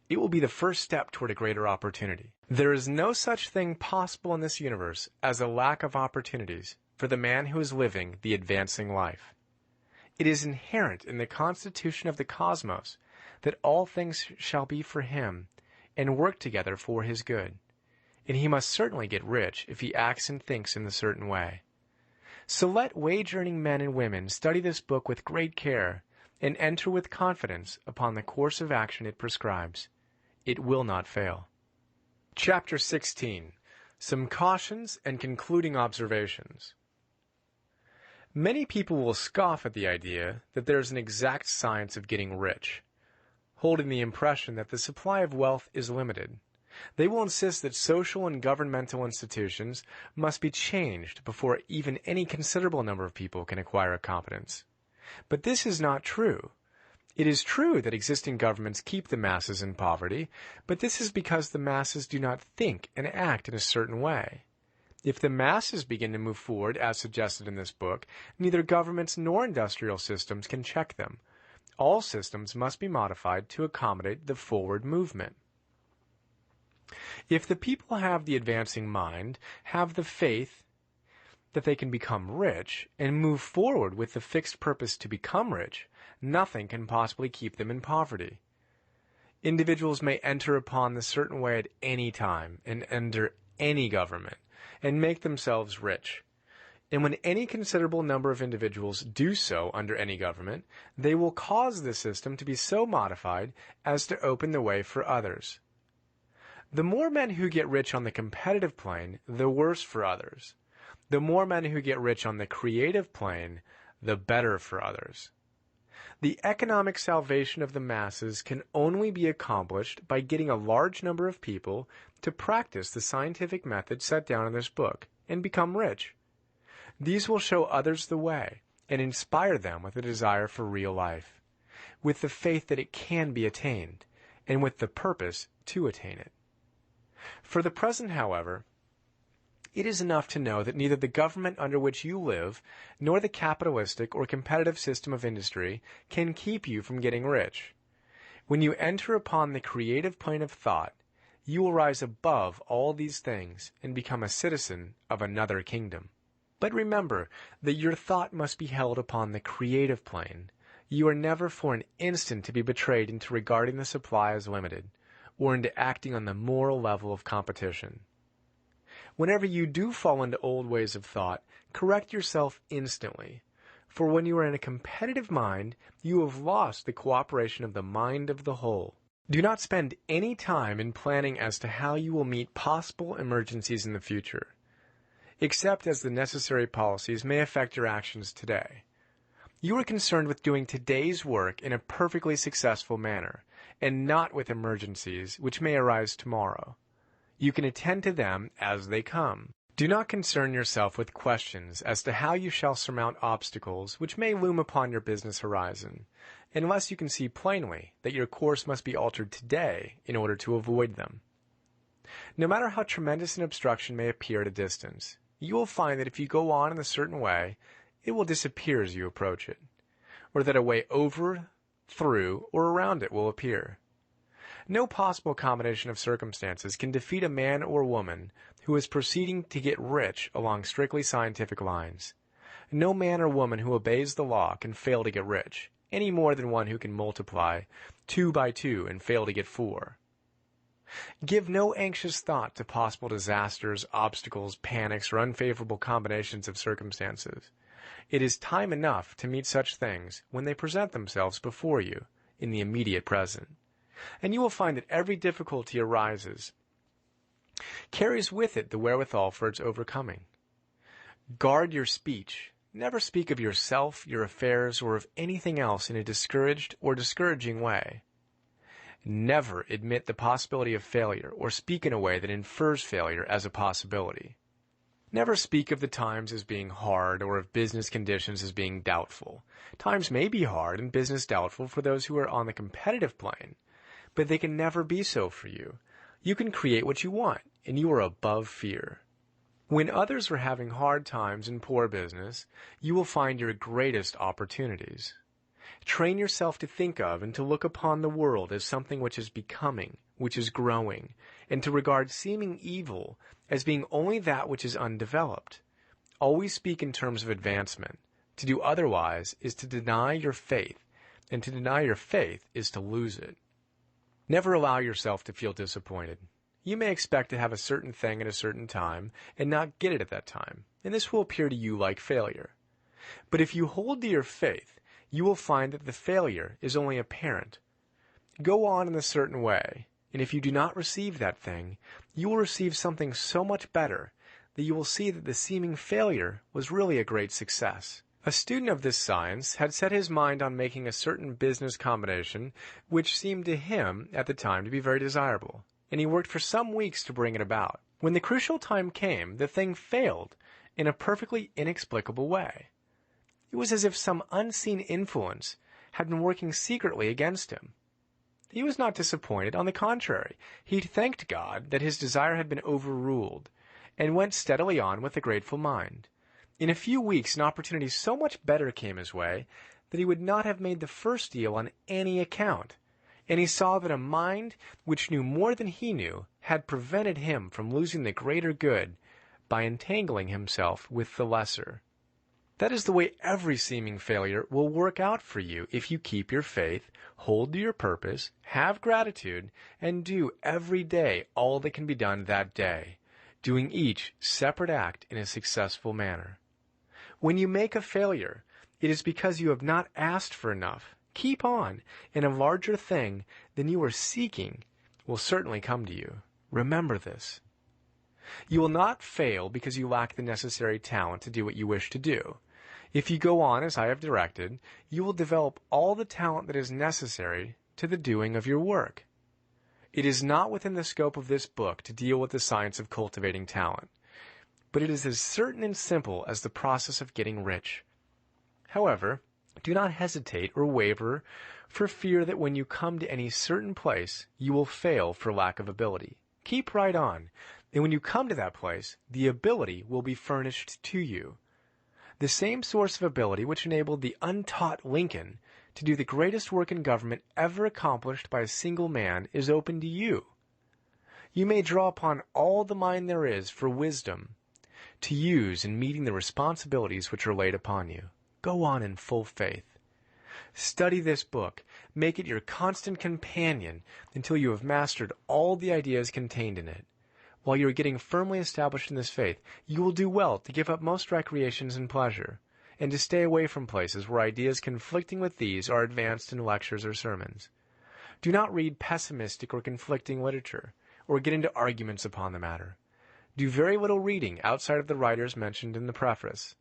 It will be the first step toward a greater opportunity. There is no such thing possible in this universe as a lack of opportunities for the man who is living the advancing life. It is inherent in the constitution of the cosmos that all things shall be for him and work together for his good. And he must certainly get rich if he acts and thinks in a certain way. So let wage-earning men and women study this book with great care and enter with confidence upon the course of action it prescribes. It will not fail. Chapter 16. Some Cautions and Concluding Observations. Many people will scoff at the idea that there is an exact science of getting rich, holding the impression that the supply of wealth is limited. They will insist that social and governmental institutions must be changed before even any considerable number of people can acquire a competence. But this is not true. It is true that existing governments keep the masses in poverty, but this is because the masses do not think and act in a certain way. If the masses begin to move forward, as suggested in this book, neither governments nor industrial systems can check them. All systems must be modified to accommodate the forward movement. If the people have the advancing mind, have the faith that they can become rich, and move forward with the fixed purpose to become rich, nothing can possibly keep them in poverty. Individuals may enter upon the certain way at any time and under any government and make themselves rich. And when any considerable number of individuals do so under any government, they will cause the system to be so modified as to open the way for others. The more men who get rich on the competitive plane, the worse for others. The more men who get rich on the creative plane, the better for others. The economic salvation of the masses can only be accomplished by getting a large number of people to practice the scientific method set down in this book and become rich. These will show others the way and inspire them with a desire for real life, with the faith that it can be attained, and with the purpose to attain it. For the present, however, it is enough to know that neither the government under which you live, nor the capitalistic or competitive system of industry can keep you from getting rich. When you enter upon the creative plane of thought, you will rise above all these things and become a citizen of another kingdom. But remember that your thought must be held upon the creative plane. You are never for an instant to be betrayed into regarding the supply as limited, or into acting on the moral level of competition. Whenever you do fall into old ways of thought, correct yourself instantly. For when you are in a competitive mind, you have lost the cooperation of the mind of the whole. Do not spend any time in planning as to how you will meet possible emergencies in the future, except as the necessary policies may affect your actions today. You are concerned with doing today's work in a perfectly successful manner, and not with emergencies which may arise tomorrow. You can attend to them as they come. Do not concern yourself with questions as to how you shall surmount obstacles which may loom upon your business horizon, unless you can see plainly that your course must be altered today in order to avoid them. No matter how tremendous an obstruction may appear at a distance, you will find that if you go on in a certain way, it will disappear as you approach it, or that a way over, through, or around it will appear. No possible combination of circumstances can defeat a man or woman who is proceeding to get rich along strictly scientific lines. No man or woman who obeys the law can fail to get rich, any more than one who can multiply 2 by 2 and fail to get 4. Give no anxious thought to possible disasters, obstacles, panics, or unfavorable combinations of circumstances. It is time enough to meet such things when they present themselves before you in the immediate present. And you will find that every difficulty carries with it the wherewithal for its overcoming. Guard your speech. Never speak of yourself, your affairs, or of anything else in a discouraged or discouraging way. Never admit the possibility of failure or speak in a way that infers failure as a possibility. Never speak of the times as being hard or of business conditions as being doubtful. Times may be hard and business doubtful for those who are on the competitive plane, but they can never be so for you. You can create what you want, and you are above fear. When others are having hard times in poor business, you will find your greatest opportunities. Train yourself to think of and to look upon the world as something which is becoming, which is growing, and to regard seeming evil as being only that which is undeveloped. Always speak in terms of advancement. To do otherwise is to deny your faith, and to deny your faith is to lose it. Never allow yourself to feel disappointed. You may expect to have a certain thing at a certain time and not get it at that time, and this will appear to you like failure. But if you hold to your faith, you will find that the failure is only apparent. Go on in a certain way, and if you do not receive that thing, you will receive something so much better that you will see that the seeming failure was really a great success. A student of this science had set his mind on making a certain business combination which seemed to him at the time to be very desirable, and he worked for some weeks to bring it about. When the crucial time came, the thing failed in a perfectly inexplicable way. It was as if some unseen influence had been working secretly against him. He was not disappointed. On the contrary, he thanked God that his desire had been overruled, and went steadily on with a grateful mind. In a few weeks, an opportunity so much better came his way that he would not have made the first deal on any account, and he saw that a mind which knew more than he knew had prevented him from losing the greater good by entangling himself with the lesser. That is the way every seeming failure will work out for you if you keep your faith, hold to your purpose, have gratitude, and do every day all that can be done that day, doing each separate act in a successful manner. When you make a failure, it is because you have not asked for enough. Keep on, and a larger thing than you are seeking will certainly come to you. Remember this. You will not fail because you lack the necessary talent to do what you wish to do. If you go on as I have directed, you will develop all the talent that is necessary to the doing of your work. It is not within the scope of this book to deal with the science of cultivating talent, but it is as certain and simple as the process of getting rich. However, do not hesitate or waver for fear that when you come to any certain place, you will fail for lack of ability. Keep right on, and when you come to that place, the ability will be furnished to you. The same source of ability which enabled the untaught Lincoln to do the greatest work in government ever accomplished by a single man is open to you. You may draw upon all the mind there is for wisdom to use in meeting the responsibilities which are laid upon you. Go on in full faith. Study this book. Make it your constant companion until you have mastered all the ideas contained in it. While you are getting firmly established in this faith, you will do well to give up most recreations and pleasure, and to stay away from places where ideas conflicting with these are advanced in lectures or sermons. Do not read pessimistic or conflicting literature, or get into arguments upon the matter. Do very little reading outside of the writers mentioned in the preface.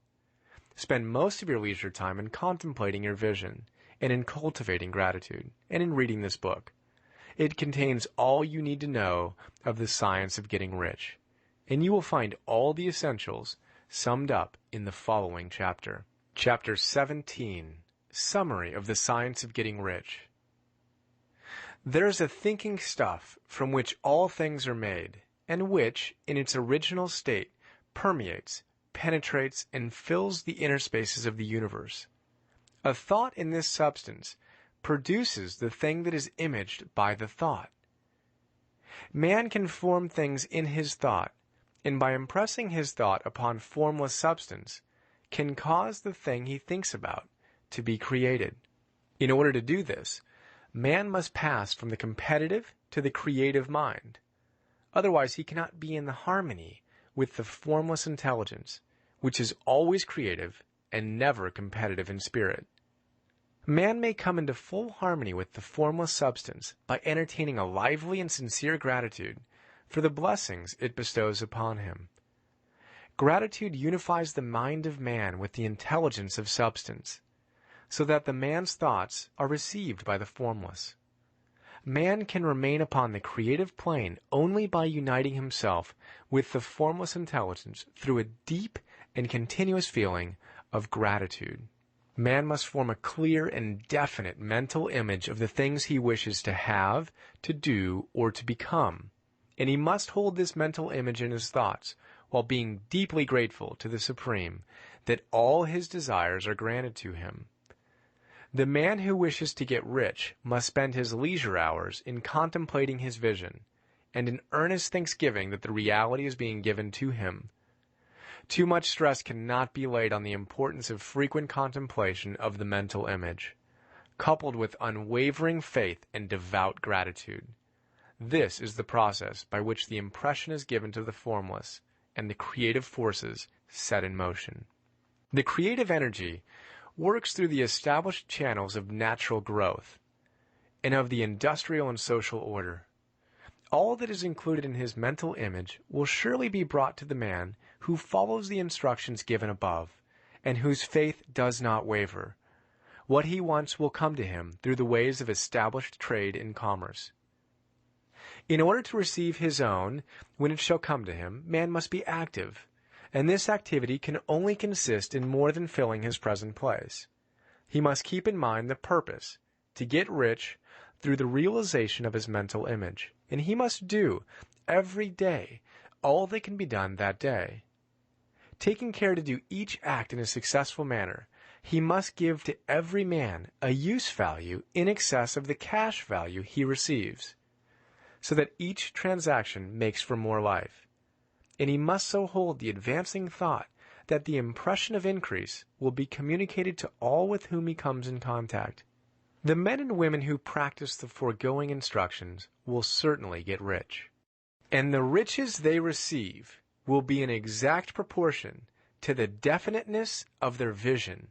Spend most of your leisure time in contemplating your vision, and in cultivating gratitude, and in reading this book. It contains all you need to know of the science of getting rich, and you will find all the essentials summed up in the following chapter. Chapter 17, Summary of the Science of Getting Rich. There is a thinking stuff from which all things are made, and which, in its original state, permeates, penetrates, and fills the inner spaces of the universe. A thought in this substance produces the thing that is imaged by the thought. Man can form things in his thought, and by impressing his thought upon formless substance, can cause the thing he thinks about to be created. In order to do this, man must pass from the competitive to the creative mind. Otherwise, he cannot be in the harmony with the formless intelligence, which is always creative and never competitive in spirit. Man may come into full harmony with the formless substance by entertaining a lively and sincere gratitude for the blessings it bestows upon him. Gratitude unifies the mind of man with the intelligence of substance, so that the man's thoughts are received by the formless. Man can remain upon the creative plane only by uniting himself with the formless intelligence through a deep and continuous feeling of gratitude. Man must form a clear and definite mental image of the things he wishes to have, to do, or to become, and he must hold this mental image in his thoughts while being deeply grateful to the Supreme that all his desires are granted to him. The man who wishes to get rich must spend his leisure hours in contemplating his vision and in earnest thanksgiving that the reality is being given to him. Too much stress cannot be laid on the importance of frequent contemplation of the mental image, coupled with unwavering faith and devout gratitude. This is the process by which the impression is given to the formless and the creative forces set in motion. The creative energy works through the established channels of natural growth and of the industrial and social order. All that is included in his mental image will surely be brought to the man who follows the instructions given above and whose faith does not waver. What he wants will come to him through the ways of established trade and commerce. In order to receive his own, when it shall come to him, man must be active, and this activity can only consist in more than filling his present place. He must keep in mind the purpose, to get rich through the realization of his mental image, and he must do, every day, all that can be done that day. Taking care to do each act in a successful manner, he must give to every man a use value in excess of the cash value he receives, so that each transaction makes for more life. And he must so hold the advancing thought that the impression of increase will be communicated to all with whom he comes in contact. The men and women who practice the foregoing instructions will certainly get rich. And the riches they receive will be in exact proportion to the definiteness of their vision,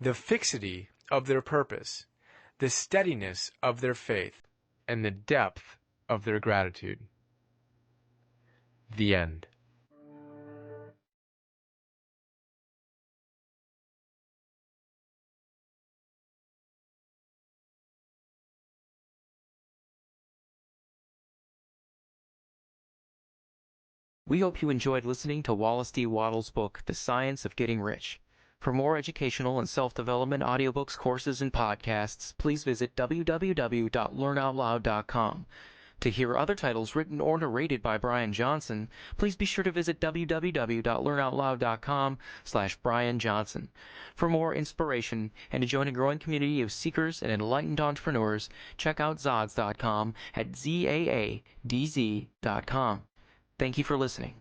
the fixity of their purpose, the steadiness of their faith, and the depth of their gratitude. The end. We hope you enjoyed listening to Wallace D. Wattles' book, The Science of Getting Rich. For more educational and self-development audiobooks, courses, and podcasts, please visit www.learnoutloud.com. To hear other titles written or narrated by Brian Johnson, please be sure to visit www.learnoutloud.com/Brian Johnson. For more inspiration and to join a growing community of seekers and enlightened entrepreneurs, check out Zods.com at ZAADZ.com. Thank you for listening.